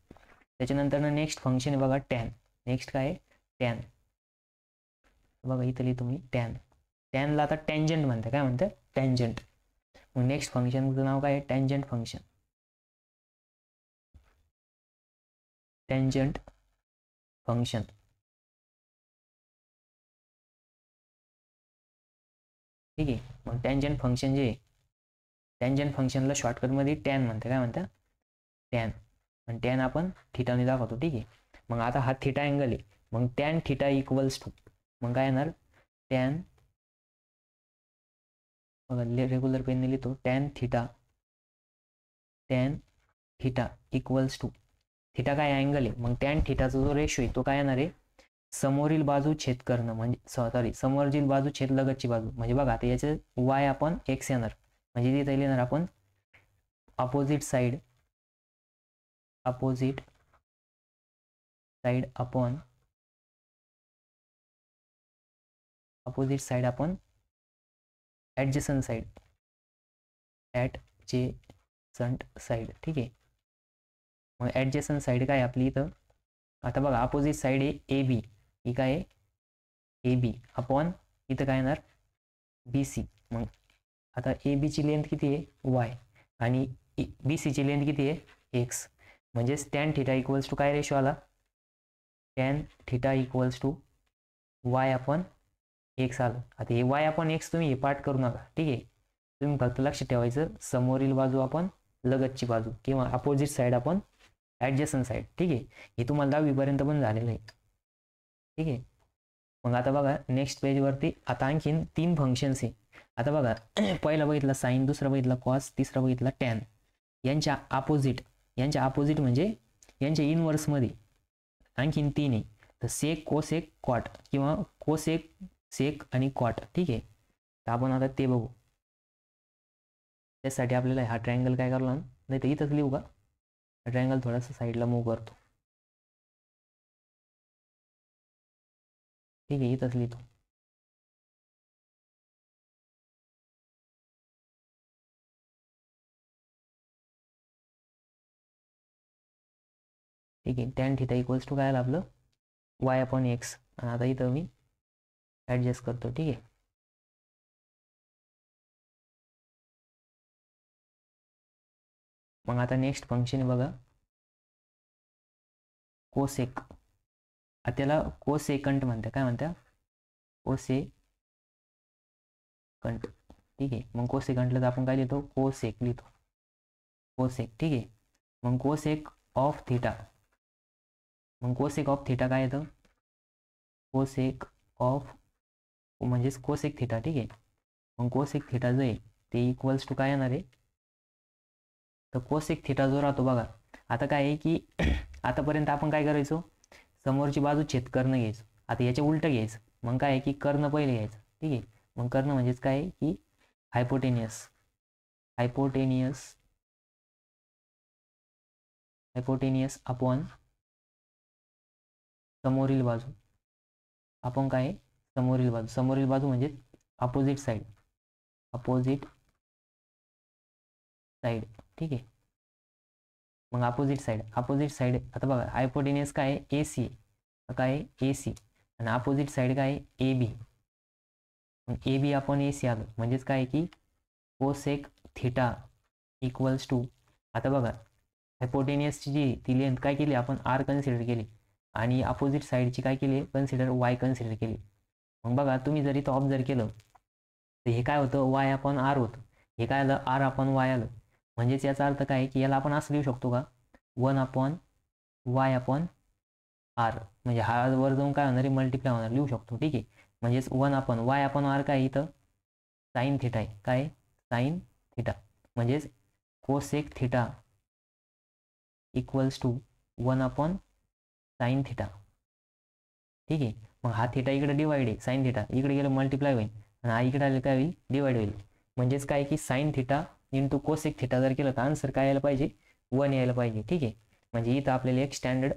त्याच्यानंतर नेक्स्ट फंक्शन आहे बघा टॅन. नेक्स्ट काय आहे टॅन. बघा इथं लिहितो मी टॅन. टॅनला आता टँजंट म्हणते, काय म्हणते टँजंट. मग नेक्स्ट फंक्शनचं नाव काय आहे टँजंट फंक्शन. टँजंट फंक्शन, ठीक आहे. मग टँजंट फंक्शन जे टँजंट फंक्शनला शॉर्टकटमध्ये टॅन म्हणते, काय म्हणतात टॅन. आणि टॅन आपण थिटाने दाखवतो, ठीक आहे. मग आता हा थिटा अँगल आहे, मग टॅन थिटा इक्वल्स टू, मग काय येणार टॅन, बघा रेग्युलर पेनने लिहितो tan theta equals to, theta काय अँगल आहे, मग टॅन थिटाचा जो रेशो आहे तो काय येणार आहे समोरील बाजू छेद करणं, म्हणजे समोरील बाजू छेद लगतची बाजू. म्हणजे बघा आता याचे Y अपॉन X येणार, म्हणजे तिथे लिहिणार आपण अपोजिट साइड अपॉन ॲडजसंट साइड, ठीक आहे. मग ॲडजसंट साइड काय आपली इथं, आता बघा अपोजिट साइड आहे AB, ही काय आहे AB अपॉन इथं काय येणार BC. मग आता AB ची लेंथ किती आहे Y आणि BC ची लेंथ किती आहे X, म्हणजेच टॅन थिटा इक्वल्स टू काय रेशो आला tan theta equals to Y upon X आलं. आता हे Y अपॉन X तुम्ही हे पाठ करू नका, ठीक आहे. तुम्ही फक्त लक्ष ठेवायचं समोरील बाजू आपण लगतची बाजू किंवा अपोजिट साइड आपण ॲडजसंट साइड, ठीक आहे. हे तुम्हाला 10वी पर्यंत पण झालेलं आहे, ठीक आहे. मग आता बघा नेक्स्ट पेजवरती आता आणखीन 3 फंक्शन्स आहे. आता बघा पहिला बघितला साईन, दुसरा बघितला कॉस, तिसरा बघितला टॅन. यांच्या अपोजिट म्हणजे यांच्या इनवर्समध्ये आणखीन 3 आहे. तर सेक, कोसेक, कॉट किंवा कोसेक, सेक आणि कॉट, ठीक आहे. तर आपण आता ते बघू. त्यासाठी आपल्याला हा ट्रायंगल काय करला, नाही तर इथंच लिहू का, ट्रायंगल थोडासा साईडला मूव्ह करतो, ठीक आहे, इथंच लिहितो. ठीक आहे, टॅन थिटा इक्वल्स टू काय आलं आपलं Y अपॉन X. आणि आता इथं मी ॲडजस्ट करतो, ठीक आहे. मग आता नेक्स्ट फंक्शन आहे बघा कोसेक. त्याला कोसेकंट म्हणते, काय म्हणतात कोसेकंट, ठीक आहे. मग कोसेकंटला तर आपण काय लिहितो कोसेक लिहितो, कोसेक, ठीक आहे. मग कोसेक ऑफ थिटा, मग कोसेक ऑफ थिटा काय येतं कोसेक ऑफ म्हणजेच कोसेक थिटा, ठीक आहे. मग कोसेक थिटा जो आहे ते इक्वल्स टू काय येणार आहे, तर कोसेक थिटा जो राहतो बघा, आता काय आहे की आतापर्यंत आपण काय करायचो समोरची बाजू छेद कर्ण घ्यायचो. आता याच्या उलटं घ्यायचं, मग काय आहे की कर्ण पहिले घ्यायचं, ठीक आहे. मग कर्ण म्हणजेच काय आहे की हायपोटेनियस अपॉन समोरील बाजू, आपण काय समोरील बाजू म्हणजे अपोजिट साइड, ठीक आहे. मग अपोजिट साइड आता बघा हायपोटेनियस काय आहे AC, काय आहे AC, आणि अपोजिट साइड काय आहे AB. मग AB अपॉन AC आलं, म्हणजेच काय आहे की कोसेक थिटा इक्वल्स टू, आता बघा हायपोटेनियसची जी ती लेंथ काय केली आपण R कन्सिडर केली आणि अपोजिट साईडची काय केली कन्सिडर Y कन्सिडर केली. मग बघा तुम्ही जर इथं ऑब्झर्व केलं तर हे काय होतं Y अपॉन R होतं, हे काय आलं R अपॉन Y आलं. म्हणजेच याचा अर्थ काय की याला आपण असं लिहू शकतो का 1 अपॉन Y अपॉन आर, म्हणजे हा वर जाऊन काय होणार आहे, मल्टिप्लाय होणार, लिहू शकतो. ठीक आहे, म्हणजेच 1 वाय अपॉन आर काय इथं साईन थिटा आहे, काय साईन थिटा, म्हणजेच कोसेक थिटा इक्वल्स टू 1/साईन थिटा. ठीक आहे, मग हा थिटा इकडे डिवाइड आहे, साईन थिटा इकडे गेलं मल्टिप्लाय होईल, आणि हा इकडे आलं काय होईल, डिवाइड होईल. म्हणजेच काय की sine theta into cosec theta जर केलं तर आन्सर काय यायला पाहिजे, 1 यायला पाहिजे. ठीक आहे, म्हणजे इथं आपल्याला एक स्टँडर्ड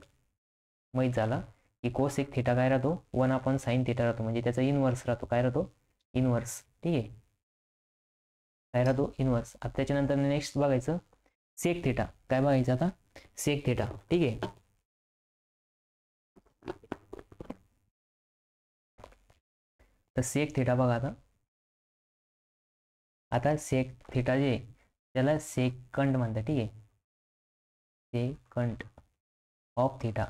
माहीत झाला की कोसेक थिटा काय राहतो, 1/साईन थिटा राहतो, म्हणजे त्याचा इनवर्स राहतो, काय राहतो, इनवर्स. ठीक आहे, काय राहतो, इनवर्स. आता त्याच्यानंतर नेक्स्ट बघायचं सेक थिटा, काय बघायचं आता, सेक थिटा. ठीक आहे, तर सेक थिटा बघा आता सेक थिटा जे त्याला सेकंड म्हणतात. ठीक आहे, सेकंड ऑफ थिटा,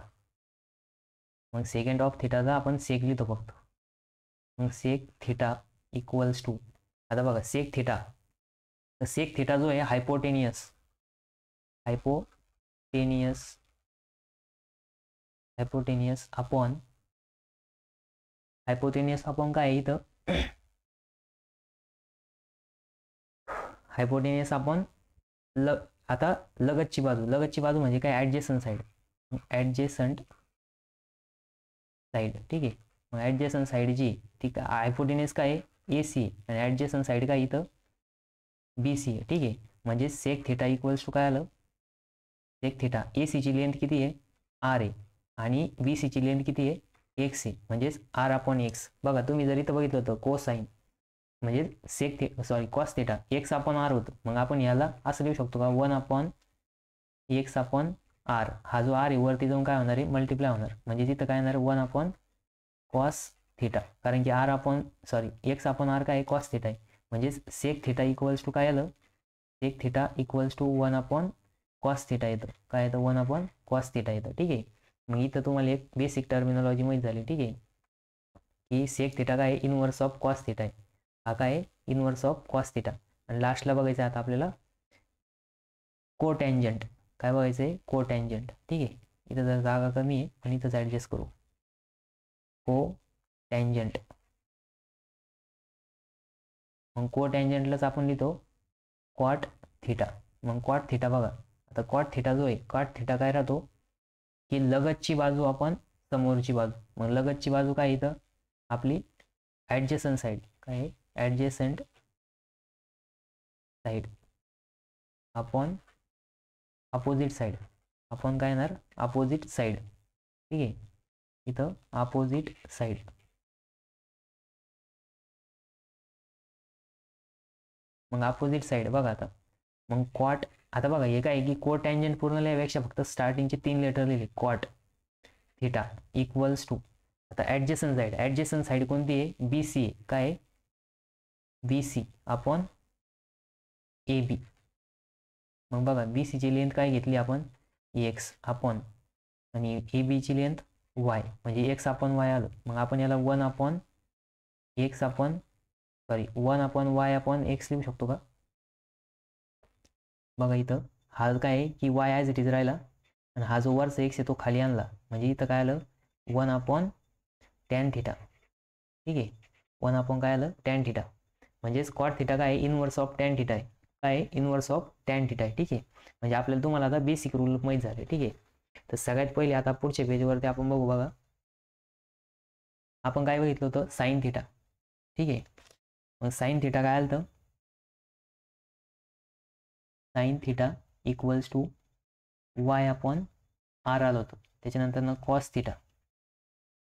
मग सेकंड ऑफ थिटाचा आपण सेक लिहितो फक्त, मग सेक थिटा इक्वल्स टू, आता बघा सेक थिटा, तर सेक थिटा जो आहे हायपोटेनियस अपॉन काय आहे इथं, हायपोटेनियस अपॉन आता लगतची बाजू म्हणजे काय, ॲडजेसंट साईड, ठीक आहे, मग ॲडजेसंट साईड जी ती हायपोटेनियस काय आहे, AC, आणि ॲडजेसंट साईड काय इथं BC आहे. ठीक आहे, म्हणजे सेक थिटा इक्वल्स टू काय आलं, सेक थिटा AC ची लेंथ किती आहे, R आहे, आणि BC ची लेंथ किती आहे, X आहे, म्हणजेच R/X. बघा तुम्ही जर इथं बघितलं होतं कोसाईन, म्हणजे कॉस थिटा X/R होतं, मग आपण याला असं लिहू शकतो का, 1/X/R. हा जो R आहे वरती जाऊन काय होणार आहे, मल्टिप्लाय होणार, म्हणजे तिथं काय होणार, 1/cos थिटा, कारण की X/R काय कॉस थिटा आहे, म्हणजेच सेक थिटा इक्वल्स टू काय आलं, sec theta equals to 1/cos theta येतं, काय येतं, 1/cos थिटा येतं. ठीक आहे, मग इथं तुम्हाला एक बेसिक टर्मिनॉलॉजी माहीत झाली. ठीक आहे, की सेक थिटा काय इनवर्स ऑफ कॉस थिटा आहे, हा काय इनवर्स ऑफ कॉस थिटा. आणि लास्टला बघायचं आता आपल्याला कोटँजंट, काय बघायचं आहे, कोटँजंट. ठीक आहे, इथं जर जागा कमी आहे आणि इथंच ॲडजस्ट करू, कोटँजंट, मग कोटँजंटलाच आपण लिहितो कॉट थिटा. मग कॉट थिटा बघा, आता कॉट थिटा जो आहे, कॉट थिटा काय राहतो की लगतची बाजू आपण समोरची बाजू, मग लगतची बाजू काय इथं आपली ॲडजेसंट साईड, काय आहे, ॲडजेसंट साईड अपॉन अपोजिट साईड, आपण काय येणार, अपोजिट साईड. ठीक आहे, इथं अपोजिट साईड, मग अपोजिट साईड बघा आता, मग कॉट, आता बघा हे काय की कोट टँजंट पूर्ण लिहायपेक्षा फक्त स्टार्टिंगचे 3 लेटर लिहिले, कॉट थिटा इक्वल्स टू, आता ॲडजेसंट साईड कोणती आहे, BC आहे, काय आहे, BC अपॉन AB. मग बघा BC ची लेंथ काय घेतली आपण, X अपॉन, आणि AB ची लेंथ Y, म्हणजे X/Y आलं, मग आपण याला 1/X लिहू शकतो का. बघा इथं हा काय आहे की Y ॲज इट इज राहिला, आणि हा जो वरचा X आहे तो खाली आणला, म्हणजे इथं काय आलं, 1/tan थिटा. ठीक आहे, 1 काय आलं, tan थिटा, म्हणजेच कॉट थिटा काय आहे, इनवर्स ऑफ tan थिटा आहे, काय आहे, इनवर्स ऑफ tan थिटा आहे. ठीक आहे, म्हणजे आपल्याला तुम्हाला आता बेसिक रूल माहीत झाले. ठीक आहे, तर सगळ्यात पहिले आता पुढच्या पेजवरती आपण बघू. बघा आपण काय बघितलं होतं, साईन थिटा. ठीक आहे, मग साईन थिटा काय आलं, तर sine theta equals to Y/R आलं होतं, त्याच्यानंतर कॉस थिटा.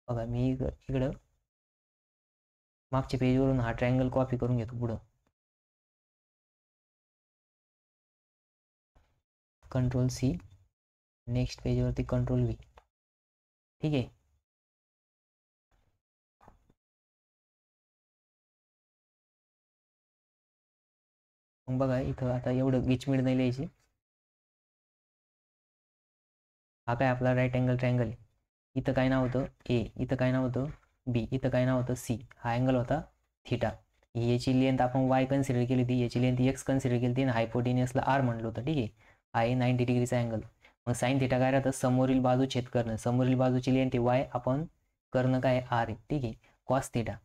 बघा मी इकडं मागच्या पेजवरून हा ट्रायंगल कॉपी करून घेतो पुढं, Ctrl+C, नेक्स्ट पेजवरती Ctrl+V. ठीक आहे, मग बघा इथं आता एवढं गिचमिड नाही लिहायची. हा काय आपला राईट अँगल ट्रायंगल आहे, इथं काय नाव होतं A, इथं काय नाव होतं B, इथं काय नाव होतं C, हा अँगल होता थिटा. याची लेंथ आपण Y कन्सिडर केली होती, याची लेंथ X कन्सिडर केली होती, आणि हायपोटेनियसला R म्हटलं होतं. ठीक आहे, हा आहे 90 डिग्रीचा अँगल. मग साईन थिटा काय राहतं, समोरील बाजू छेद कर्ण, समोरील बाजूची लेंथ वाय आपण कर्ण काय आर आहे, ठीक आहे. कॉस थिटा,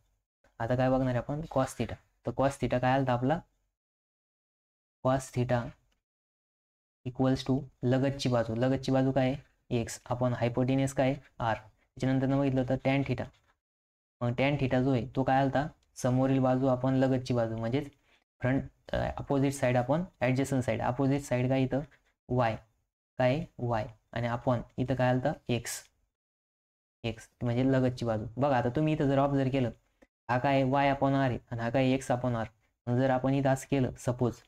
आता काय बघणार आहे आपण, कॉस थिटा. तर कॉस थिटा काय आला आपला, कॉस थिटा इक्वल्स टू लगतची बाजू, लगतची बाजू काय आहे एक्स, आपण हायपोटेनियस काय आर. त्याच्यानंतर बघितलं तर टॅन थिटा, मग टॅन थिटा जो आहे तो काय आलता, समोरील बाजू आपण लगतची बाजू म्हणजेच फ्रंट अपोजिट साईड आपण ॲडजस्टंट साईड, अपोजिट साईड काय इथं वाय, काय वाय, आणि आपण इथं काय आलं तर एक्स, एक्स म्हणजे लगतची बाजू. बघा आता तुम्ही इथं जर ऑब्झर्व केलं, हा काय वाय अपॉन आर आहे आणि हा काय एक्स अपॉन आर. जर आपण इथं असं केलं सपोज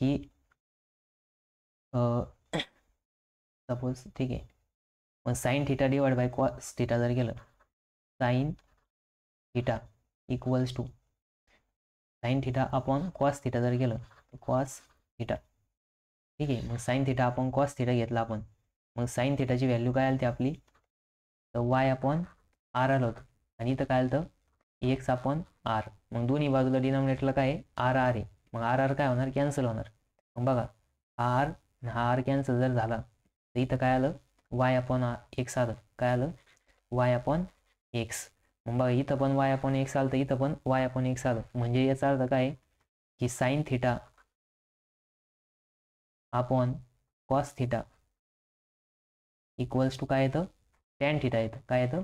की सपोज ठीक आहे, मग sine theta divide by cos theta जर केलं, sine theta equals to sine theta upon cos theta जर केलं, कॉस थिटा, ठीक आहे. मग साईन थिटा आपण कॉस थिटा घेतला आपण, मग साईन थिटाची व्हॅल्यू काय आली ती आपली, तर वाय अपॉन आर आलं होतं, आणि इथं काय आलं तर एक्स अपॉन आर. मग दोन्ही बाजूला डिनॉमिनेटरला काय आहे आर आर आहे, मग आर आर काय होणार, कॅन्सल होणार. मग बघा आर हा आर कॅन्सल जर झाला तर इथं काय आलं, वाय अपॉन एक्स आलं, काय आलं वाय अपॉन एक्स. मग बघा इथं पण वाय अपॉन एक्स आलं तर इथं पण वाय अपॉन एक्स आलं, म्हणजे याचा अर्थ काय की sine theta upon cos theta equals to काय येतं, टॅन थिटा येतं, काय येतं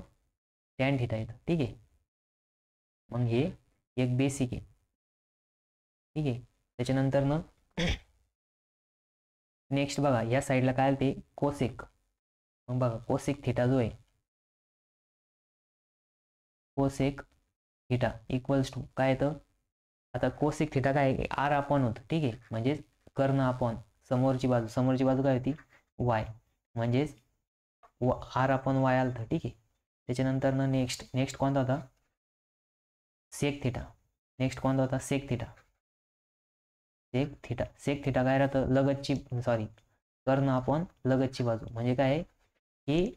टॅन थिटा येतं, ठीक आहे. मग हे एक बेसिक आहे, ठीक आहे. त्याच्यानंतर ना नेक्स्ट बघा या साईडला काय ते कोसेक, मग बघा कोसेक थिटा जो आहे, कोसेक थिटा इक्वल्स टू काय येतं, आता कोसेक थिटा काय आर अपॉन होतं, ठीक आहे, म्हणजे कर्ण अपॉन समोरची बाजू, समोरची बाजू काय होती वाय, म्हणजेच आर अपॉन वाय आलं होतं, ठीक आहे. त्याच्यानंतर ना नेक्स्ट कोणता होता, सेक थिटा, नेक्स्ट कोणता होता sec theta, sec theta, sec theta काय राहतं लगतची, सॉरी कर्ण अपॉन लगतची बाजू, म्हणजे काय आहे की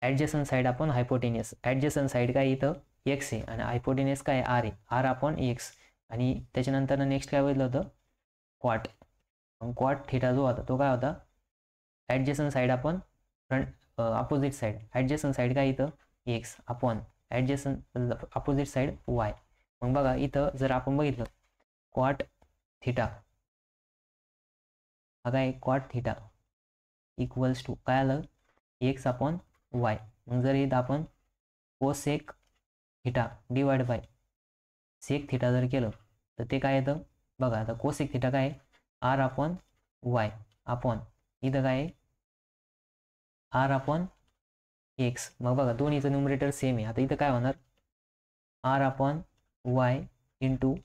ॲडजस्टंट साईड आपण हायपोटेनियस, ॲडजस्टंट साईड काय इथं एक्स आहे आणि हायपोटेनियस काय आर आहे, आर अपॉन एक्स. आणि त्याच्यानंतर नेक्स्ट काय बघितलं होतं क्वाट, क्वाट थिटा जो होता तो काय होता, ॲडजस्टंट साईड आपण front opposite side, adjacent side काय इथं x upon adjacent opposite side Y. मग बघा इथं जर आपण बघितलं क्वाट थिटा, हा काय क्वाट थिटा इक्वल्स टू काय आलं एक्स अपॉन वाय. मग जर इथं आपण cosec theta divide by sec theta जर केलं तर ते काय येतं, बघा आता कोसेक थिटा काय आर अपॉन वाय अपॉन इथं काय आर अपॉन एक्स. मग बघा दोन्हीचं न्युमरेटर सेम आहे, आता इथं काय होणार R upon Y into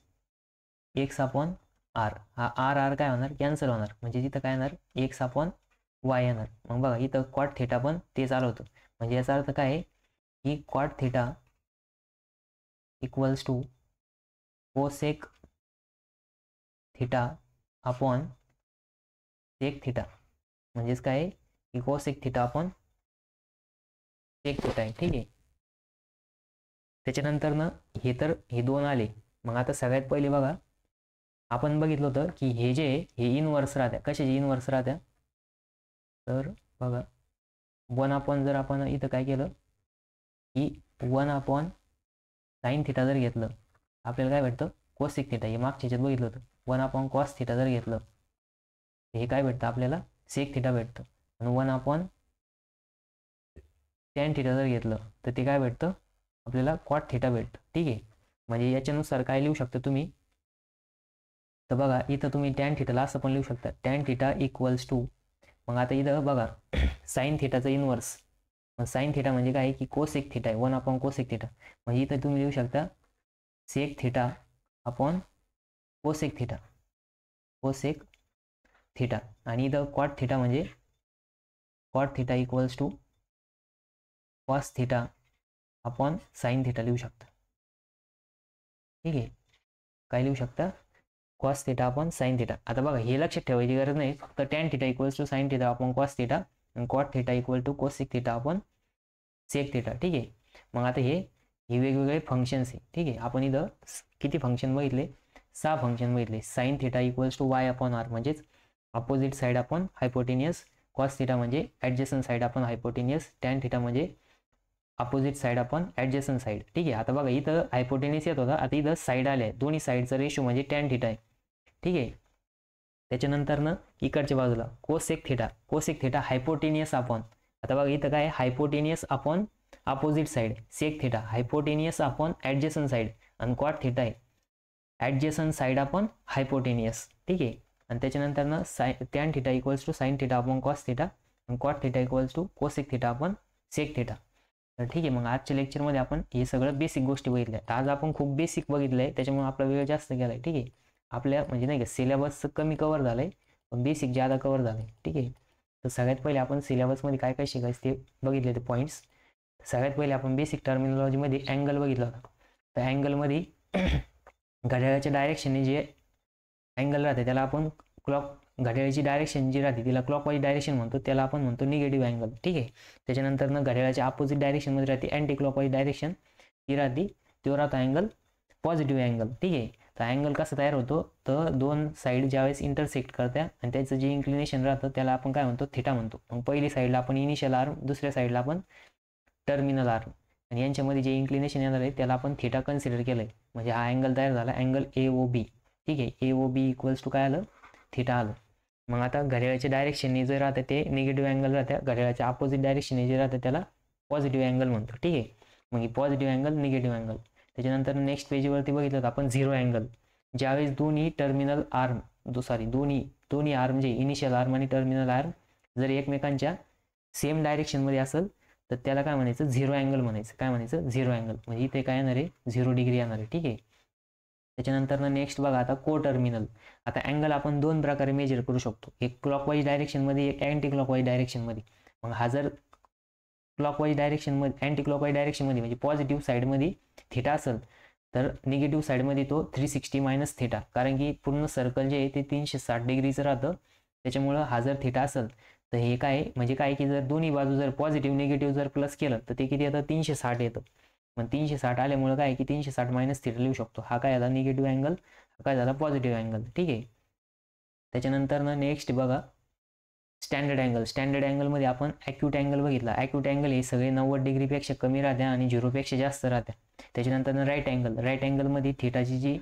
X upon R, हा आर आर काय होणार कॅन्सल होणार, म्हणजे इथं काय येणार एक्स अपॉन वाय येणार. मग बघा इथं क्वाट थिटा पण तेच आलं होतं, म्हणजे याचा अर्थ काय आहे की cot theta equals to cosec theta upon sec theta, म्हणजेच काय आहे की cosec theta upon sec theta आहे, ठीक आहे. त्याच्यानंतर ना हे दोन आले. मग आता सगळ्यात पहिले बघा आपण बघितलं होतं की हे जे हे इनवर्स राहत्या, कशाची इनवर्स राहत्या, तर बघा 1 अपॉन जर आपण इथं काय केलं की 1 अपॉन साईन थिटा जर घेतलं आपल्याला काय भेटतं कोसेक थिटा, हे मागच्या ह्याच्यात बघितलं होतं 1 अपॉन कॉस थिटा जर घेतलं हे काय भेटतं आपल्याला सेक थिटा भेटतं, आणि 1 अपॉन टॅन थिटा जर घेतलं तर ते काय भेटतं आपल्याला क्वाट थिटा भेटतं, ठीक आहे. म्हणजे याच्यानुसार काय लिहू शकता तुम्ही, तर बघा इथं तुम्ही टॅन थिटाला असं पण लिहू शकता टॅन थिटा इक्वल्स टू, मग आता इथं बघा साईन थिटाचं इनवर्स, मग साईन थिटा म्हणजे काय की कोसेक थिटा आहे 1 अपॉन कोसेक थिटा, म्हणजे इथं तुम्ही लिहू शकता sec theta upon cosec theta, cosec theta. आणि इथं क्वाट थिटा म्हणजे cot theta equals to cos theta upon sine theta लिहू शकता, ठीक आहे. काय लिहू शकता cos theta upon sine theta. आता बघा हे लक्षात ठेवायची गरज नाही, फक्त tan theta equals to sine theta upon cos theta आणि cot theta equal to cosec theta upon sec theta, ठीक आहे. मग आता हे वेगवेगळे फंक्शन्स आहे, ठीक आहे. आपण इथं किती फंक्शन बघितले 6 फंक्शन बघितले. Sine theta equals to Y upon R, म्हणजेच अपोजिट साईड आपण हायपोटेनियस कॉस थिटा म्हणजे adjacent side upon hypotenuse, tan theta म्हणजे opposite side upon adjacent side. ठीक आहे. आता बघा इथं हायपोटेनियस येत होता, आता इथं साईड आले, दोन्ही साईडचा रेशो म्हणजे टॅन थिटा आहे. ठीक आहे. त्याच्यानंतर ना इकडच्या बाजूला कोसेक थिटा हायपोटेनियस अपॉन, आता बघा इथं काय hypotenuse upon opposite side, sec theta hypotenuse upon adjacent side, आणि कॉट थिटा आहे ॲडजस्टंट साईड अपॉन हायपोटेनियस. ठीक आहे. आणि त्याच्यानंतर ना tan theta equals to sine theta upon cos theta, आणि cot theta equals to cosec theta upon sec theta. तर ठीक आहे. मग आजच्या लेक्चरमध्ये आपण हे सगळं बेसिक गोष्टी बघितल्या. आज आपण खूप बेसिक बघितलं आहे, त्याच्यामुळे आपला वेळ जास्त गेला आहे. ठीक आहे. आपल्या म्हणजे नाही का सिलेबस कमी कवर झालं आहे, पण बेसिक जादा कवर झालं आहे. ठीक आहे. तर सगळ्यात पहिले आपण सिलेबसमध्ये काय काय शिकायचं ते बघितले ते पॉईंट्स. सगळ्यात पहिले आपण बेसिक टर्मिनॉलॉजीमध्ये अँगल बघितला होता. तर अँगलमध्ये घड्याळाच्या डायरेक्शनने जे अँगल राहते त्याला आपण घड्याळाची डायरेक्शन जी राहते तिला क्लॉकवाईज डायरेक्शन म्हणतो, त्याला आपण म्हणतो निगेटिव्ह अँगल. ठीक आहे. त्याच्यानंतर ना घड्याळाच्या अपोजिट डायरेक्शनमध्ये राहते अँटी क्लॉकवाईज डायरेक्शन, ती राहते तो राहतो अँगल पॉझिटिव्ह अँगल. ठीक आहे. तर अँगल कसा तयार होतो, तर दोन साईड ज्यावेळेस इंटरसेक्ट करत्या आणि त्याचं जे इन्क्लिनेशन राहतं त्याला आपण काय म्हणतो, थिटा म्हणतो. मग पहिली साईडला आपण इनिशियल आर्म, दुसऱ्या साईडला आपण टर्मिनल आर्म, आणि यांच्यामध्ये जे इन्क्लिनेशन येणार आहे त्याला आपण थिटा कन्सिडर केलं आहे. म्हणजे हा अँगल तयार झाला अँगल AOB. ठीक आहे. AOB इक्वल्स टू काय आलं, थिटा आलं. मग आता घड्याळाच्या डायरेक्शनने जे राहतं ते निगेटिव्ह अँगल राहत्या, घड्याळाच्या अपोजिट डायरेक्शनने जे राहतं त्याला पॉझिटिव्ह अँगल म्हणतो. ठीक आहे. मग ही पॉझिटिव्ह अँगल, निगेटिव्ह अँगल. त्याच्यानंतर नेक्स्ट पेजवरती बघितलं तर आपण झिरो अँगल, ज्यावेळेस दोन्ही टर्मिनल आर्म दोन्ही आर्म जे इनिशियल आर्म आणि टर्मिनल आर्म जर एकमेकांच्या सेम डायरेक्शनमध्ये असेल तर त्याला काय म्हणायचं, झिरो अँगल म्हणायचं. काय म्हणायचं, झिरो अँगल. म्हणजे इथे काय येणार आहे, 0 डिग्री येणार आहे. ठीक आहे. त्याच्यानंतर नेक्स्ट बघा आता को टर्मिनल. आता अँगल आपण दोन प्रकारे मेजर करू शकतो, एक क्लॉकवाईज डायरेक्शनमध्ये, एक अँटी क्लॉकवाईज डायरेक्शनमध्ये. मग हा जर क्लॉकवाईज डायरेक्शनमध्ये, अँटी क्लॉकवाईज डायरेक्शनमध्ये म्हणजे पॉझिटिव्ह साईडमध्ये थिटा असेल तर निगेटिव्ह साईडमध्ये तो 360 मायनस थिटा, कारण की पूर्ण सर्कल जे आहे ते 360 डिग्रीचं राहतं. त्याच्यामुळं हा जर थिटा असेल तर हे काय म्हणजे काय की जर दोन्ही बाजू जर पॉझिटिव्ह निगेटिव्ह जर प्लस केलं तर ते किती येतं, 360 येतं. मग 360 आल्यामुळं काय की 360 मायनस थिटा लिहू शकतो. हा काय झाला निगेटिव्ह अँगल, हा काय झाला पॉझिटिव्ह अँगल. ठीक आहे. त्याच्यानंतर ना नेक्स्ट बघा स्टँडर्ड अँगल. स्टँडर्ड अँगलमध्ये आपण ॲक्यूट अँगल बघितला. ॲक्यूट अँगल हे सगळे 90 डिग्रीपेक्षा कमी राहत्या आणि 0पेक्षा जास्त राहत्या. त्याच्यानंतर राईट अँगलमध्ये थिटाची जी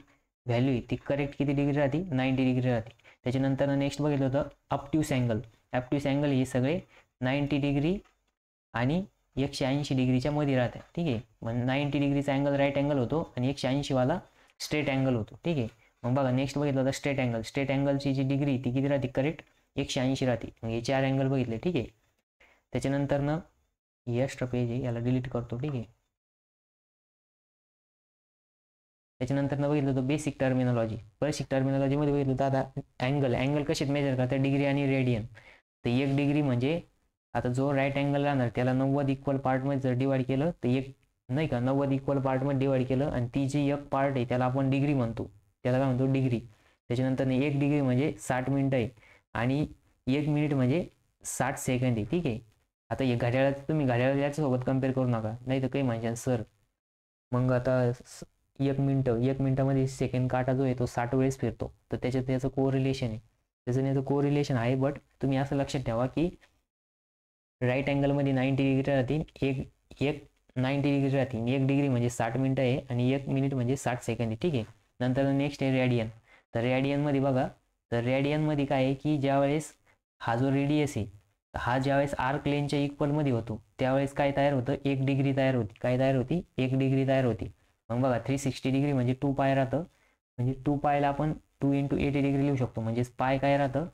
व्हॅल्यू आहे ती करेक्ट किती डिग्री राहते, 90 डिग्री राहते. त्याच्यानंतर नेक्स्ट बघितलं होतं ऑब्ट्यूस अँगल हे सगळे 90 डिग्री आणि 180 डिग्रीच्या मध्ये राहते. ठीक आहे. मग 90 डिग्रीचा अँगल राईट अँगल होतो आणि 180 वाला स्ट्रेट अँगल होतो. ठीक आहे. मग बघा नेक्स्ट बघितलं होतं स्ट्रेट अँगलची जी डिग्री ती किती राहते, करेक्ट 180 राहते. मग हे 4 अँगल बघितले. ठीक आहे. त्याच्यानंतर ना एक्स्ट्रा पेज आहे याला डिलीट करतो. ठीक आहे. त्याच्यानंतर बघितलं होतं बेसिक टर्मिनॉलॉजीमध्ये बघितलं होतं आता अँगल कशात मेजर करतात, डिग्री आणि रेडियन. तर 1 डिग्री म्हणजे आता जो राईट अँगल राहणार त्याला 90 इक्वल पार्टमध्ये जर डिवाइड केलं तर एक नाही का 90 इक्वल पार्टमध्ये डिवाइड केलं आणि ती जी एक पार्ट आहे त्याला आपण डिग्री म्हणतो, त्याला काय म्हणतो, डिग्री. त्याच्यानंतर 1 डिग्री म्हणजे 60 मिनिटं आहे आणि 1 मिनिट म्हणजे 60 सेकंड आहे. ठीक आहे. आता हे घड्याळाचं तुम्ही याच्यासोबत कम्पेअर करू नका, नाही तर काही म्हणशाल सर मग आता 1 मिनिटामध्ये सेकंड काटा जो आहे तो 60 वेळेस फिरतो, तर त्याचं कोरिलेशन आहे, त्याचं कोरिलेशन आहे. बट तुम्ही असं लक्षात ठेवा की राईट अँगलमध्ये 90 डिग्री राहते, एक 90 डिग्री राहते, 1 डिग्री म्हणजे 60 मिनिटं आहे आणि 1 मिनिट म्हणजे 60 सेकंड आहे. ठीक आहे. नंतर नेक्स्ट आहे रॅडियन. तर रॅडियनमध्ये बघा, तर रॅडियनमध्ये काय आहे की ज्यावेळेस हा जो रेडियस आहे हा ज्यावेळेस आर्क लेनच्या इक्वलमध्ये होतो त्यावेळेस काय तयार होतं, 1 डिग्री तयार होती. काय तयार होती, 1 डिग्री तयार होती. मग बघा 360 डिग्री म्हणजे 2 पाय राहतं, म्हणजे 2 पायला आपण 2 × 80 डिग्री लिहू शकतो. म्हणजे पाय काय राहतं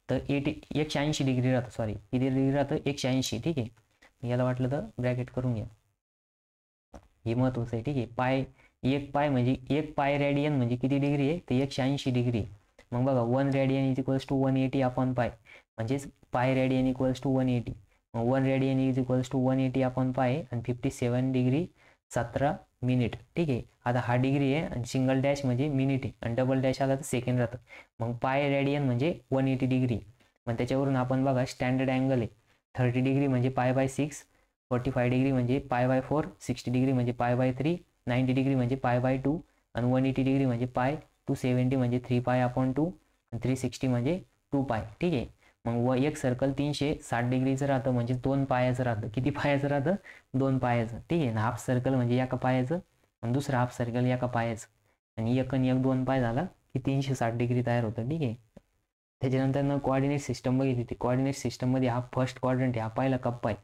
तर 180 डिग्री राहतं. सॉरी किती डिग्री राहतं, 180. ठीक आहे. याला वाटलं तर ब्रॅकेट करून घ्या, हे महत्त्वाचं आहे. ठीक आहे. एक पाय रॅडियन म्हणजे किती डिग्री आहे, ते 180 डिग्री. मग बघा 1 radian is equals to 180 upon pi, म्हणजेच पाय रॅडियन इक्वल्स टू 180. मग 1 radian is equals to 180 upon pi आणि 57 डिग्री 17 मिनिट. ठीक आहे. आता हा डिग्री आहे आणि सिंगल डॅश म्हणजे मिनिट आहे आणि डबल डॅश आला तर सेकंड राहतं. मग पाय रॅडियन म्हणजे 180 डिग्री. मग त्याच्यावरून आपण बघा स्टँडर्ड अँगल आहे 30 डिग्री म्हणजे π/6, 45 डिग्री म्हणजे π/4, 60 डिग्री म्हणजे π/3, 90 डिग्री म्हणजे π/2 आणि 180 डिग्री म्हणजे π, 270 म्हणजे 3π/2 आणि 360 म्हणजे 2π. ठीक आहे. मग एक सर्कल 360 डिग्रीचं राहतं, म्हणजे 2 पायाचं राहतं. किती पायाचं राहतं? 2 पायाचं. ठीक आहे ना. हाफ सर्कल म्हणजे एका पायाचं आणि दुसरं हाफ सर्कल एका पायाचं, आणि एक आणि एक 2 पाय झाला की 360 डिग्री तयार होतं. ठीक आहे. त्याच्यानंतर ना कोऑर्डिनेट सिस्टम बघितली. ती कोऑर्डिनेट सिस्टममध्ये हा फर्स्ट क्वाड्रंट आहे, हा पहिला कप्पा आहे.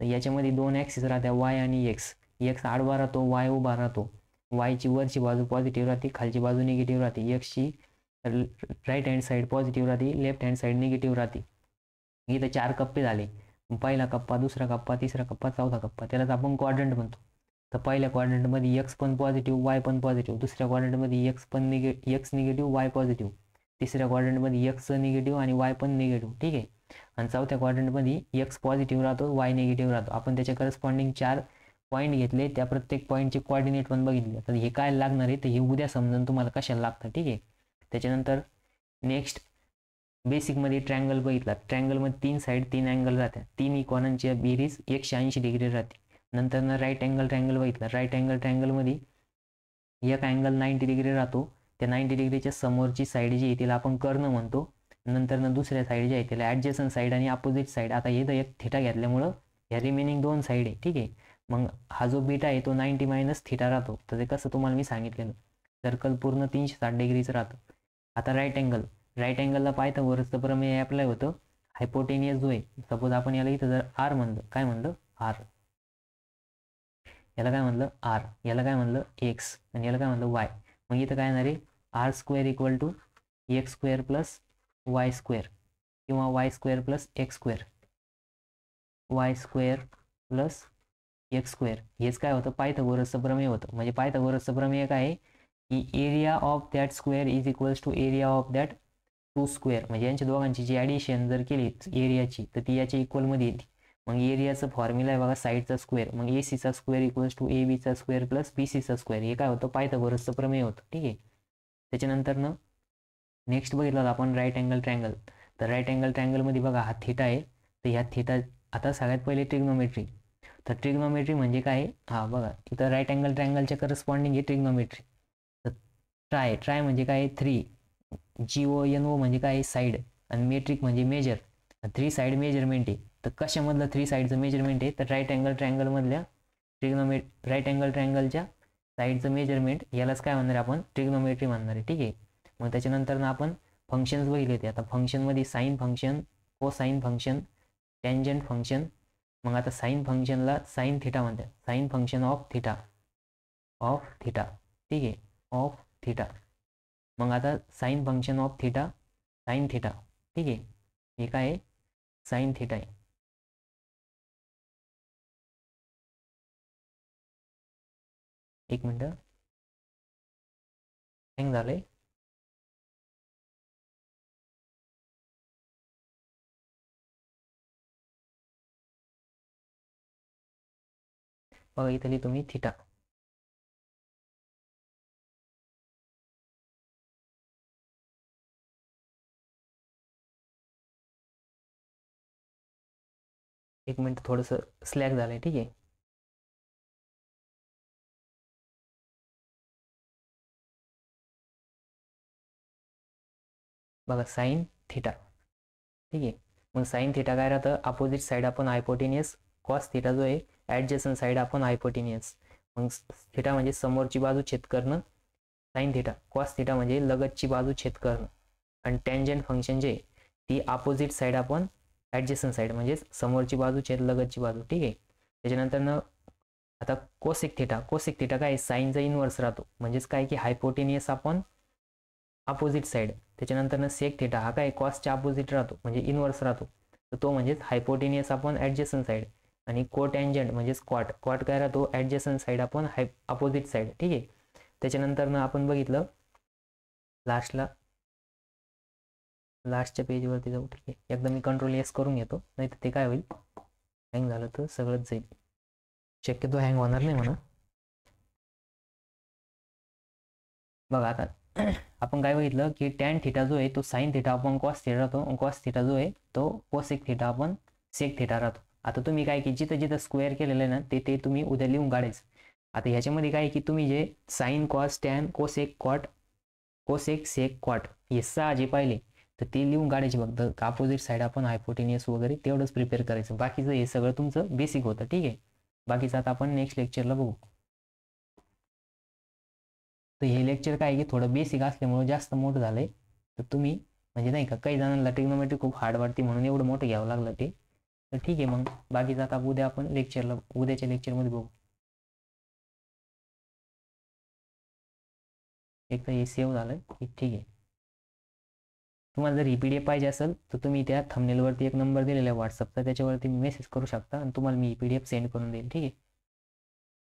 तर याच्यामध्ये 2 ॲक्सिस राहत्या, वाय आणि एक्स. एक्स आडवा राहतो, वाय उभा राहतो. वायची वरची बाजू पॉझिटिव्ह राहते, खालची बाजू निगेटिव्ह राहते. एक्सची राईट हँड साईड पॉझिटिव्ह राहते, लेफ्ट हँड साईड निगेटिव्ह राहते. इथं 4 कप्पे झाले. पहिला कप्पा, दुसरा कप्पा, तिसरा कप्पा, चौथा कप्पा, त्यालाच आपण क्वाड्रंट म्हणतो. तर पहिल्या क्वाड्रंटमध्ये एक्स पण पॉझिटिव्ह, वाय पण पॉझिटिव्ह. दुसऱ्या क्वाड्रंटमध्ये एक्स निगेटिव्ह, वाय पॉझिटिव्ह. तिसऱ्या क्वाड्रंटमध्ये एक्स निगेटिव्ह आणि वाय पण निगेटिव्ह. ठीक आहे. आणि चौथ्या क्वाड्रंटमध्ये एक्स पॉझिटिव्ह राहतो, वाय निगेटिव्ह राहतो. आपण त्याच्या करस्पॉन्डिंग 4 पॉईंट घेतले, त्या प्रत्येक पॉईंटचे कोऑर्डिनेट पण बघितले. तर हे काय लागणार आहे, तर हे उद्या समजून तुम्हाला कशाला लागतं. ठीक आहे. त्याच्यानंतर नेक्स्ट बेसिकमध्ये ट्रँगल बघितला. ट्रँगलमध्ये 3 साईड 3 अँगल राहतात. 3 कोनांची बेरीज 180 डिग्री राहते. नंतर ना राईट अँगल ट्रँगल बघितला. राईट अँगल ट्रँगलमध्ये एक अँगल 90 डिग्री राहतो. त्या 90 डिग्रीच्या समोरची साईड जी आहे तिला आपण कर्ण म्हणतो. नंतर ना दुसऱ्या साईड जी आहे त्याला ॲडजस्टंट साईड आणि अपोजिट साईड. आता हे एक थिटा घेतल्यामुळं ह्या रिमेनिंग 2 साईड आहे. ठीक आहे. मग हा जो बीटा आहे तो 90 मायनस थिटा राहतो. तर ते कसं तुम्हाला मी सांगितलेलं, सर्कल पूर्ण 360 डिग्रीचं राहतं. आता राईट अँगलला पायथागोरसचं प्रमेय अप्लाय होतं. हायपोटेनियस जो आहे, सपोज आपण याला इथं जर आर म्हणलं, काय म्हणलं? आर. याला काय म्हणलं? आर. याला काय म्हणलं? एक्स. आणि याला काय म्हणलं? वाय. मग इथं काय येणार आहे? R square equal to X square plus Y square, किंवा Y square plus X square, Y square plus X square. हेच काय होतं? पायथागोरसचं प्रमेय होतं. म्हणजे पायथागोरसचं प्रमेय काय आहे की area of that square is equals to area of that 2 square. म्हणजे यांच्या दोघांची जी ॲडिशन जर केली एरियाची, तर ती याच्या इक्वलमध्ये येते. मग एरियाचं फॉर्म्युला आहे बघा, साईडचा स्क्वेअर. मग एसीचा स्क्वेअर इक्वल्स टू एबीचा स्क्वेअर प्लस बीसीचा स्क्वेअर. हे काय होतं? पायथागोरसचं प्रमेय होतं. ठीक आहे. त्याच्यानंतर ना नेक्स्ट बघितलं आपण राईट अँगल ट्रँगल. तर राईट अँगल ट्रँगलमध्ये बघा हा थिटा आहे. तर ह्या थिटा, आता सगळ्यात पहिले ट्रिग्नोमेट्री. तर ट्रिग्नोमेट्री म्हणजे काय? हा बघा इथं राईट अँगल ट्रँगलच्या करस्पॉन्डिंग आहे ट्रिग्नोमेट्री. तर ट्राय म्हणजे काय? 3. GONO म्हणजे काय? साईड. आणि मेट्रिक म्हणजे मेजर. 3 साईड मेजरमेंट आहे. तर कशामधलं 3 साईडचं मेजरमेंट आहे? तर राईट अँगल ट्रँगलमधल्या राईट अँगल ट्रँगलच्या साईडचं मेजरमेंट यालाच काय म्हणणार आपण? ट्रिग्नोमेट्री म्हणणार आहे. ठीक आहे. मग त्याच्यानंतर ना आपण फंक्शन्स बघितले ते. आता फंक्शनमध्ये sine function, cosine function, tangent function. मग आता साईन फंक्शनला साईन थिटा म्हणतात. Sine function of theta. ठीक आहे. Of theta. मग आता sine function of theta, sine theta. ठीक आहे. हे काय आहे? साईन थिटा आहे. एक मिनटं, हँग झालंय. बघा इथली तुम्ही थिटा. एक मिनिट, थोडंसं स्लॅग झालंय. ठीक आहे. बघा साईन थिटा. ठीक आहे. मग साईन थिटा काय राहतं? अपोजिट साईड आपण हायपोटेनियस. कॉस थिटा जो आहे ॲडजस्टंट साईड आपण हायपोटेनियस. मग थिटा म्हणजे समोरची बाजू छेद करणं. Sine theta. कॉस थिटा म्हणजे लगतची बाजू छेद करणं. आणि टँजंट फंक्शन जे ती अपोजिट साईड आपण ॲडजस्टंट साईड, म्हणजे समोरची बाजू छेद लगतची बाजू. ठीक आहे. त्याच्यानंतर ना आता कोसेक थिटा काय? साईनचा इनवर्स राहतो. म्हणजेच काय की हायपोटेनियस आपण अपोजिट साईड. त्याच्यानंतर सेक थिटा हा काय? कॉसच्या अपोजिट राहतो, म्हणजे इनवर्स राहतो. तर तो म्हणजेच हायपोटेनियस आपण ॲडजस्टंट साईड. आणि कोटँजंट म्हणजेच क्वाट काय राहतो? ॲडजस्टंट साईड आपण अपोजिट साईड. ठीक आहे. त्याच्यानंतर ना आपण बघितलं लास्टच्या पेजवरती जाऊ. ठीक आहे. एकदा मी कंट्रोल एस करून घेतो, नाही तर ते काय होईल, हँग झालं तर सगळंच जाईल. शक्यतो हँग होणार नाही म्हणा. बघा आता आपण काय बघितलं की टॅन थिटा जो आहे तो साईन थिटा आपण कॉस थिटा राहतो. कॉस थिटा जो आहे तो कोसेक थिटा आपण सेक थिटा राहतो. आता तुम्ही काय की जिथं जिथं स्क्वेअर केलेलं आहे ना ते तुम्ही उद्या लिहून काढायचं. आता ह्याच्यामध्ये काय की तुम्ही जे sine, cos, tan, cosec, cot, cosec, sec, cot हे 6 जे पाहिले तर ते लिहून काढायचे फक्त अपोजिट साईड आपण हायपोटेनियस वगैरे तेवढंच प्रिपेअर करायचं. बाकीचं हे सगळं तुमचं बेसिक होतं. ठीक आहे. बाकीचं आता आपण नेक्स्ट लेक्चरला बघू. तर हे लेक्चर काय आहे की थोडं बेसिक असल्यामुळे जास्त मोठं झालंय. तर तुम्ही म्हणजे नाही का काही जणांना ट्रिग्नोमेट्री खूप हार्ड वाटते म्हणून एवढं मोठं घ्यावं लागलं ते. तर ठीक आहे, मग बाकीचं आता उद्या आपण उद्याच्या लेक्चरमध्ये बघू. एक तर हे सेव्ह झालं की ठीक आहे. तुम्हाला जर ही PDF पाहिजे असेल तर तुम्ही त्या थंबनेलवरती एक नंबर दिलेला आहे व्हॉट्सअपचा, त्याच्यावरती मेसेज करू शकता आणि तुम्हाला मी ही PDF सेंड करून देईन. ठीक आहे.